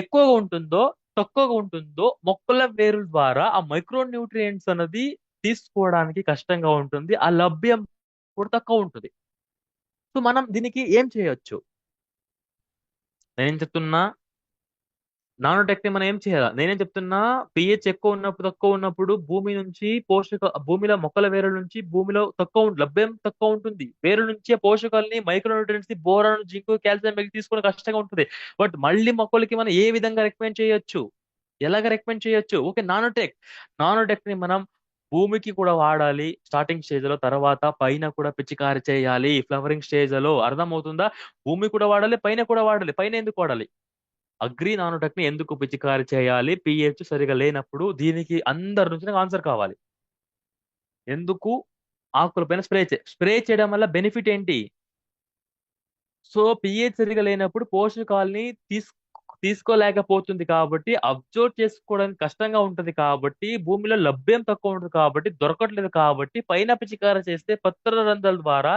ఎక్కువగా ఉంటుందో, తక్కువగా ఉంటుందో మొక్కల వేరుల ద్వారా ఆ మైక్రో న్యూట్రియంట్స్ అనేది తీసుకోవడానికి కష్టంగా ఉంటుంది, ఆ లభ్యం కూడా తక్కువ ఉంటుంది. సో మనం దీనికి ఏం చేయొచ్చు? నేనేం చెప్తున్నా, నానో టెక్ని మనం ఏం చేయాలి? నేనేం చెప్తున్నా, పిహెచ్ ఎక్కువ ఉన్నప్పుడు, తక్కువ ఉన్నప్పుడు భూమి నుంచి భూమిలో మొక్కల వేరుల నుంచి భూమిలో లభ్యం తక్కువ ఉంటుంది. వేరుల నుంచి ఆ పోషకాలని, micro nutrients, boron, zinc, calcium వెళ్ళి తీసుకోవడం కష్టంగా ఉంటుంది. బట్ మళ్ళీ మొక్కలకి మనం ఏ విధంగా రికమెండ్ చేయొచ్చు? ఎలాగ రికమెండ్ చేయొచ్చు? ఓకే, నానోటెక్ ని మనం భూమికి కూడా వాడాలి స్టార్టింగ్ స్టేజ్ లో, తర్వాత పైన కూడా పిచికారి చేయాలి ఫ్లవరింగ్ స్టేజ్ లో. అర్థం అవుతుందా? భూమి కూడా వాడాలి, పైన కూడా వాడాలి. పైన ఎందుకు వాడాలి? అగ్రి నానోటెక్ ని ఎందుకు పిచికారి చేయాలి పిహెచ్ సరిగా లేనప్పుడు? దీనికి అందరి నుంచి నాకు ఆన్సర్ కావాలి. ఎందుకు ఆకుల పైన స్ప్రే చేయడం వల్ల బెనిఫిట్ ఏంటి? సో పిహెచ్ సరిగా లేనప్పుడు పోషకాలని తీసుకోలేకపోతుంది కాబట్టి, అబ్జర్వ్ చేసుకోవడానికి కష్టంగా ఉంటుంది కాబట్టి, భూమిలో లభ్యం తక్కువ ఉంటుంది కాబట్టి, దొరకట్లేదు కాబట్టి పైన పిచికారి చేస్తే పత్ర రంధ్రాల ద్వారా,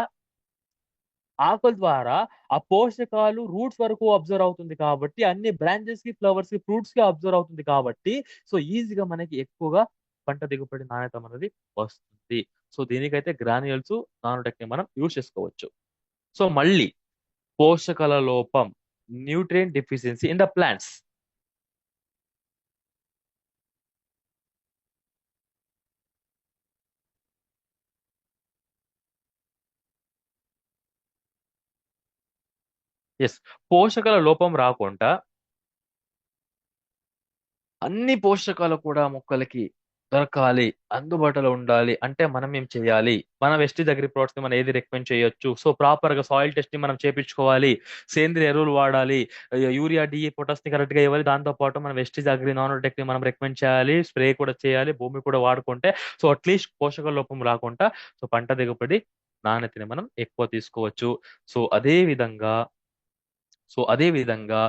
ఆకుల ద్వారా ఆ పోషకాలు రూట్స్ వరకు అబ్జర్వ్ అవుతుంది కాబట్టి, అన్ని బ్రాంచెస్ కి, ఫ్లవర్స్ కి, ఫ్రూట్స్ కి అబ్జర్వ్ అవుతుంది కాబట్టి, సో ఈజీగా మనకి ఎక్కువగా పంట దిగుబడి నాణ్యత అనేది వస్తుంది. సో దీనికైతే గ్రాన్యుల్స్, నానోటెక్ ని మనం యూజ్ చేసుకోవచ్చు. సో మళ్ళీ పోషకాల లోపం, nutrient deficiency in the plants. Yes, పోషకాల లోపం రాకుండా అన్ని పోషకాలు కూడా మొక్కలకి దొరకాలి, అందుబాటులో ఉండాలి అంటే మనం ఏం చేయాలి? మన వెస్టీజ్ అగ్రి ప్రొడక్ట్స్ ని మనం ఏది రికమెండ్ చేయొచ్చు? సో ప్రాపర్ గా సాయిల్ టెస్ట్ ని మనం చేపించుకోవాలి, సేంద్రియ ఎరువులు వాడాలి, యూరియా, డిఏ, పొటాస్ ని కరెక్ట్ గా ఇవ్వాలి. దాంతో పాటు మనం వెస్టీజ్ అగ్రి నానోటెక్ ని మనం రికమెండ్ చేయాలి, స్ప్రే కూడా చేయాలి, భూమి కూడా వాడుకుంటే సో అట్లీస్ట్ పోషక లోపం రాకుండా సో పంట దిగుబడి నాణ్యతని మనం ఎక్కువ తీసుకోవచ్చు. సో అదే విధంగా సో అదే విధంగా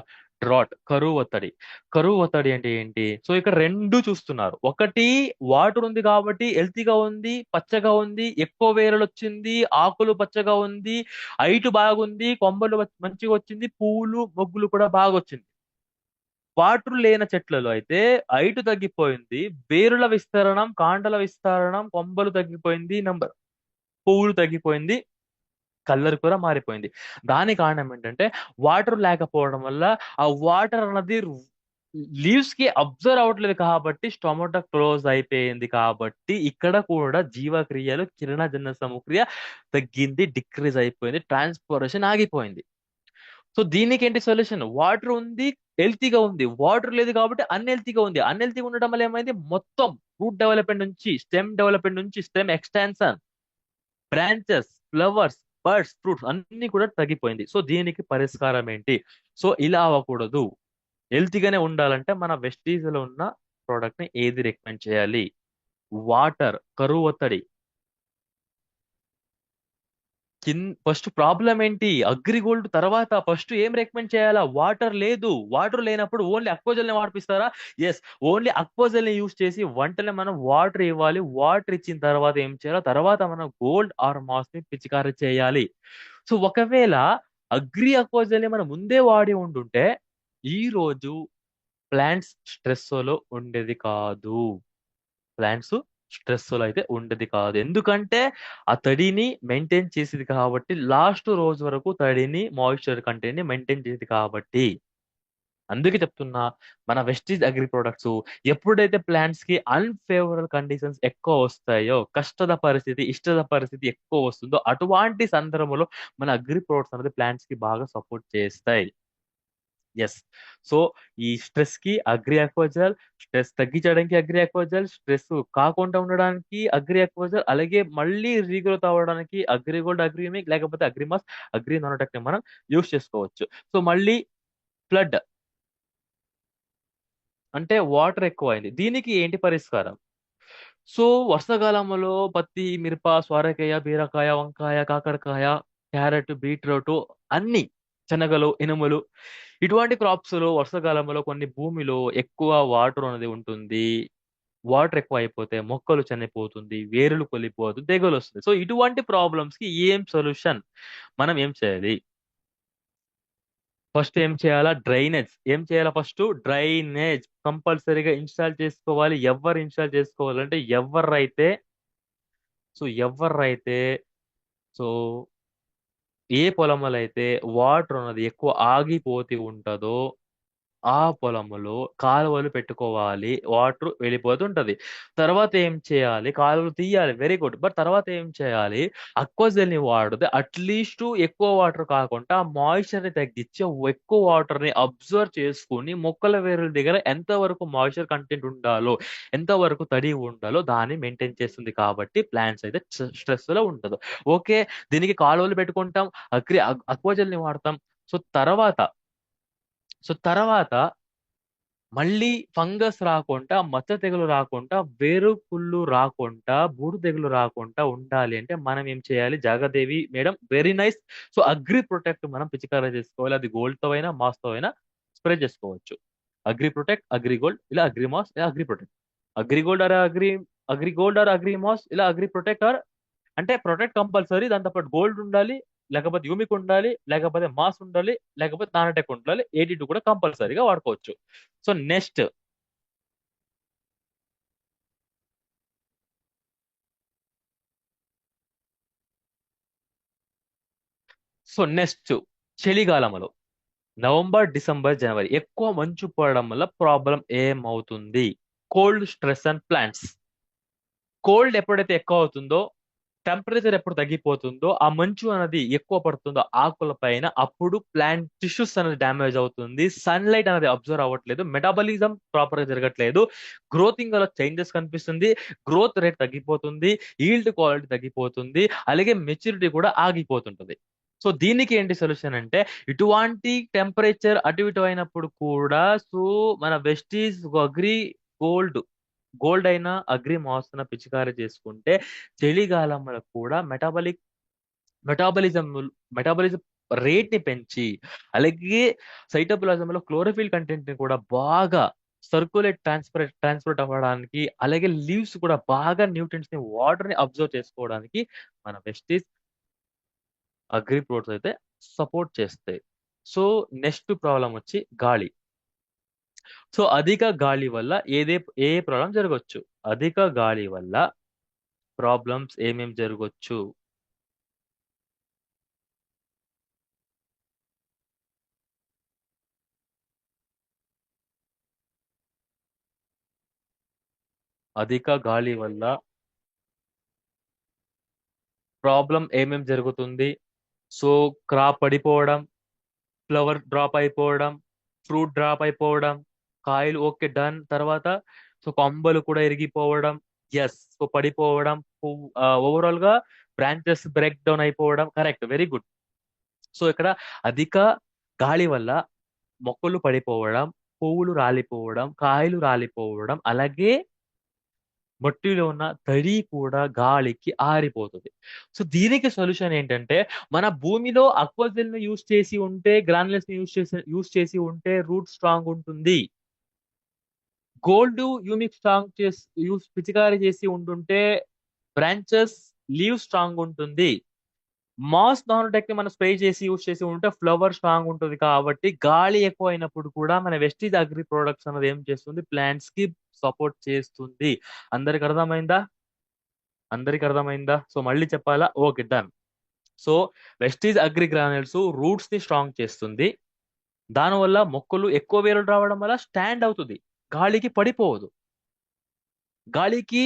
కరువు ఒత్తిడి. కరువు ఒత్తిడి అంటే ఏంటి? సో ఇక్కడ రెండు చూస్తున్నారు. ఒకటి, వాటర్ ఉంది కాబట్టి హెల్తీగా ఉంది, పచ్చగా ఉంది, ఎక్కువ వేరలు వచ్చింది, ఆకులు పచ్చగా ఉంది, హైట్ బాగుంది, కొమ్మలు మంచిగా వచ్చింది, పువ్వులు మొగ్గులు కూడా బాగా వచ్చింది. వాటర్ లేని చెట్లలో అయితే హైట్ తగ్గిపోయింది, వేరుల విస్తరణం, కాండల విస్తరణం, కొమ్మలు తగ్గిపోయింది, నంబర్ పువ్వులు తగ్గిపోయింది, కలర్ కూడా మారిపోయింది. దాని కారణం ఏంటంటే వాటర్ లేకపోవడం వల్ల ఆ వాటర్ అన్నది లీవ్స్ కి అబ్జర్వ్ అవ్వట్లేదు కాబట్టి స్టొమటో క్లోజ్ అయిపోయింది కాబట్టి ఇక్కడ కూడా జీవక్రియలు కిరణజన్య సమక్రియ తగ్గింది, డిక్రీజ్ అయిపోయింది, ట్రాన్స్పోరేషన్ ఆగిపోయింది. సో దీనికి ఏంటి సొల్యూషన్? వాటర్ ఉంది, హెల్తీగా ఉంది. వాటర్ లేదు కాబట్టి అన్హెల్తీగా ఉంది. అన్హెల్తీగా ఉండడం వల్ల ఏమైంది? మొత్తం రూట్ డెవలప్మెంట్ నుంచి, స్టెమ్ డెవలప్మెంట్ నుంచి, stem extension, branches, flowers, birds, fruits అన్ని కూడా తగ్గిపోయింది. సో దీనికి పరిష్కారం ఏంటి? సో ఇలా అవ్వకూడదు. హెల్తీగానే ఉండాలంటే మన వెస్టీజ్ లో ఉన్న ప్రోడక్ట్ ని ఏది రికమెండ్ చేయాలి? వాటర్, కరువు ఒత్తిడి. ఫస్ట్ ప్రాబ్లం ఏంటి? అగ్రిగోల్డ్ తర్వాత ఫస్ట్ ఏం రికమెండ్ చేయాలా? వాటర్ లేదు. వాటర్ లేనప్పుడు ఓన్లీ అక్వజల్ ని వాడిపిస్తారా? ఎస్. ఓన్లీ అక్వజల్ ని యూస్ చేసి వెంటనే మనం వాటర్ ఇవ్వాలి. వాటర్ ఇచ్చిన తర్వాత ఏం చేయాలి? తర్వాత మనం గోల్డ్ ఆర్ మాస్ ని పిచికారీ చేయాలి. సో ఒకవేళ అగ్రి అక్వజల్ ని మనం ముందే వాడి ఉండుంటే ఈ రోజు ప్లాంట్స్ స్ట్రెస్ లో ఉండేది కాదు. ప్లాంట్స్ స్ట్రెస్ లో అయితే ఉండేది కాదు. ఎందుకంటే ఆ తడిని మెయింటైన్ చేసేది కాబట్టి, లాస్ట్ రోజు వరకు తడిని, మాయిశ్చర్ కంటెంట్ ని మెయింటైన్ చేసేది కాబట్టి. అందుకే చెప్తున్నా, మన వెస్టీజ్ అగ్రి ప్రొడక్ట్స్ ఎప్పుడైతే ప్లాంట్స్ కి అన్ఫేవరబుల్ కండిషన్స్ ఎక్కువ వస్తాయో, కష్టద పరిస్థితి, ఇష్టద పరిస్థితి ఎక్కువ వస్తుందో, అటువంటి సందర్భంలో మన అగ్రి ప్రొడక్ట్స్ అనేది ప్లాంట్స్ కి బాగా సపోర్ట్ చేస్తాయి. ఎస్. సో ఈ స్ట్రెస్ కి అగ్రి అక్వాజల్, స్ట్రెస్ తగ్గించడానికి అగ్రి అక్వాజల్, స్ట్రెస్ కాకుండా ఉండడానికి అగ్రి అక్వాజల్, అలాగే మళ్ళీ రీగ్రోత్ అవ్వడానికి అగ్రిగోల్డ్, అగ్రిమిక్, లేకపోతే అగ్రిమాస్, అగ్రి నానోటెక్ ని మనం యూస్ చేసుకోవచ్చు. సో మళ్ళీ ఫ్లడ్ అంటే వాటర్ ఎక్కువైంది. దీనికి ఏంటి పరిష్కారం? సో వర్షాకాలంలో పత్తి, మిరప, సొరకాయ, బీరకాయ, వంకాయ, కాకరకాయ, క్యారెట్, బీట్రూట్ అన్ని, శనగలు, ఇనుములు, ఇటువంటి క్రాప్స్ లో వర్షాకాలంలో కొన్ని భూమిలో ఎక్కువ వాటర్ అనేది ఉంటుంది. వాటర్ ఎక్కువ అయిపోతే మొక్కలు చనిపోతుంది, వేరులు కొలిపోతుంది, తెగులు వస్తుంది. సో ఇటువంటి ప్రాబ్లమ్స్ కి ఏం సొల్యూషన్? మనం ఏం చేయాలి? ఫస్ట్ ఏం చేయాలా? డ్రైనేజ్. ఏం చేయాలా? ఫస్ట్ డ్రైనేజ్ కంపల్సరీగా ఇన్స్టాల్ చేసుకోవాలి. ఎవరు ఇన్స్టాల్ చేసుకోవాలంటే ఎవరైతే సో ఏ పొలంలో అయితే వాటర్ అనేది ఎక్కువ ఆగిపోతూ ఉంటుందో ఆ పొలంలో కాలువలు పెట్టుకోవాలి. వాటర్ వెళ్ళిపోతుంటది. తర్వాత ఏం చేయాలి? కాలువలు తీయాలి. Very good. బట్ తర్వాత ఏం చేయాలి? అక్వజల్ ని వాడితే అట్లీస్ట్ ఎక్కువ వాటర్ కాకుండా మాయిశ్చర్ ని తగ్గించి ఎక్కువ వాటర్ ని అబ్జర్వ్ చేసుకుని మొక్కల వేరుల దగ్గర ఎంత వరకు మాయిశ్చర్ కంటెంట్ ఉండాలో, ఎంత వరకు తడి ఉండాలో దాన్ని మెయింటైన్ చేస్తుంది కాబట్టి ప్లాంట్స్ అయితే స్ట్రెస్ లో ఉండదు. ఓకే. దీనికి కాలువలు పెట్టుకుంటాం. అక్వజల్ ని వాడతాం. సో తర్వాత సో తర్వాత మళ్ళీ ఫంగస్ రాకుండా, మచ్చ తెగులు రాకుండా, వేరు కుళ్ళు రాకుండా, బూడు తెగులు రాకుండా ఉండాలి అంటే మనం ఏం చేయాలి? Jagadevi madam very nice. So agri protect మనం పిచికారీ చేసుకోవాలి. అది గోల్డ్ తో అయినా మాస్ తో అయినా స్ప్రే చేసుకోవచ్చు. అగ్రి ప్రొటెక్ట్, అగ్రి గోల్డ్, ఇలా అగ్రి మాస్, ఇలా agri protect. Agri Gold or agri Gold or Agri mass, ఇలా అగ్రి ప్రొటెక్ట్ ఆర్, అంటే ప్రొటెక్ట్ కంపల్సరీ, దాంతో పాటు గోల్డ్ ఉండాలి, లేకపోతే యూమిక్ ఉండాలి, లేకపోతే మాస్ ఉండాలి, లేకపోతే నానటెక్ ఉండాలి. 82 కూడా కంపల్సరీగా వాడుకోవచ్చు. సో నెక్స్ట్ నెక్స్ట్ చలికాలంలో నవంబర్, డిసెంబర్, జనవరి ఎక్కువ మంచు పడడం వల్ల ప్రాబ్లం ఏమవుతుంది? Cold stress and plants. Cold ఎప్పుడైతే ఎక్కువ అవుతుందో, టెంపరేచర్ ఎప్పుడు తగ్గిపోతుందో, ఆ మంచు అనేది ఎక్కువ పడుతుందో ఆకుల పైన, అప్పుడు ప్లాంట్ టిష్యూస్ అనేది డ్యామేజ్ అవుతుంది. సన్లైట్ అనేది అబ్జర్వ్ అవ్వట్లేదు, మెటాబలిజం ప్రాపర్ గా జరగట్లేదు, గ్రోతింగ్ లో చేంజెస్ కనిపిస్తుంది, గ్రోత్ రేట్ తగ్గిపోతుంది, ఈల్డ్ క్వాలిటీ తగ్గిపోతుంది, అలాగే మెచ్యూరిటీ కూడా ఆగిపోతుంటది. సో దీనికి ఏంటి సొల్యూషన్ అంటే, ఇటువంటి టెంపరేచర్ అటు ఇటు అయినప్పుడు కూడా సో మన వెస్టీజ్ అగ్రి గోల్డ్, గోల్డ్ అయినా అగ్రి మాస్తున్న పిచికారీ చేసుకుంటే చలికాలంలో కూడా మెటాబలిజం మెటాబలిజం రేట్ ని పెంచి, అలాగే సైటోప్లాజంలో క్లోరోఫిల్ కంటెంట్ ని కూడా బాగా ట్రాన్స్పోర్ట్ అవ్వడానికి, అలాగే లీవ్స్ కూడా బాగా న్యూట్రియంట్స్ ని, వాటర్ ని అబ్జర్వ్ చేసుకోవడానికి మన వెస్టీస్ అగ్రి ప్రోడక్ట్స్ అయితే సపోర్ట్ చేస్తాయి. సో నెక్స్ట్ ప్రాబ్లం వచ్చి గాలి. సో అధిక గాలి వల్ల ఏ ప్రాబ్లం జరగవచ్చు? అధిక గాలి వల్ల ప్రాబ్లమ్స్ ఏమేం జరగవచ్చు? అధిక గాలి వల్ల ప్రాబ్లం ఏమేం జరుగుతుంది? సో క్రాప్ పడిపోవడం, ఫ్లవర్ డ్రాప్ అయిపోవడం, ఫ్రూట్ డ్రాప్ అయిపోవడం, కాయలు ఓకే డన్. తర్వాత సో కొంబలు కూడా ఇరిగిపోవడం, ఎస్. సో పడిపోవడం, ఓవరాల్ గా బ్రాంచెస్ బ్రేక్ డౌన్ అయిపోవడం. Correct, very good. సో ఇక్కడ అధిక గాలి వల్ల మొక్కలు పడిపోవడం, పువ్వులు రాలిపోవడం, కాయలు రాలిపోవడం, అలాగే మట్టిలో ఉన్న తడి కూడా గాలికి ఆరిపోతుంది. సో దీనికి సొల్యూషన్ ఏంటంటే, మన భూమిలో అక్వజల్ ని యూస్ చేసి ఉంటే, గ్రాన్యులస్ ని యూస్ చేసి ఉంటే రూట్ స్ట్రాంగ్ ఉంటుంది. గోల్డ్ యూమిక్ స్ట్రాంగ్ చేసి పిచికారీ చేసి ఉంటుంటే బ్రాంచెస్ లీవ్ స్ట్రాంగ్ ఉంటుంది. మాస్ నానోటెక్ ని మనం స్ప్రే చేసి యూస్ చేసి ఉంటే ఫ్లవర్ స్ట్రాంగ్ ఉంటుంది. కాబట్టి గాలి ఎక్కువ అయినప్పుడు కూడా మన వెస్టీజ్ అగ్రి ప్రొడక్ట్స్ అనేది ఏం చేస్తుంది? ప్లాంట్స్ కి సపోర్ట్ చేస్తుంది. అందరికి అర్థమైందా? అందరికి అర్థమైందా? సో మళ్ళీ చెప్పాలా? Okay done. So Vestige agri granules roots ని స్ట్రాంగ్ చేస్తుంది. దానివల్ల మొక్కలు ఎక్కువ వేరులు రావడం వల్ల స్టాండ్ అవుతుంది, గాలికి పడిపోవదు. గాలికి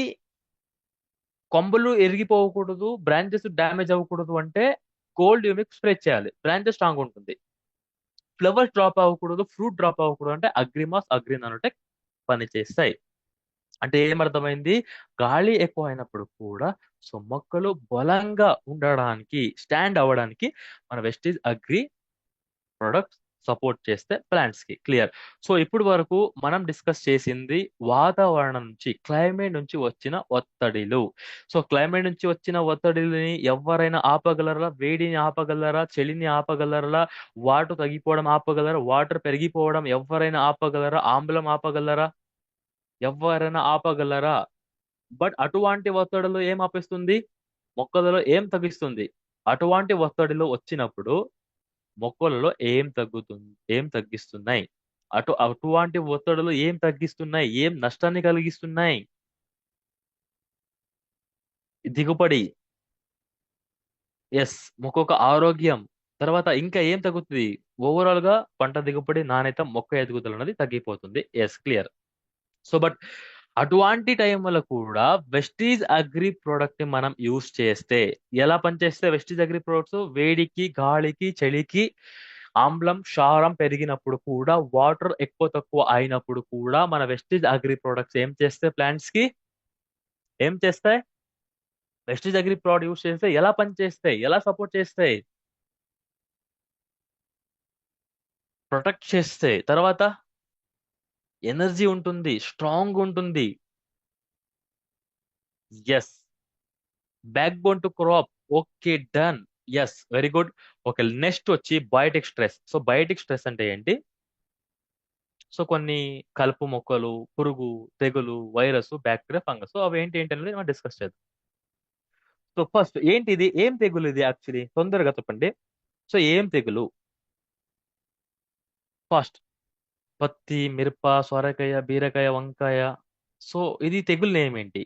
కొమ్మలు ఎరిగిపోకూడదు, బ్రాంచెస్ డ్యామేజ్ అవ్వకూడదు అంటే గోల్డ్ యూనిక్ స్ప్రే చేయాలి, బ్రాంచెస్ స్ట్రాంగ్ ఉంటుంది. ఫ్లవర్స్ డ్రాప్ అవ్వకూడదు, ఫ్రూట్ డ్రాప్ అవ్వకూడదు అంటే అగ్రిమాస్, అగ్రి నానోటెక్ పని చేస్తాయి. అంటే ఏమర్థమైంది? గాలి ఎక్కువ అయినప్పుడు కూడా సో మొక్కలు బలంగా ఉండడానికి, స్టాండ్ అవ్వడానికి మన వెస్టీజ్ అగ్రి ప్రొడక్ట్స్ సపోర్ట్ చేస్తే ప్లాంట్స్ కి. క్లియర్. సో ఇప్పుడు వరకు మనం డిస్కస్ చేసింది వాతావరణం నుంచి, క్లైమేట్ నుంచి వచ్చిన ఒత్తిడిలు. సో క్లైమేట్ నుంచి వచ్చిన ఒత్తిడిని ఎవరైనా ఆపగలరా? వేడిని ఆపగలరా? చలిని ఆపగలరా? వాటర్ తగ్గిపోవడం ఆపగలరా? వాటర్ పెరిగిపోవడం ఎవరైనా ఆపగలరా? ఆమ్లం ఆపగలరా? ఎవరైనా ఆపగలరా? బట్ అటువంటి ఒత్తిడిలో ఏం ఆపేస్తుంది? మొక్కలలో ఏం తగ్గిస్తుంది? అటువంటి ఒత్తిడిలో వచ్చినప్పుడు మొక్కలలో ఏం తగ్గిస్తున్నాయి? అటువంటి ఒత్తిడులు ఏం తగ్గిస్తున్నాయి? ఏం నష్టాన్ని కలిగిస్తున్నాయి? దిగుబడి, ఎస్. మొక్కొక ఆరోగ్యం. తర్వాత ఇంకా ఏం తగ్గుతుంది? ఓవరాల్ గా పంట దిగుబడి, నాణ్యత, మొక్క ఎదుగుదల అనేది తగ్గిపోతుంది. Yes, clear. సో బట్ అటువంటి టైంలో కూడా వెస్టీజ్ అగ్రి ప్రోడక్ట్ ని మనం యూస్ చేస్తే ఎలా పనిచేస్తే? వెస్టీజ్ అగ్రి ప్రొడక్ట్స్ వేడికి, గాలికి, చలికి, ఆమ్లం, క్షారం పెరిగినప్పుడు కూడా, వాటర్ ఎక్కువ తక్కువ అయినప్పుడు కూడా మన వెస్టీజ్ అగ్రి ప్రొడక్ట్స్ ఏం చేస్తే ప్లాంట్స్ కి? ఏం చేస్తాయి? వెస్టీజ్ అగ్రి ప్రోడక్ట్ యూస్ చేస్తే ఎలా పనిచేస్తాయి? ఎలా సపోర్ట్ చేస్తాయి? ప్రొటెక్ట్ చేస్తాయి. తర్వాత ఎనర్జీ ఉంటుంది, స్ట్రాంగ్ ఉంటుంది. Yes. Backbone to crop. Okay done. Yes, very good. Okay, next వచ్చి biotic stress. So biotic stress అంటే ఏంటి? సో కొన్ని కలుపు మొక్కలు, పురుగు, తెగులు, వైరస్, బ్యాక్టీరియా, ఫంగస్. సో అవి ఏంటి ఏంటి అనేది మనం డిస్కస్ చేద్దాం. సో ఫస్ట్ ఏంటిది? ఏం తెగులు ఇది యాక్చువల్లీ? తొందరగా చెప్పండి. సో ఏం తెగులు? ఫస్ట్ పత్తి, మిరప, సొరకాయ, బీరకాయ, వంకాయ. సో ఇది తెగులు నేమ్ ఏంటి?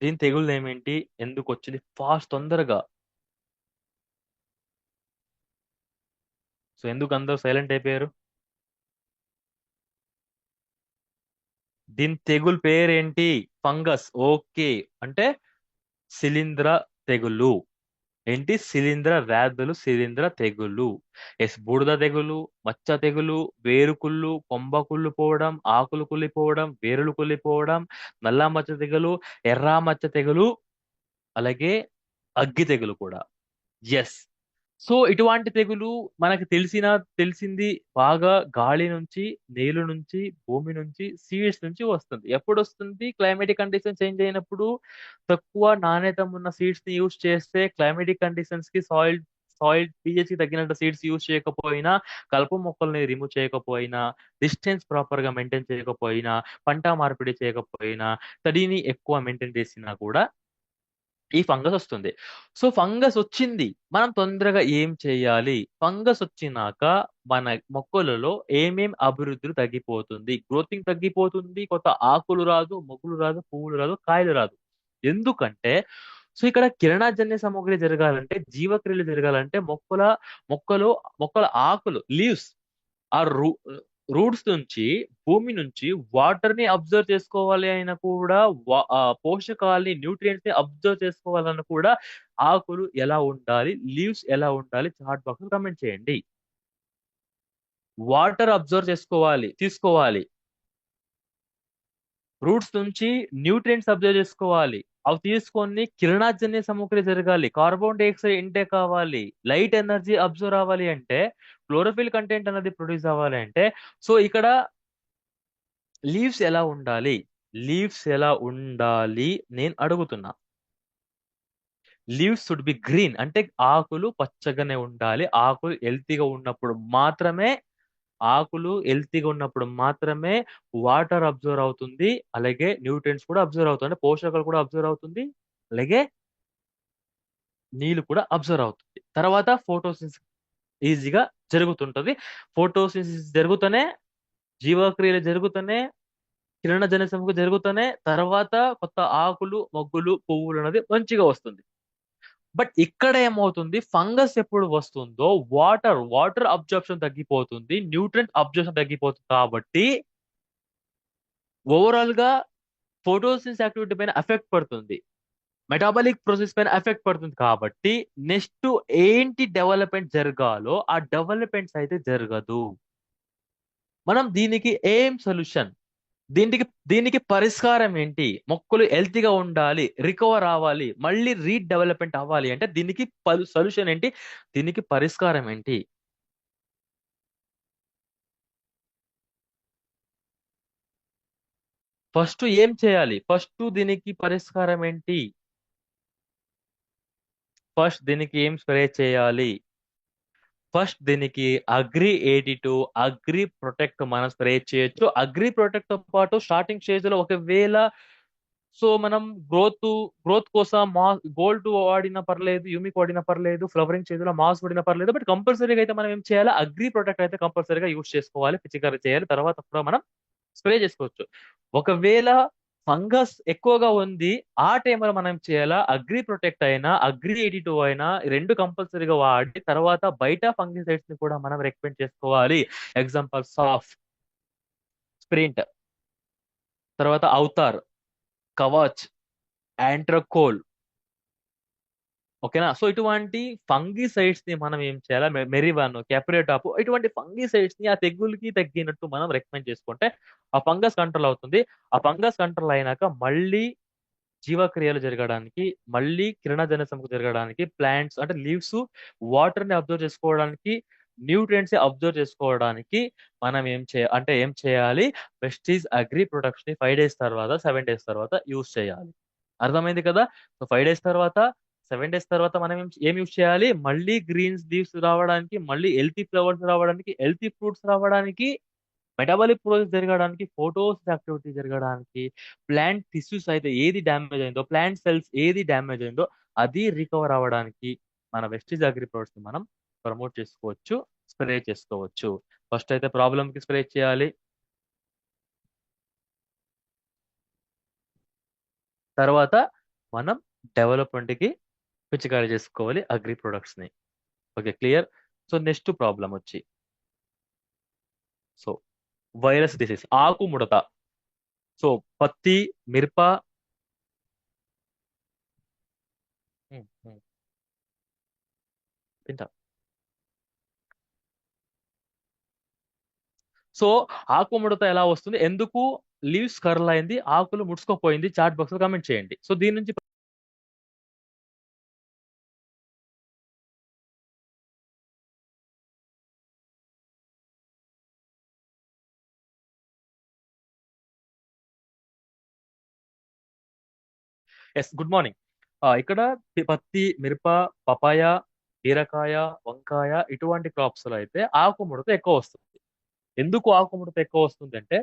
దీని తెగులు నేమ్ ఏంటి? ఎందుకు వచ్చింది? ఫాస్ట్, తొందరగా. సో ఎందుకు అందరూ సైలెంట్ అయిపోయారు? దీని తెగులు పేరేంటి? ఫంగస్. ఓకే. అంటే శిలీంధ్ర తెగులు. ఏంటి? శిలీంధ్ర వ్యాధులు, శిలీంధ్ర తెగులు. ఎస్. బూడిద తెగులు, మచ్చ తెగులు, వేరుకుళ్ళు, కొమ్మ కుళ్ళిపోవడం, ఆకులు కుళ్ళిపోవడం, వేరులు కుళ్ళిపోవడం, నల్ల మచ్చ తెగులు, ఎర్ర మచ్చ తెగులు, అలాగే అగ్గి తెగులు కూడా. ఎస్. సో ఇటువంటి తెగులు మనకి తెలిసింది బాగా గాలి నుంచి, నీళ్లు నుంచి, భూమి నుంచి, సీడ్స్ నుంచి వస్తుంది. ఎప్పుడు వస్తుంది? క్లైమేటిక్ కండిషన్ చేంజ్ అయినప్పుడు. తక్కువ నాణ్యత ఉన్న సీడ్స్ ని యూస్ చేస్తే క్లైమేటిక్ కండిషన్స్ కి, సాయిల్ pH కి తగ్గినట్టు సీడ్స్ యూజ్ చేయకపోయినా, కలుపు మొక్కల్ని రిమూవ్ చేయకపోయినా, డిస్టెన్స్ ప్రాపర్ గా మెయింటైన్ చేయకపోయినా, పంట మార్పిడి చేయకపోయినా, తడిని ఎక్కువ మెయింటైన్ చేసినా కూడా ఈ ఫంగస్ వస్తుంది. సో ఫంగస్ వచ్చింది, మనం తొందరగా ఏం చేయాలి? ఫంగస్ వచ్చినాక మన మొక్కలలో ఏమేం అభివృద్ధులు తగ్గిపోతుంది, గ్రోతింగ్ తగ్గిపోతుంది, కొత్త ఆకులు రాదు, మొగ్గులు రాదు, పువ్వులు రాదు, కాయలు రాదు. ఎందుకంటే సో ఇక్కడ కిరణజన్య సామగ్రి జరగాలంటే, జీవక్రియలు జరగాలంటే మొక్కలు మొక్కల ఆకులు, లీవ్స్, ఆ రూట్స్ నుంచి, భూమి నుంచి వాటర్ ని అబ్జర్వ్ చేసుకోవాలి అయినా కూడా, పోషకాలని, న్యూట్రియంట్స్ ని అబ్జర్వ్ చేసుకోవాలన్నా కూడా ఆకులు ఎలా ఉండాలి, లీవ్స్ ఎలా ఉండాలి, చాట్ బాక్స్ కమెంట్ చేయండి. వాటర్ అబ్జర్వ్ తీసుకోవాలి. రూట్స్ నుంచి న్యూట్రియంట్స్ అబ్జర్వ్ చేసుకోవాలి. అవి తీసుకొని కిరణాజన్య సామగ్రి జరగాలి, కార్బన్ డైఆక్సైడ్ ఇంటేక్ కావాలి, లైట్ ఎనర్జీ అబ్జర్వ్ అవ్వాలి అంటే, క్లోరోఫిల్ కంటెంట్ అనేది ప్రొడ్యూస్ అవ్వాలి అంటే, సో ఇక్కడ లీవ్స్ ఎలా ఉండాలి? లీవ్స్ ఎలా ఉండాలి నేను అడుగుతున్నా. లీవ్స్ షుడ్ బి గ్రీన్ అంటే ఆకులు పచ్చగానే ఉండాలి. ఆకులు హెల్తీగా ఉన్నప్పుడు మాత్రమే వాటర్ అబ్జర్వ్ అవుతుంది. అలాగే న్యూట్రియంట్స్ కూడా అబ్జర్వ్ అవుతుంది. అంటే పోషకాలు కూడా అబ్జర్వ్ అవుతుంది. అలాగే నీళ్ళు కూడా అబ్జర్వ్ అవుతుంది. తర్వాత ఫోటోసిన్సిస్ ఈజీగా జరుగుతుంటది. ఫోటోసిన్సిస్ జరుగుతూనే, జీవక్రియలు జరుగుతూనే, కిరణజన్య సంపర్కం జరుగుతూనే తర్వాత కొత్త ఆకులు, మొగ్గులు, పువ్వులు అనేది మంచిగా వస్తుంది. బట్ ఇక్కడ ఏమవుతుంది, ఫంగస్ ఎప్పుడు వస్తుందో వాటర్ అబ్జర్ప్షన్ తగ్గిపోతుంది, న్యూట్రియంట్ అబ్జర్ప్షన్ తగ్గిపోతుంది. కాబట్టి ఓవరాల్ గా ఫోటోసిన్స్ యాక్టివిటీ పైన ఎఫెక్ట్ పడుతుంది, మెటాబాలిక్ ప్రాసెస్ పైన ఎఫెక్ట్ పడుతుంది. కాబట్టి నెక్స్ట్ ఏంటి డెవలప్మెంట్ జరగాలో ఆ డెవలప్మెంట్స్ అయితే జరగదు. మనం దీనికి ఏం సొల్యూషన్, దీనికి పరిష్కారం ఏంటి? మొక్కలు హెల్తీగా ఉండాలి, రికవర్ అవ్వాలి, మళ్ళీ రీడెవలప్మెంట్ అవ్వాలి అంటే దీనికి సొల్యూషన్ ఏంటి? దీనికి పరిష్కారం ఏంటి? ఫస్ట్ ఏం చేయాలి? ఫస్ట్ దీనికి పరిష్కారం ఏంటి? ఫస్ట్ దీనికి ఏం స్ప్రే చేయాలి? ఫస్ట్ దీనికి అగ్రి 82, అగ్రి ప్రొటెక్ట్ మనం స్ప్రే చేయొచ్చు. అగ్రి ప్రొటెక్ట్ తో పాటు స్టార్టింగ్ స్టేజ్ లో ఒకవేళ సో మనం గ్రోత్ గ్రోత్ కోసం గోల్డ్ వాడినా పర్లేదు, యూమిక్ వాడినా పర్లేదు, ఫ్లవరింగ్ స్టేజ్ లో మాస్ వాడినా పర్లేదు, బట్ కంపల్సరీగా అయితే మనం ఏం చేయాలి? అగ్రి ప్రొటెక్ట్ అయితే కంపల్సరీగా యూజ్ చేసుకోవాలి, పిచికారీ చేయాలి, తర్వాత కూడా మనం స్ప్రే చేసుకోవచ్చు. ఒకవేళ ఫంగస్ ఎక్కువగా ఉంది, ఆ టైంలో మనం ఏం చేయాలా? అగ్రి ప్రొటెక్ట్ అయినా అగ్రి 82 అయినా ఈ రెండు కంపల్సరీగా వాడి తర్వాత బయట ఫంగిసైడ్స్ ని కూడా మనం రికమెండ్ చేసుకోవాలి. ఎగ్జాంపుల్ సాఫ్, స్ప్రింట్, తర్వాత అవుతార్, కవచ్, యాంట్రకోల్. ఓకేనా? సో ఇటువంటి ఫంగిసైడ్స్ ని మనం ఏం చేయాలి? మెరివాన్, కెప్రేటాప్, ఇటువంటి ఫంగిసైడ్స్ ని ఆ తెగులుకి తగ్గినట్టు మనం రికమెండ్ చేసుకుంటే ఆ ఫంగస్ కంట్రోల్ అవుతుంది. ఆ ఫంగస్ కంట్రోల్ అయినాక మళ్ళీ జీవక్రియలు జరగడానికి, మళ్ళీ కిరణజన్య సంపర్కం జరగడానికి, ప్లాంట్స్ అంటే లీవ్స్ వాటర్ ని అబ్జర్వ్ చేసుకోవడానికి, న్యూట్రియంట్స్ అబ్జర్వ్ చేసుకోవడానికి మనం ఏం చేయాలి? వెస్టీజ్ అగ్రి ప్రొడక్ట్స్ ని 5 డేస్ తర్వాత, 7 డేస్ తర్వాత యూజ్ చేయాలి. అర్థమైంది కదా? సో 5 డేస్ తర్వాత, 7 డేస్ తర్వాత మనం ఏం యూజ్ చేయాలి? మళ్ళీ గ్రీన్స్ లీవ్స్ రావడానికి, మళ్ళీ హెల్తీ ఫ్లవర్స్ రావడానికి, హెల్తీ ఫ్రూట్స్ రావడానికి, మెటబాలిక్ ప్రోసెస్ జరగడానికి, ఫోటోస్ యాక్టివిటీ జరగడానికి, ప్లాంట్ టిష్యూస్ అయితే ఏది డ్యామేజ్ అయిందో, ప్లాంట్ సెల్స్ ఏది డ్యామేజ్ అయిందో అది రికవర్ అవ్వడానికి మన వెస్టిజ్ అగ్రి ప్రొడక్ట్స్ ని మనం ప్రమోట్ చేసుకోవచ్చు, స్ప్రే చేసుకోవచ్చు. ఫస్ట్ అయితే ప్రాబ్లమ్ కి స్ప్రే చేయాలి, తర్వాత మనం డెవలప్మెంట్ కి పిచికారీ చేసుకోవాలి అగ్రి ప్రొడక్ట్స్ ని. Okay, clear. So next problem వచ్చి, సో వైరస్ డిసీజ్, ఆకు ముడత. సో పత్తి, మిరప. ఉమ్, ఉమ్, తింటా. సో ఆకు ముడత ఎలా వస్తుంది, ఎందుకు లీవ్స్ కర్ల్ అయింది, ఆకులు ముడుచుకోపోయింది, చాట్ బాక్స్ లో కమెంట్ చేయండి. సో దీని నుంచి ఎస్, గుడ్ మార్నింగ్. ఇక్కడ పత్తి, మిరప, పపాయ, బీరకాయ, వంకాయ ఇటువంటి క్రాప్స్ లో అయితే ఆకుముడత ఎక్కువ వస్తుంది. ఎందుకు ఆకుముడత ఎక్కువ వస్తుంది అంటే,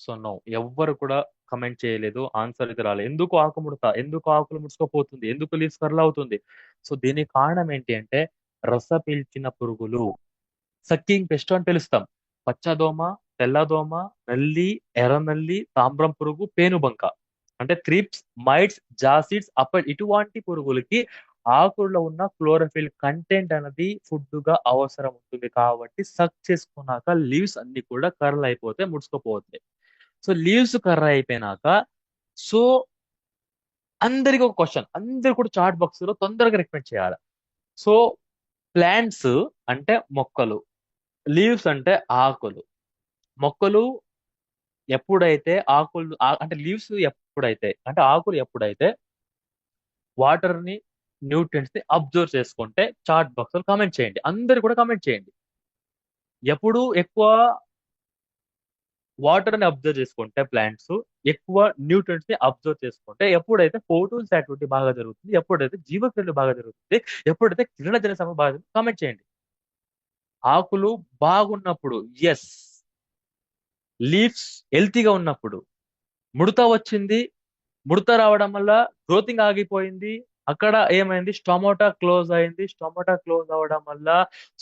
సో నో, ఎవ్వరు కూడా కమెంట్ చేయలేదు, ఆన్సర్ ఇది రాలేదు. ఎందుకు ఆకుముడత, ఎందుకు ఆకులు ముడుచుకోపోతుంది, ఎందుకు లీవ్స్ కర్ల్ అవుతుంది? సో దీనికి కారణం ఏంటి అంటే, రస పీల్చిన పురుగులు, సక్కింగ్ పెస్ట్ అని పిలుస్తాం. పచ్చదోమ, తెల్లదోమ, నల్లి, ఎర్రనల్లి, తామ్రం పురుగు, పేనుబంక, అంటే థ్రిప్స్, మైట్స్, జాసిడ్స్, అప్పల్, ఇటువంటి పురుగులకి ఆకుల్లో ఉన్న క్లోరోఫిల్ కంటెంట్ అనేది ఫుడ్ గా అవసరం ఉంటుంది. కాబట్టి సక్ చేసుకున్నాక లీవ్స్ అన్ని కూడా కర్ల్ అయిపోతే ముడుచుకుపోతాయి. సో లీవ్స్ కర్ర అయిపోయినాక, సో అందరికి ఒక క్వశ్చన్, అందరు కూడా చాట్ బాక్స్ లో తొందరగా రికమెండ్ చేయాలి. సో ప్లాంట్స్ అంటే మొక్కలు, లీవ్స్ అంటే ఆకులు. మొక్కలు ఎప్పుడైతే ఆకులు అంటే లీవ్స్ ఎప్పుడైతే అంటే ఆకులు ఎప్పుడైతే వాటర్ ని, న్యూట్రియంట్స్ ని అబ్జర్వ్ చేసుకుంటే చాట్ బాక్స్ లో కామెంట్ చేయండి, అందరు కూడా కామెంట్ చేయండి. ఎప్పుడు ఎక్కువ వాటర్ ని అబ్జర్వ్ చేసుకుంటే ప్లాంట్స్, ఎక్కువ న్యూట్రియంట్స్ ని అబ్జర్వ్ చేసుకుంటే, ఎప్పుడైతే ఫోటోస్ యాక్టివిటీ బాగా జరుగుతుంది, ఎప్పుడైతే జీవక్రియలు బాగా జరుగుతుంది, ఎప్పుడైతే కిరణజన సమయం బాగా జరుగుతుంది, కామెంట్ చేయండి. ఆకులు బాగున్నప్పుడు ఎస్, లీవ్స్ హెల్తీగా ఉన్నప్పుడు, ముడత వచ్చింది, ముడత రావడం వల్ల గ్రోతింగ్ ఆగిపోయింది, అక్కడ ఏమైంది, స్టొమాటా క్లోజ్ అయింది, స్టొమాటా క్లోజ్ అవ్వడం వల్ల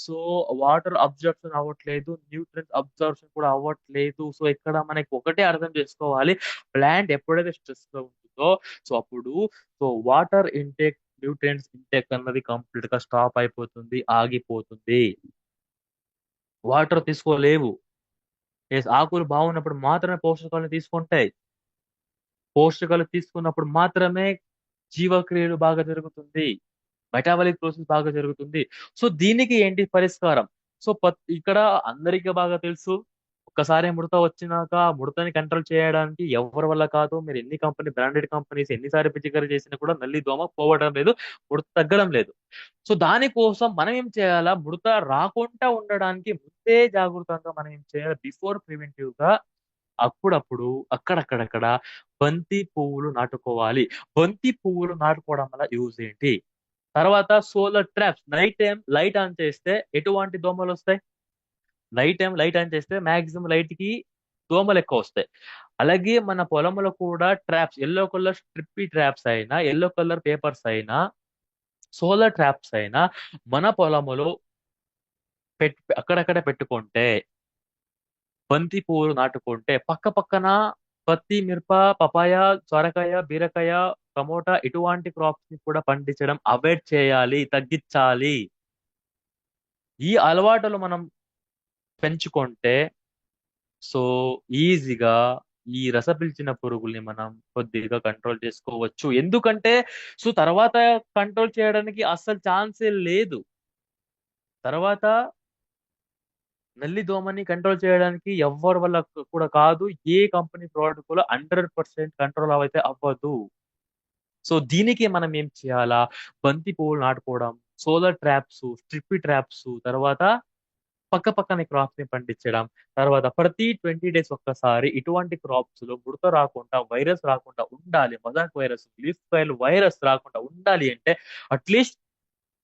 సో వాటర్ అబ్జర్ప్షన్ అవ్వట్లేదు, న్యూట్రియన్స్ అబ్జర్ప్షన్ కూడా అవ్వట్లేదు. సో ఇక్కడ మనకి ఒకటే అర్థం చేసుకోవాలి, ప్లాంట్ ఎప్పుడైతే స్ట్రెస్ లో ఉంటుందో, సో అప్పుడు so water intake, nutrients intake అన్నది కంప్లీట్ గా స్టాప్ అయిపోతుంది, ఆగిపోతుంది. వాటర్ తీసుకోలేవు. Yes, ఆకులు బాగున్నప్పుడు మాత్రమే పోషకాలను తీసుకుంటాయి. పోషకాలు తీసుకున్నప్పుడు మాత్రమే జీవక్రియలు బాగా జరుగుతుంది, మెటాబాలిక్ ప్రాసెస్ బాగా జరుగుతుంది. సో దీనికి ఏంటి పరిష్కారం? సో ఇక్కడ అందరికీ బాగా తెలుసు, ఒక్కసారి ముడత వచ్చినాక ఆ ముడతని కంట్రోల్ చేయడానికి ఎవరి వల్ల కాదు. మీరు ఎన్ని కంపెనీ, బ్రాండెడ్ కంపెనీస్ ఎన్నిసారి పిచికారీ చేసినా కూడా నల్లి దోమ పోవడం లేదు, ముడత తగ్గడం లేదు. సో దానికోసం మనం ఏం చేయాలా, ముడత రాకుండా ఉండడానికి ముందే జాగృతంగా మనం ఏం చేయాలి, బిఫోర్ ప్రివెంటివ్ గా అప్పుడప్పుడు అక్కడక్కడక్కడ బంతి పువ్వులు నాటుకోవాలి. బంతి పువ్వులు నాటుకోవడం వల్ల యూజ్ ఏంటి? తర్వాత solar traps, night time light on చేస్తే ఎటువంటి దోమలు వస్తాయి? నైట్ టైం లైట్ ఆన్ చేస్తే మాక్సిమం లైట్ కి దోమలు ఎక్కువ వస్తాయి. అలాగే మన పొలంలో కూడా ట్రాప్స్, ఎల్లో కలర్ స్ట్రిప్పీ ట్రాప్స్ అయినా, ఎల్లో కలర్ పేపర్స్ అయినా, సోలార్ ట్రాప్స్ అయినా మన పొలములో అక్కడక్కడ పెట్టుకుంటే, బంతి పువ్వులు నాటుకుంటే పక్క పక్కన పత్తి, మిరప, పపాయ, సొరకాయ, బీరకాయ, టమోటా ఇటువంటి క్రాప్స్ ని కూడా పండించడం అవాయిడ్ చేయాలి, తగ్గించాలి. ఈ అలవాటులు మనం పెంచుకుంటే సో ఈజీగా ఈ రస పీల్చిన పురుగుల్ని మనం కొద్దిగా కంట్రోల్ చేసుకోవచ్చు. ఎందుకంటే సో తర్వాత కంట్రోల్ చేయడానికి అస్సలు ఛాన్సే లేదు. తర్వాత నల్లి దోమని కంట్రోల్ చేయడానికి ఎవ్వరి వల్ల కూడా కాదు. ఏ కంపెనీ ప్రోడక్ట్ కూడా 100% కంట్రోల్ అయితే అవ్వదు. సో దీనికి మనం ఏం చేయాలా, బంతి పువ్వులు నాటుకోవడం, సోలార్ ట్రాప్స్, స్ట్రిప్పీ ట్రాప్స్, తర్వాత పక్క పక్కనే క్రాప్స్ ని పండించడం, తర్వాత ప్రతి 20 డేస్ ఒక్కసారి ఇటువంటి క్రాప్స్ లో ముడత రాకుండా, వైరస్ రాకుండా ఉండాలి, mosaic virus, leaf spoil virus రాకుండా ఉండాలి అంటే అట్లీస్ట్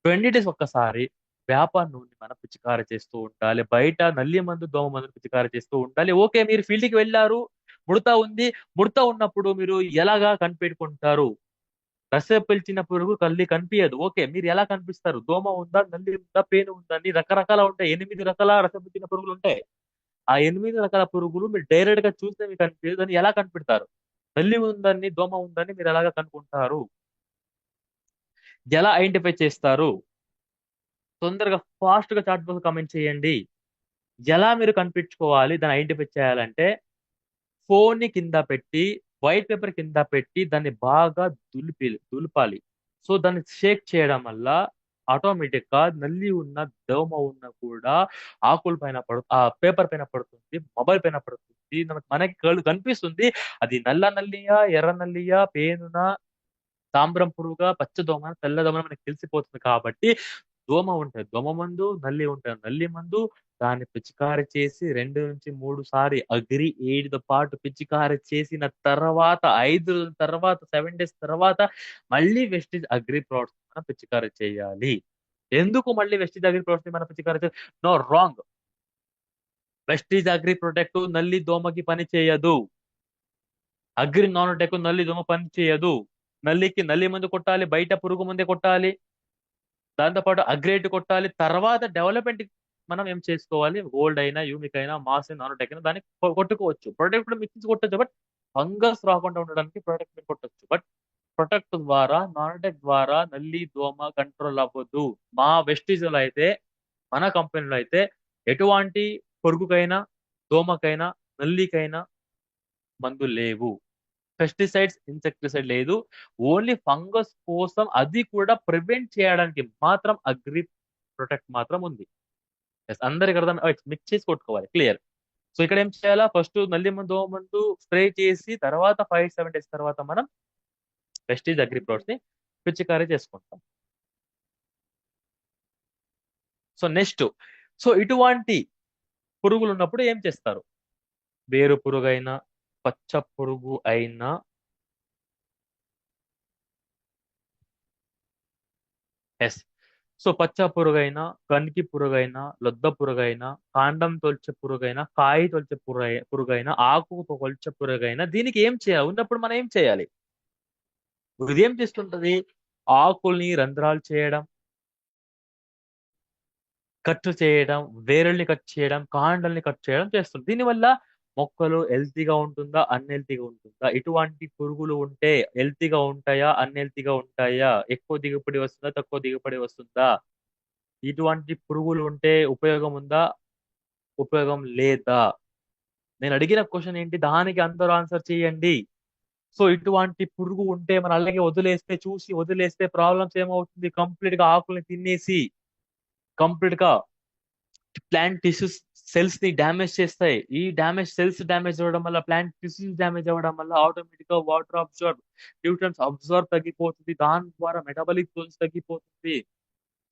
20 డేస్ ఒక్కసారి వేప నూనె మనం పిచికారీ చేస్తూ ఉండాలి. బయట నల్లి మందు, దోమ మందులు పిచికారీ చేస్తూ ఉండాలి. ఓకే, మీరు ఫీల్డ్ కి వెళ్ళారు, ముడత ఉంది, ముడత ఉన్నప్పుడు మీరు ఎలాగా కనిపెట్టుకుంటారు? రస పీల్చిన పురుగు కళ్ళి కనిపించదు. ఓకే, మీరు ఎలా కనిపిస్తారు? దోమ ఉందా, నల్లి ఉందా, పేను ఉందా అని రకరకాల ఉంటాయి. 8 రకాల రస పీల్చిన పురుగులు ఉంటాయి. ఆ 8 రకాల పురుగులు మీరు డైరెక్ట్ గా చూస్తే మీకు కనిపించదు అని ఎలా కనిపెడతారు? నల్లి ఉందని, దోమ ఉందని మీరు ఎలాగా కనుక్కుంటారు? ఎలా ఐడెంటిఫై చేస్తారు? తొందరగా ఫాస్ట్ గా చాట్ బాక్స్ కామెంట్ చేయండి. ఎలా మీరు కనిపించుకోవాలి, దాన్ని ఐడెంటిఫై చేయాలంటే ఫోన్ ని కింద పెట్టి, వైట్ పేపర్ కింద పెట్టి దాన్ని బాగా దులపాలి. సో దాన్ని షేక్ చేయడం వల్ల ఆటోమేటిక్ గా నల్లి ఉన్న, దోమ ఉన్న కూడా ఆకుల పైన ఆ పేపర్ పైన పడుతుంది, మొబైల్ పైన పడుతుంది, మనకి కళ్ళు కనిపిస్తుంది. అది నల్ల నల్లియా, ఎర్ర నల్లియా, పేనునా, తామ్రం పురుగా, పచ్చ దోమ, తెల్ల దోమ మనకి తెలిసిపోతుంది. కాబట్టి దోమ ఉంటే దోమ మందు, నల్లి ఉంటే నల్లి మందు, దాన్ని పిచికారి చేసి 2 నుంచి 3 సారి అగ్రి ఎయిడ్తో పాటు పిచికారి చేసిన తర్వాత 5 రోజుల తర్వాత 7 డేస్ తర్వాత మళ్ళీ వెస్టిజ్ అగ్రి ప్రోడక్ట్స్ మనం పిచికారి చేయాలి. ఎందుకు మళ్ళీ వెస్టిజ్ అగ్రి ప్రోడక్ట్స్ మనం పిచికారి చేయాలి? No, wrong. Vestige Agri Protect నల్లి దోమకి పని చేయదు. అగ్రి నానోటెక్ నల్లి దోమ పని చేయదు. నల్లికి నల్లి మందు కొట్టాలి, బయట పురుగు మందే కొట్టాలి, దాంతోపాటు అగ్రేట్ కొట్టాలి. తర్వాత డెవలప్మెంట్ మనం ఏం చేసుకోవాలి? గోల్డ్ అయినా, యూమిక్ అయినా, మాస్ అయినా, నానోటెక్ అయినా దాన్ని కొట్టుకోవచ్చు. ప్రొటెక్ట్ కూడా మిక్స్ కొట్టచ్చు, బట్ ఫంగస్ రాకుండా ఉండడానికి ప్రొటెక్ట్ మీరు కొట్టచ్చు. బట్ ప్రొటెక్ట్ ద్వారా, నానోటెక్ ద్వారా నల్లి దోమ కంట్రోల్ అవ్వదు. మా వెస్టీజ్ లో అయితే, మన కంపెనీలో అయితే ఎటువంటి పురుగుకైనా, దోమకైనా, నల్లికైనా మందులు లేవు. పెస్టిసైడ్స్, ఇన్సెక్టిసైడ్ లేదు. ఓన్లీ ఫంగస్ కోసం, అది కూడా ప్రివెంట్ చేయడానికి మాత్రం అగ్రి ప్రొటెక్ట్ మాత్రం ఉంది. Yes, అందరికి అర్థం, మిక్స్ చేసి కొట్టుకోవాలి. క్లియర్. సో ఇక్కడ ఏం చేయాలా? ఫస్ట్ నల్లి మందు, దోమ మందు స్ప్రే చేసి తర్వాత 5-7 డేస్ తర్వాత మనం పెస్టిజ్ అగ్రి ప్రొడక్ట్స్ ని పిచికారీ చేసుకుంటాం. సో నెక్స్ట్, సో ఇటువంటి పురుగులు ఉన్నప్పుడు ఏం చేస్తారు? వేరు పురుగు అయినా, పచ్చ పురుగు అయినా, ఎస్, సో పచ్చ పురుగైనా, కనికి పురుగైనా, లొద్ద పురుగైనా, కాండం తొలిచే పురుగైనా, కాయ తొలిచే పురుగైనా, ఆకు తొలిచే పురుగైనా, దీనికి ఏం చేయాలి? ఉన్నప్పుడు మనం ఏం చేయాలి? ఇది ఏం చేస్తుంటది? ఆకుల్ని రంధ్రాలు చేయడం, కట్ చేయడం, వేరుల్ని కట్ చేయడం, కాండల్ని కట్ చేయడం చేస్తుంది. దీనివల్ల మొక్కలు హెల్తీగా ఉంటుందా, అన్హెల్తీగా ఉంటుందా? ఇటువంటి పురుగులు ఉంటే హెల్తీగా ఉంటాయా, అన్హెల్తీగా ఉంటాయా? ఎక్కువ దిగుబడి వస్తుందా, తక్కువ దిగుబడి వస్తుందా? ఇటువంటి పురుగులు ఉంటే ఉపయోగం ఉందా, ఉపయోగం లేదా? నేను అడిగిన క్వశ్చన్ ఏంటి, దానికి అందరూ ఆన్సర్ చేయండి. సో ఇటువంటి పురుగు ఉంటే మనం అలాగే వదిలేస్తే, చూసి వదిలేస్తే ప్రాబ్లమ్స్ ఏమవుతుంది? కంప్లీట్ గా ఆకుల్ని తినేసి కంప్లీట్ గా ప్లాంట్ టిష్యూస్ సెల్స్ ని డ్యామేజ్ చేస్తాయి. ఈ సెల్స్ డ్యామేజ్ అవ్వడం వల్ల, ప్లాంట్ టిష్యూస్ డ్యామేజ్ అవ్వడం వల్ల ఆటోమేటిక్ గా వాటర్ అబ్జర్వ్, న్యూట్రన్స్ అబ్జర్వ్ తగ్గిపోతుంది. దాని ద్వారా మెటబాలిక్ జోన్స్ తగ్గిపోతుంది,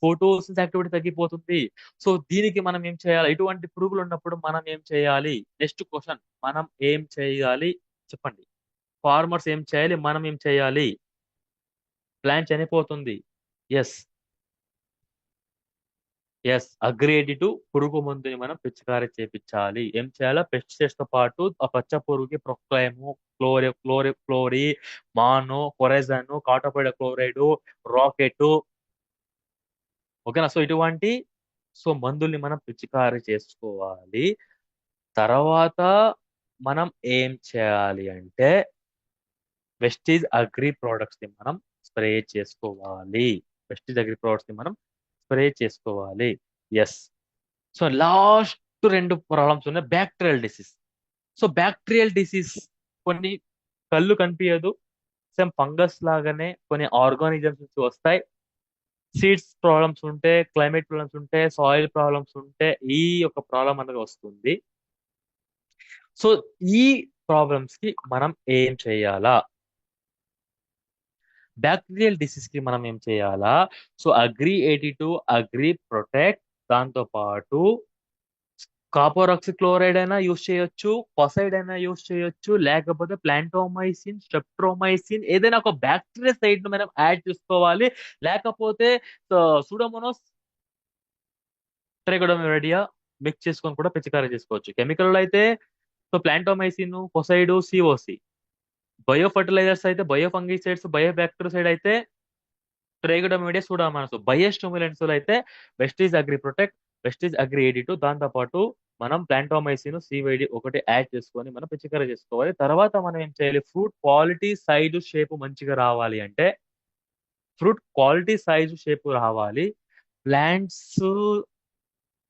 ఫోటోసిస్ యాక్టివిటీ తగ్గిపోతుంది. సో దీనికి మనం ఏం చేయాలి? ఇటువంటి పురుగులు ఉన్నప్పుడు మనం ఏం చేయాలి? నెక్స్ట్ క్వశ్చన్, మనం ఏం చేయాలి చెప్పండి. ఫార్మర్స్ ఏం చేయాలి, మనం ఏం చేయాలి? ప్లాంట్ చనిపోతుంది. ఎస్, ఎస్, అగ్రేడిటు పురుగు మందుని మనం పిచికారీ చేపించాలి. ఏం చేయాలా? పెస్టిసైడ్స్ తో పాటు ఆ పచ్చ పురుగుకి ప్రొక్లైము, క్లోరి, మానో, కొరైజన్, కాటోపైడ క్లోరైడ్, రాకెట్, ఓకేనా? సో ఇటువంటి మందుల్ని మనం పిచికారీ చేసుకోవాలి. తర్వాత మనం ఏం చేయాలి అంటే, వెస్టీజ్ అగ్రి ప్రోడక్ట్స్ ని మనం స్ప్రే చేసుకోవాలి. వెస్టీజ్ అగ్రి ప్రోడక్ట్స్ ని మనం స్ప్రే చేసుకోవాలి. ఎస్. సో లాస్ట్ 2 ప్రాబ్లమ్స్ ఉన్నాయి. Bacterial disease. So bacterial disease కొన్ని కళ్ళు కనిపించదు, సేమ్ ఫంగస్ లాగానే కొన్ని ఆర్గానిజమ్స్ నుంచి వస్తాయి. సీడ్స్ ప్రాబ్లమ్స్ ఉంటే, క్లైమేట్ ప్రాబ్లమ్స్ ఉంటే, సాయిల్ ప్రాబ్లమ్స్ ఉంటే ఈ యొక్క ప్రాబ్లం అనేది వస్తుంది. సో ఈ ప్రాబ్లమ్స్ కి మనం ఏం చేయాలా? బ్యాక్టీరియల్ డిసీజ్ కి మనం ఏం చేయాలా? సో అగ్రి 82, అగ్రి ప్రొటెక్ట్, దాంతో పాటు కాపరాక్సి క్లోరైడ్ అయినా యూస్ చేయొచ్చు, పసైడ్ అయినా యూస్ చేయొచ్చు, లేకపోతే ప్లాంటోమైసిన్, స్ట్రెప్టోమైసిన్, ఏదైనా ఒక బ్యాక్టీరియా సైడ్ ను మనం యాడ్ చేసుకోవాలి. లేకపోతే సూడోమోనాస్, ట్రైకోడర్మా మిక్స్ చేసుకొని కూడా పిచికారీ చేసుకోవచ్చు. కెమికల్ అయితే సో ప్లాంటోమైసిన్, పొసైడ్, సిఓసి. బయో ఫర్టిలైజర్స్ అయితే బయో ఫంగిసైడ్స్, బయో బ్యాక్టీరిసైడ్ అయితే ట్రైకోడర్మా, సూడోమోనాస్. బయో స్టిమ్యులెంట్స్ లో అయితే Vestige Agri protect, Vestige agri 82, దాంతో పాటు మనం ప్లాంటోమైసిన్, సివైడి ఒకటి యాడ్ చేసుకొని మనం పిచికారీ చేసుకోవాలి. తర్వాత మనం ఏం చేయాలి? ఫ్రూట్ క్వాలిటీ, సైజు, షేప్ మంచిగా రావాలి అంటే, ఫ్రూట్ క్వాలిటీ, సైజు, షేప్ రావాలి. ప్లాంట్స్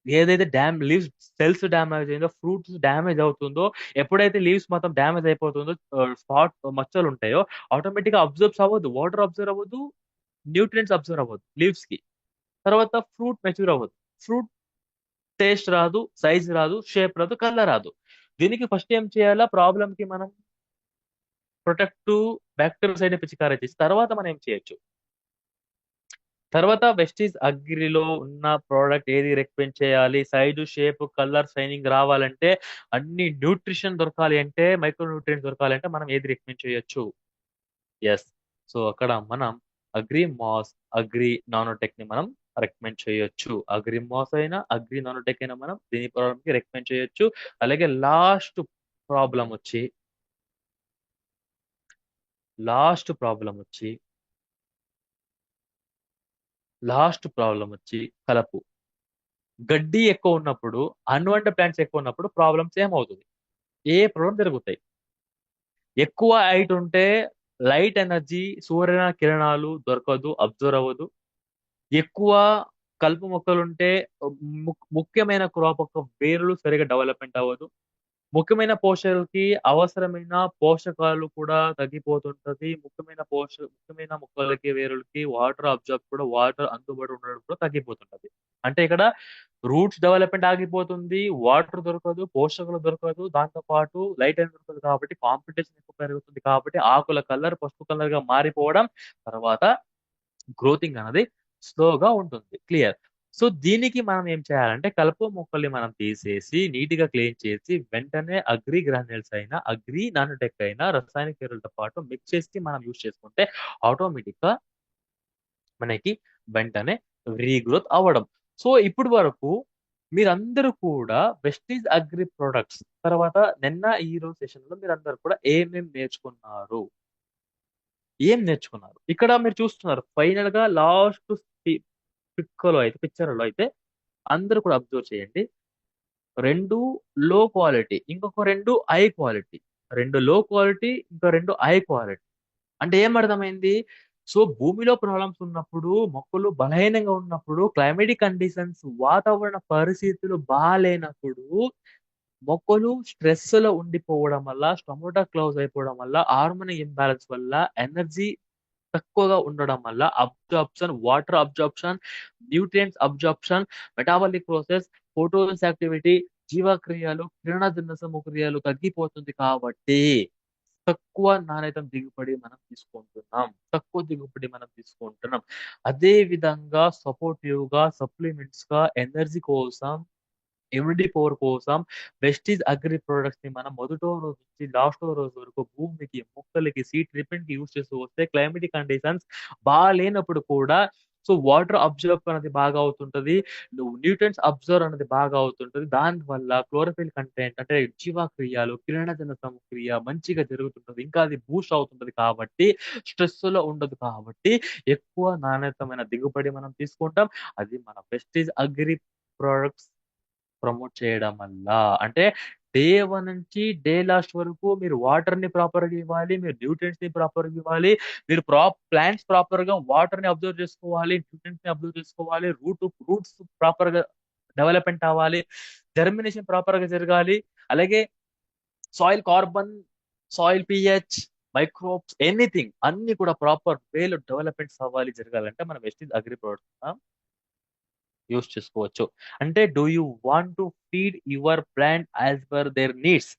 ఏదైతే లీవ్స్ సెల్స్ డ్యామేజ్ అయిందో, ఫ్రూట్స్ డ్యామేజ్ అవుతుందో, ఎప్పుడైతే లీవ్స్ మొత్తం డ్యామేజ్ అయిపోతుందో, స్పాట్ మచ్చలు ఉంటాయో, ఆటోమేటిక్ గా అబ్జర్వ్ అవ్వదు, వాటర్ అబ్జర్వ్ అవ్వదు, న్యూట్రియంట్స్ అబ్జర్వ్ అవ్వదు లీవ్స్ కి. తర్వాత ఫ్రూట్ మెచ్యూర్ అవ్వదు, ఫ్రూట్ టేస్ట్ రాదు, సైజ్ రాదు, షేప్ రాదు, కలర్ రాదు. దీనికి ఫస్ట్ ఏం చేయాలా? ప్రాబ్లమ్ కి మనం ప్రొటెక్ట్ బ్యాక్టీరియల్ సైడ్ పిచికారీ చేసి తర్వాత మనం ఏం చేయొచ్చు? తర్వాత వెస్టీజ్ అగ్రిలో ఉన్న ప్రోడక్ట్ ఏది రికమెండ్ చేయాలి, సైజు షేప్ కలర్ షైనింగ్ రావాలంటే, అన్ని న్యూట్రిషన్ దొరకాలి అంటే, మైక్రో న్యూట్రియంట్స్ దొరకాలి అంటే మనం ఏది రికమెండ్ చేయొచ్చు? ఎస్. సో అక్కడ మనం అగ్రి మాస్, అగ్రి నానోటెక్ ని మనం రికమెండ్ చేయొచ్చు. అగ్రి మాస్ అయినా అగ్రి నానోటెక్ అయినా మనం దీని ప్రోడక్ట్ కి రికమెండ్ చేయొచ్చు. అలాగే ప్రాబ్లం వచ్చి లాస్ట్ ప్రాబ్లం వచ్చి కలపు. గడ్డి ఎక్కువ ఉన్నప్పుడు, అన్వాంటెడ్ ప్లాంట్స్ ఎక్కువ ఉన్నప్పుడు ప్రాబ్లమ్స్ ఏమవుతుంది? ఏ ప్రాబ్లం జరుగుతాయి? ఎక్కువ హైట్ ఉంటే లైట్ ఎనర్జీ, సూర్య కిరణాలు దొరకదు, అబ్జర్వ్ అవ్వదు. ఎక్కువ కలుపు మొక్కలుంటే ముఖ్యమైన క్రాప్ యొక్క వేర్లు సరిగా డెవలప్మెంట్ అవ్వదు. ముఖ్యమైన పోషకులకి అవసరమైన పోషకాలు కూడా తగ్గిపోతుంటది. ముఖ్యమైన మొక్కలకి, వేరులకి వాటర్ అందుబాటులో ఉండడం కూడా తగ్గిపోతుంటది. అంటే ఇక్కడ రూట్స్ డెవలప్‌మెంట్ ఆగిపోతుంది. వాటర్ దొరకదు, పోషకాలు దొరకదు. దాంతో పాటు లైట్ అనేది దొరకదు కాబట్టి కాంపిటీషన్ ఎక్కువ పెరుగుతుంది కాబట్టి ఆకుల కలర్ పసుపు కలర్‌గా మారిపోవడం, తర్వాత గ్రోతింగ్ అనేది స్లోగా ఉంటుంది. క్లియర్. సో, దీనికి మనం ఏం చేయాలంటే కలుపు మొక్కల్ని మనం తీసేసి నీట్‌గా క్లీన్ చేసి వెంటనే అగ్రి గ్రాన్యూల్స్ అయినా, అగ్రి నానోటెక్ అయినా రసాయనిక ఎరువులతో పాటు మిక్స్ చేసి మనం యూజ్ చేసుకుంటే ఆటోమేటిక్‌గా మనకి వెంటనే రీగ్రోత్ అవ్వడం. సో, ఇప్పటి వరకు మీరందరూ కూడా వెస్టీజ్ అగ్రి ప్రొడక్ట్స్ తర్వాత నిన్న, ఈ రోజు సెషన్‌లో మీరందరూ కూడా ఏం నేర్చుకున్నారు? ఇక్కడ మీరు చూస్తున్నారు ఫైనల్‌గా లాస్ట్ పిక్చర్‌లో అయితే అందరూ కూడా అబ్జర్వ్ చేయండి. 2 లో క్వాలిటీ, ఇంకొక 2 హై క్వాలిటీ. 2 లో క్వాలిటీ, ఇంకా 2 హై క్వాలిటీ. అంటే ఏమర్థమైంది? సో, భూమిలో ప్రాబ్లమ్స్ ఉన్నప్పుడు, మొక్కలు బలహీనంగా ఉన్నప్పుడు, క్లైమాటిక్ కండిషన్స్ వాతావరణ పరిస్థితులు బాలేనప్పుడు, మొక్కలు స్ట్రెస్‌లో ఉండిపోవడం వల్ల, స్టొమాటో క్లోజ్ అయిపోవడం వల్ల, హార్మోన్ ఇంబాలెన్స్ వల్ల, ఎనర్జీ తక్కువగా ఉండడం వల్ల water absorption, nutrients absorption, metabolic process, photosynthesis activity, జీవక్రియలు, కిరణజన్య క్రియలు తగ్గిపోతుంది కాబట్టి తక్కువ దిగుబడి మనం తీసుకుంటున్నాం. అదే విధంగా సపోర్టివ్‌గా, సప్లిమెంట్స్‌గా ఎనర్జీ కోసం, ఇమ్యూనిటీ పవర్ కోసం వెస్టీజ్ అగ్రి ప్రొడక్ట్స్‌ని మనం మొదటో రోజు నుంచి లాస్టో రోజు వరకు భూమికి, మొక్కలకి, సీడ్ రిపెంట్‌కి యూజ్ చేస్తూ వస్తే క్లైమాటిక్ కండిషన్స్ బాలేనప్పుడు కూడా వాటర్ అబ్జర్వ్ అనేది బాగా అవుతుంటది. న్యూట్రియంట్స్ అబ్జర్వ్ అనేది బాగా అవుతుంటది. దానివల్ల క్లోరోఫిల్ కంటెంట్ అంటే జీవక్రియలు, కిరణజన సంక్రియ మంచిగా జరుగుతుంటది. ఇంకా అది బూస్ట్ అవుతుంటది కాబట్టి స్ట్రెస్‌లో ఉండదు కాబట్టి ఎక్కువ నాణ్యతమైన దిగుబడి మనం తీసుకుంటాం. అది మన వెస్టీజ్ అగ్రి ప్రొడక్ట్స్ ప్రమోట్ చేయడం వల్ల. అంటే డే 1 నుంచి డే లాస్ట్ వరకు మీరు వాటర్‌ని ప్రాపర్‌గా ఇవ్వాలి. మీరు న్యూట్రియంట్స్‌ని ప్రాపర్‌గా ఇవ్వాలి. మీరు ప్లాంట్స్ ప్రాపర్‌గా వాటర్‌ని అబ్జర్వ్ చేసుకోవాలి. న్యూట్రియంట్స్‌ని అబ్జర్వ్ చేసుకోవాలి. రూట్స్ ప్రాపర్‌గా డెవలప్‌మెంట్ అవ్వాలి. జెర్మినేషన్ ప్రాపర్‌గా జరగాలి. అలాగే soil carbon, soil pH, microbes anything అన్నీ కూడా ప్రాపర్ వేలో డెవలప్‌మెంట్స్ జరగాలంటే మనం వెస్టీజ్ అగ్రి ప్రొడక్ట్స్ యూజ్ చేసుకోవచ్చు. అంటే do you want to feed your plant as per their needs.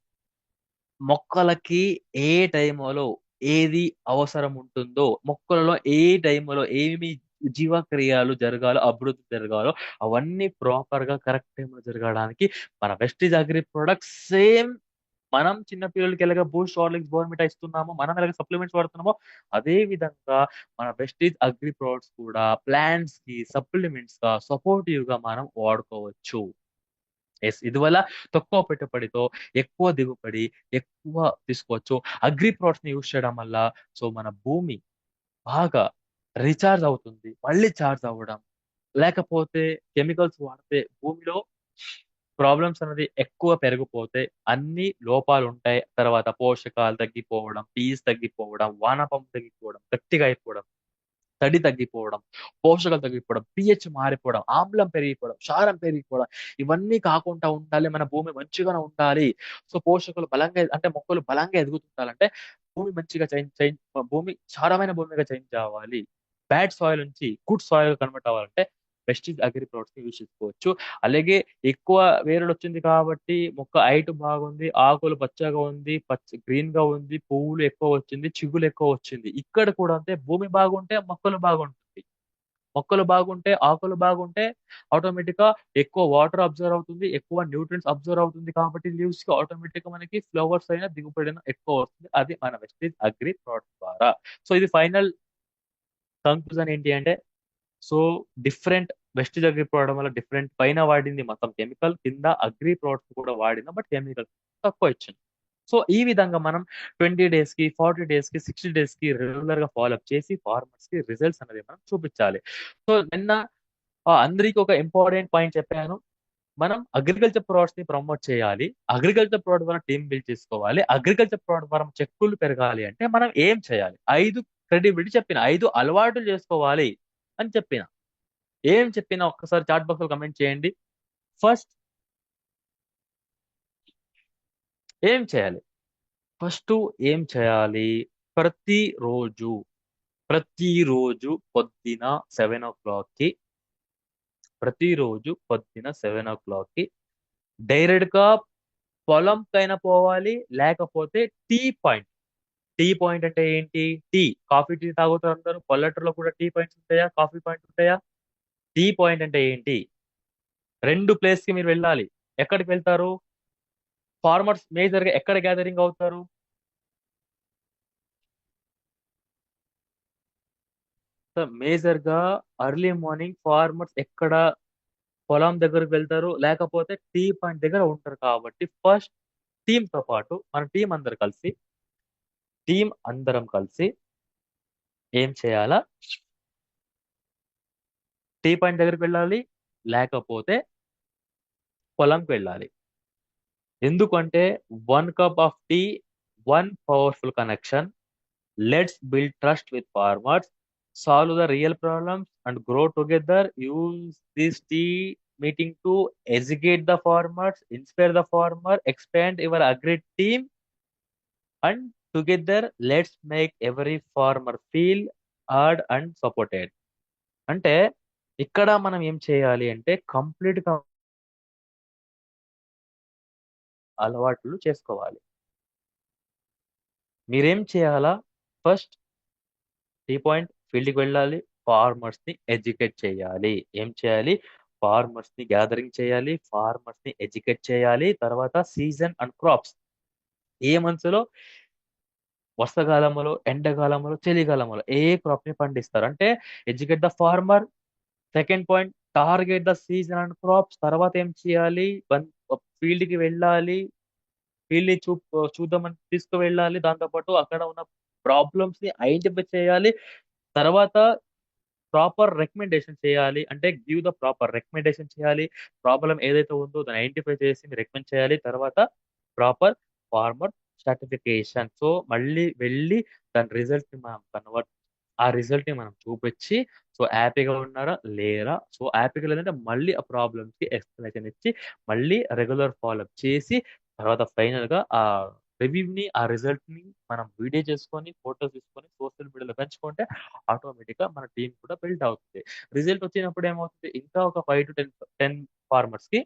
మొక్కలకి ఏ టైములో ఏది అవసరం ఉంటుందో, మొక్కలలో ఏ టైములో ఏమి జీవక్రియలు జరగాలో, అభివృద్ధి జరగాలో అవన్నీ ప్రాపర్‌గా కరెక్ట్ టైమ్‌లో జరగడానికి మన వెస్టీజ్ అగ్రి ప్రొడక్ట్స్ సేమ్ మనం చిన్న పిల్లలకి ఎలాగ బూస్ట్, హార్లిక్స్, బోర్న్‌విటా ఇస్తున్నామో, మనం ఎలాగ సప్లిమెంట్స్ వాడుతున్నామో, అదే విధంగా మన వెస్టీజ్ అగ్రి ప్రొడక్ట్స్ కూడా ప్లాంట్స్‌కి సప్లిమెంట్స్‌గా, సపోర్టివ్‌గా మనం వాడుకోవచ్చు. యెస్. ఇదివల్ల తక్కువ పెట్టుబడితో ఎక్కువ దిగుబడి, ఎక్కువ తీసుకోవచ్చు. అగ్రి ప్రొడక్ట్స్‌ని యూజ్ చేయడం వల్ల మన భూమి బాగా రీచార్జ్ అవుతుంది. మళ్ళీ చార్జ్ అవ్వడం. లేకపోతే కెమికల్స్ వాడితే భూమిలో ప్రాబ్లమ్స్ అనేది ఎక్కువ పెరిగిపోతే అన్ని లోపాలుంటాయి. తర్వాత పోషకాలు తగ్గిపోవడం, పీచు తగ్గిపోవడం, వానపాము తగ్గిపోవడం, గట్టిగా అయిపోవడం, తడి తగ్గిపోవడం, పోషకాలు తగ్గిపోవడం, పీహెచ్ మారిపోవడం, ఆమ్లం పెరిగిపోవడం, సారం పెరిగిపోవడం ఇవన్నీ కాకుండా ఉండాలి. మన భూమి మంచిగానే ఉండాలి. పోషకాలు బలంగా అంటే మొక్కలు బలంగా ఎదుగుతుండాలంటే భూమి మంచిగా భూమి సారమైన భూమిగా చేంజ్ అవ్వాలి. బ్యాడ్ సాయిల్ నుంచి గుడ్ సాయిల్‌గా కన్వర్ట్ అవ్వాలంటే వెస్టీజ్ అగ్రి ప్రొడక్ట్స్‌ని యూజ్ చేసుకోవచ్చు. అలాగే ఎక్కువ వేరులొచ్చింది కాబట్టి మొక్క హైట్ బాగుంది. ఆకులు పచ్చగా ఉంది. గ్రీన్‌గా ఉంది. పువ్వులు ఎక్కువ వచ్చింది. చిగులు ఎక్కువ వచ్చింది. ఇక్కడ కూడా అంతే భూమి బాగుంటే మొక్కలు బాగుంటుంది. మొక్కలు బాగుంటే, ఆకులు బాగుంటే ఆటోమేటిక్ గా ఎక్కువ వాటర్ అబ్జర్వ్ అవుతుంది, ఎక్కువ న్యూట్రియన్స్ అబ్జర్వ్ అవుతుంది కాబట్టి లీవ్స్ కి ఆటోమేటిక్ గా మనకి ఫ్లవర్స్ అయినా దిగుబడి అయినా ఎక్కువ వస్తుంది. అది మన వెస్టేజ్ అగ్రి ప్రోడక్ట్ ద్వారా. సో ఇది ఫైనల్ కంక్లూజన్ ఏంటి అంటే, so different Vestige Agri product వల్ల డిఫరెంట్ పైన వాడింది మొత్తం కెమికల్, కింద అగ్రి ప్రోడక్ట్స్ కూడా వాడిన బట్ కెమికల్ తక్కువ ఇచ్చింది. సో ఈ విధంగా మనం 20 డేస్ కి, 40 డేస్ కి, 60 డేస్ కి రెగ్యులర్ గా ఫాలో అప్ చేసి ఫార్మర్స్ కి రిజల్ట్స్ అనేది మనం చూపించాలి. సో నిన్న అందరికి ఒక ఇంపార్టెంట్ పాయింట్ చెప్పాను. మనం అగ్రికల్చర్ ప్రొడక్ట్స్ ని ప్రమోట్ చేయాలి. అగ్రికల్చర్ ప్రొడక్ట్ ద్వారా టీమ్ బిల్డ్ చేసుకోవాలి. అగ్రికల్చర్ ప్రొడక్ట్ ద్వారా చెక్కులు పెరగాలి అంటే మనం ఏం చేయాలి? 5 క్రెడిబిలిటీ చెప్పిన, 5 అలవాట్లు చేసుకోవాలి అని చెప్పిన. ఏం చెప్పినా ఒక్కసారి చాట్ బాక్స్ లో కమెంట్ చేయండి. ఫస్ట్ ఏం చేయాలి? ఫస్ట్ ఏం చేయాలి? ప్రతిరోజు ప్రతిరోజు పొద్దున 7 o'clock కి ప్రతిరోజు పొద్దున 7 o'clock కి డైరెక్ట్ గా పొలంకైనా పోవాలి, లేకపోతే టీ పాయింట్. టీ పాయింట్ అంటే ఏంటి? టీ, కాఫీ టీ తాగుతారు అందరూ. పల్లెటూరులో కూడా టీ పాయింట్స్ ఉంటాయా? కాఫీ పాయింట్ ఉంటాయా? టీ పాయింట్ అంటే ఏంటి? 2 ప్లేస్ కి మీరు వెళ్ళాలి. ఎక్కడికి వెళ్తారు? ఫార్మర్స్ మేజర్ గా ఎక్కడ గ్యాదరింగ్ అవుతారు? సో మేజర్ గా అర్లీ మార్నింగ్ ఫార్మర్స్ ఎక్కడ పొలం దగ్గరకు వెళ్తారు, లేకపోతే టీ పాయింట్ దగ్గర ఉంటారు. కాబట్టి ఫస్ట్ టీమ్ తో పాటు మన టీం అందరం కలిసి ఏం చేయాలా? టీ పాయింట్ దగ్గరికి వెళ్ళాలి, లేకపోతే పొలంకి వెళ్ళాలి. ఎందుకంటే 1 cup of tea, 1 powerful connection. Let's build trust with farmers, solve the real problems, and grow together. Use this tea meeting to educate the farmers, inspire the farmer, expand your agri team, and together let's make every farmer feel heard and supported. అంటే ఇక్కడ మనం ఏం చేయాలి అంటే complete గా అలవాట్లు చేసుకోవాలి. మీరేం చేయాలా? ఫస్ట్ టీ పాయింట్ ఫీల్డ్‌కి వెళ్ళాలి. ఫార్మర్స్ ని ఎడ్యుకేట్ చేయాలి. ఏం చేయాలి? ఫార్మర్స్ ని గ్యాదరింగ్ చేయాలి. ఫార్మర్స్ ని ఎడ్యుకేట్ చేయాలి. తర్వాత సీజన్ అండ్ క్రాప్స్ ఏ మంత్స్ లో, వర్షాకాలంలో, ఎండాకాలంలో, చలికాలంలో ఏ క్రాప్ ని పండిస్తారు అంటే educate the farmer. Second point, target the season and crops. తర్వాత ఏం చేయాలి? ఫీల్డ్ కి వెళ్ళాలి. ఫీల్డ్ ని చూద్దామని తీసుకువెళ్ళాలి. దాంతో పాటు అక్కడ ఉన్న ప్రాబ్లమ్స్ ని ఐడెంటిఫై చేయాలి. తర్వాత ప్రాపర్ రికమెండేషన్ చేయాలి. అంటే గివ్ ద ప్రాపర్ రికమెండేషన్ చేయాలి. ప్రాబ్లమ్ ఏదైతే ఉందో దాన్ని ఐడెంటిఫై చేసి మీరు రికమెండ్ చేయాలి. తర్వాత ప్రాపర్ ఫార్మర్ సర్టిఫికేషన్. సో మళ్ళీ వెళ్ళి దాని రిజల్ట్ ని మనం ఆ రిజల్ట్ ని మనం చూపించి, సో హ్యాపీగా ఉన్నారా లేరా, సో హ్యాపీగా లేదంటే మళ్ళీ ఆ ప్రాబ్లమ్స్ కి ఎక్స్ప్లెనేషన్ ఇచ్చి మళ్ళీ రెగ్యులర్ ఫాలో అప్ చేసి తర్వాత ఫైనల్ గా ఆ రిజల్ట్ ని మనం వీడియో చేసుకొని ఫోటోస్ తీసుకొని సోషల్ మీడియాలో పెంచుకుంటే ఆటోమేటిక్ గా మన టీం కూడా బిల్డ్ అవుతుంది. రిజల్ట్ వచ్చినప్పుడు ఏమవుతుంది? ఇంకా ఒక 5 to 10 ఫార్మర్స్ కి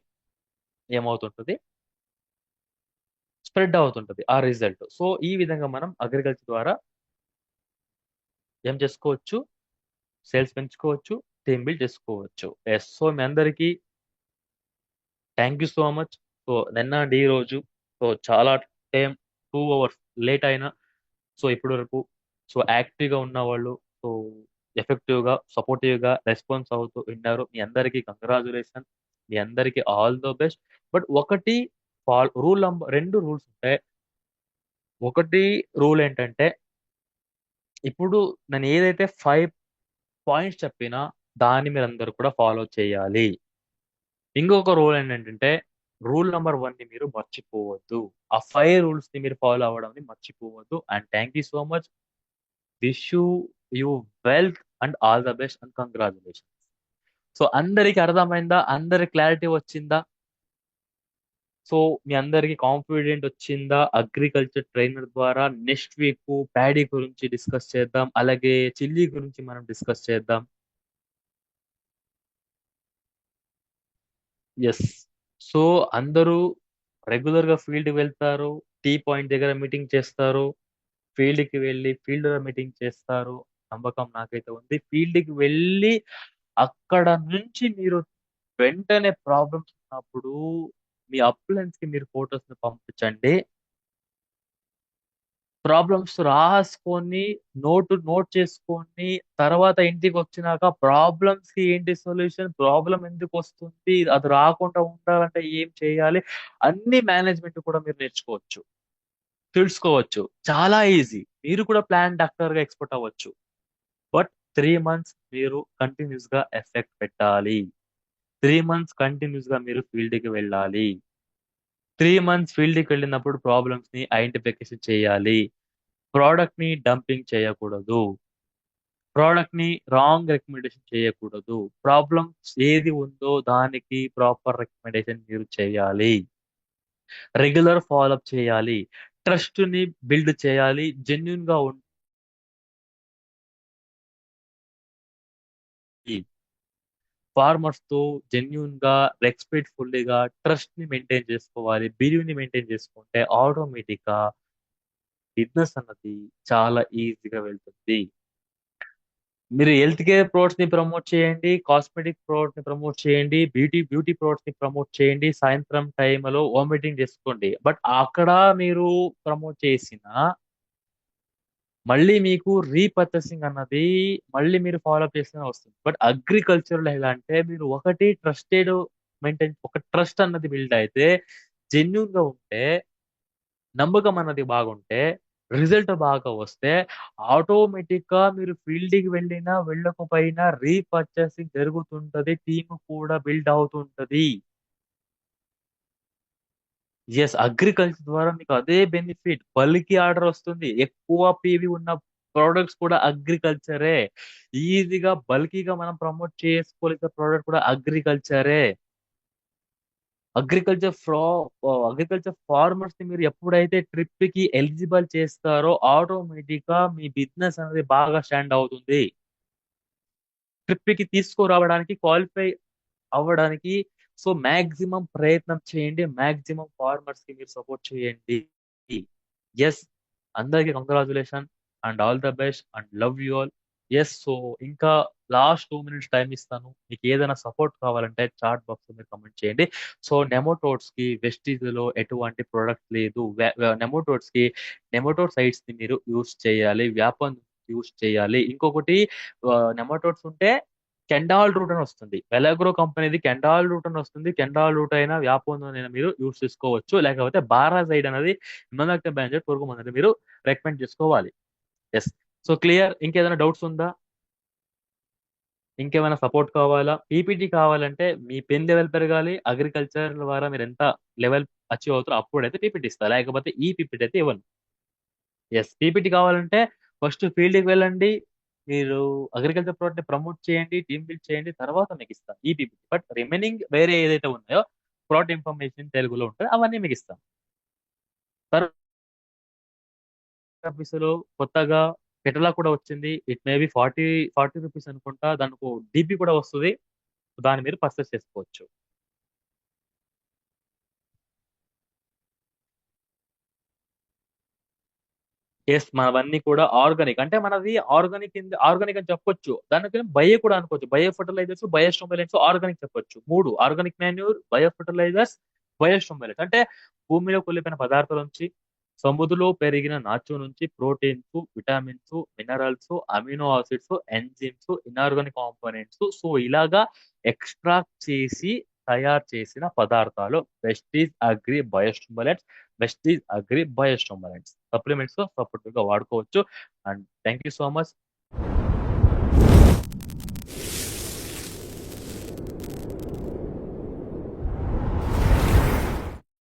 ఏమవుతుంటది? స్ప్రెడ్ అవుతుంటది ఆ రిజల్ట్. సో ఈ విధంగా మనం అగ్రికల్చర్ ద్వారా ఏం చేసుకోవచ్చు? సేల్స్ పెంచుకోవచ్చు, టీమ్ బిల్డ్ చేసుకోవచ్చు. ఎస్. సో మీ అందరికీ thank you so much. So నిన్న అండ్ ఈ రోజు సో చాలా టైం 2 hours లేట్ అయినా సో ఇప్పటి వరకు సో యాక్టివ్ గా ఉన్న వాళ్ళు, సో ఎఫెక్టివ్ గా, సపోర్టివ్ గా రెస్పాన్స్ అవుతూ విన్నారు. మీ అందరికీ కంగ్రాచులేషన్. మీ అందరికీ ఆల్ ద బెస్ట్. బట్ ఒకటి రూల్ నంబర్ 2 రూల్స్ ఉంటాయి. ఒకటి రూల్ ఏంటంటే, ఇప్పుడు నేను ఏదైతే 5 పాయింట్స్ చెప్పినా దాన్ని మీరందరూ కూడా ఫాలో చేయాలి. ఇంకొక రూల్ ఏంటంటే, రూల్ నంబర్ 1 ని మీరు మర్చిపోవద్దు. ఆ 5 రూల్స్ ని మీరు ఫాలో అవ్వడం మర్చిపోవద్దు. And thank you so much. Wish you wealth and all the best and congratulation. So అందరికి అర్థమైందా? అందరి క్లారిటీ వచ్చిందా? సో మీ అందరికి కాన్ఫిడెంట్ వచ్చిందా? అగ్రికల్చర్ ట్రైనర్ ద్వారా నెక్స్ట్ వీక్ ప్యాడీ గురించి డిస్కస్ చేద్దాం. అలాగే చిల్లీ గురించి మనం డిస్కస్ చేద్దాం. ఎస్. సో అందరూ రెగ్యులర్ గా ఫీల్డ్ వెళ్తారు. టీ పాయింట్ దగ్గర మీటింగ్ చేస్తారు. ఫీల్డ్ కి వెళ్ళి ఫీల్డ్ లో మీటింగ్ చేస్తారు. నమ్మకం నాకైతే ఉంది. ఫీల్డ్ కి వెళ్ళి అక్కడ నుంచి మీరు వెంటనే ప్రాబ్లమ్స్ ఉన్నప్పుడు మీ అప్లయన్స్ కి మీరు ఫొటోస్ ని పంపించండి. ప్రాబ్లమ్స్ రాసుకొని నోట్ చేసుకొని తర్వాత ఇంటికి వచ్చినాక ప్రాబ్లమ్స్ కి ఏంటి సొల్యూషన్, ప్రాబ్లం ఎందుకు వస్తుంది, అది రాకుండా ఉండాలంటే ఏం చేయాలి, అన్ని మేనేజ్మెంట్ కూడా మీరు నేర్చుకోవచ్చు, తెలుసుకోవచ్చు. చాలా ఈజీ. మీరు కూడా ప్లాన్ డాక్టర్ గా ఎక్స్పర్ట్ అవ్వచ్చు. బట్ 3 మంత్స్ మీరు కంటిన్యూస్ గా ఎఫెక్ట్ పెట్టాలి. 3 మంత్స్ కంటిన్యూస్ గా మీరు ఫీల్డ్ కి వెళ్ళాలి. 3 మంత్స్ ఫీల్డ్ కి వెళ్ళినప్పుడు ప్రాబ్లమ్స్ ని ఐడెంటిఫికేషన్ చేయాలి. ప్రోడక్ట్ ని డంపింగ్ చేయకూడదు. ప్రోడక్ట్ ని రాంగ్ రికమెండేషన్ చేయకూడదు. ప్రాబ్లమ్స్ ఏది ఉందో దానికి ప్రాపర్ రికమెండేషన్ మీరు చేయాలి. రెగ్యులర్ ఫాలోఅప్ చేయాలి. ట్రస్ట్ ని బిల్డ్ చేయాలి. జెన్యూన్ గా ఉండి ఫార్మర్స్ తో జెన్యూన్ గా రెస్పెక్ట్ఫుల్ గా ట్రస్ట్ ని మెయింటైన్ చేసుకోవాలి. బిలీవ్ ని మెయింటైన్ చేసుకుంటే ఆటోమేటిక్ గా బిజినెస్ అన్నది చాలా ఈజీగా వెళ్తుంది. మీరు హెల్త్ కేర్ ప్రొడక్ట్స్ ని ప్రమోట్ చేయండి, కాస్మెటిక్ ప్రొడక్ట్స్ ని ప్రమోట్ చేయండి, బ్యూటీ ప్రొడక్ట్స్ ని ప్రమోట్ చేయండి, సాయంత్రం టైంలో హోమ్ మీటింగ్ చేసుకోండి. బట్ అక్కడ మీరు ప్రమోట్ చేసిన మళ్ళీ మీకు రీపర్చేసింగ్ అన్నది మళ్ళీ మీరు ఫాలో అప్ చేస్తూనే వస్తుంది. బట్ అగ్రికల్చర్ లో ఎలా అంటే మీరు ఒకటి ట్రస్టెడ్ మెయింటైన్, ఒక ట్రస్ట్ అన్నది బిల్డ్ అయితే, జెన్యున్ గా ఉంటే, నమ్మకం అన్నది బాగుంటే, రిజల్ట్ బాగా వస్తే ఆటోమేటిక్ గా మీరు ఫీల్డ్ కి వెళ్ళినా వెళ్ళకపోయినా రీపర్చేసింగ్ జరుగుతుంటది. టీమ్ కూడా బిల్డ్ అవుతుంటది. ఎస్, అగ్రికల్చర్ ద్వారా మీకు అదే బెనిఫిట్. బల్కి ఆర్డర్ వస్తుంది. ఎక్కువ పీవీ ఉన్న ప్రొడక్ట్స్ కూడా అగ్రికల్చరే. ఈజీగా బల్కీగా మనం ప్రమోట్ చేసుకోగలిగే ప్రోడక్ట్ కూడా అగ్రికల్చరే. అగ్రికల్చర్ ఫార్మర్స్ ని మీరు ఎప్పుడైతే ట్రిప్ కి ఎలిజిబుల్ చేస్తారో ఆటోమేటిక్ గా మీ బిజినెస్ అనేది బాగా స్టాండ్ అవుతుంది. ట్రిప్ కి తీసుకురావడానికి, క్వాలిఫై అవ్వడానికి సో మాక్సిమం ప్రయత్నం చేయండి. మాక్సిమం ఫార్మర్స్ కి మీరు సపోర్ట్ చేయండి. ఎస్, అందరికి congratulation and all the best and love you all. Yes, so ఇంకా లాస్ట్ 2 మినిట్స్ టైం ఇస్తాను. మీకు ఏదైనా సపోర్ట్ కావాలంటే చాట్ బాక్స్ లో మీరు కమెంట్ చేయండి. సో నెమోటోడ్స్ కి వెస్టీజ్ లో ఎటువంటి ప్రొడక్ట్ లేదు. నెమోటోడ్స్ కి నెమోటోడ్ సైట్స్ ని మీరు యూస్ చేయాలి, వ్యాపం యూస్ చేయాలి. ఇంకొకటి, నెమోటోడ్స్ ఉంటే కెండాల్ రూట్ అని వస్తుంది. వెలాగ్రో కంపెనీది కెండాల్ రూట్ అని వస్తుంది. కెండాల్ రూట్ అయినా వ్యాపోందైనా మీరు యూస్ చేసుకోవచ్చు. లేకపోతే బారాజైడ్ అనేది ఇమ్మాక్టమ్ బెంజైడ్ పురుగు మందుని మీరు రికమెండ్ చేసుకోవాలి. Yes, so clear. ఇంకేదైనా డౌట్స్ ఉందా? ఇంకేమైనా సపోర్ట్ కావాలా? పీపీటీ కావాలంటే మీ పెన్ లెవెల్ పెరగాలి. అగ్రికల్చర్ ద్వారా మీరు ఎంత లెవెల్ అచీవ్ అవుతారో అప్పుడైతే పీపీటీ ఇస్తా, లేకపోతే ఈ పీపీటీ అయితే ఇవ్వను. ఎస్, పీపీటీ కావాలంటే ఫస్ట్ ఫీల్డ్ కి వెళ్ళండి. మీరు అగ్రికల్చర్ ప్రోడక్ట్ ని ప్రమోట్ చేయండి, టీమ్ బిల్డ్ చేయండి, తర్వాత మీకు ఇస్తాను ఈ పీపీటీ. బట్ రిమైనింగ్ వేరే ఏదైతే ఉన్నాయో ప్రోడక్ట్ ఇన్ఫర్మేషన్ తెలుగులో ఉంటుంది, అవన్నీ మీకు ఇస్తాను. తర్వాత ఆఫీసులో కొత్తగా కెటలా కూడా వచ్చింది. ఇట్ మే బి 40 రూపీస్ అనుకుంటా. దానికి డీపీ కూడా వస్తుంది. దాన్ని మీరు పర్చేస్ చేసుకోవచ్చు. ఎస్, మనవన్నీ కూడా ఆర్గానిక్. అంటే మనది ఆర్గానిక్ ఆర్గానిక్ అని చెప్పొచ్చు. దానికి బయో కూడా అనుకోవచ్చు. Bio fertilizers, bio stimulants, organic చెప్పొచ్చు. మూడు: organic manure, bio fertilizers, bio stimulants. అంటే భూమిలో కొల్లిపోయిన పదార్థాల నుంచి, సముద్రంలో పెరిగిన నాచు నుంచి proteins, vitamins, minerals, amino acids, enzymes, inorganic components, so ఇలాగా ఎక్స్ట్రాక్ట్ చేసి తయారు చేసిన పదార్థాలు Vestige Agri biostimulants, Vestige Agri biostimulants supplements గా సపోర్టివ్ గా వాడుకోవచ్చు. And thank you so much.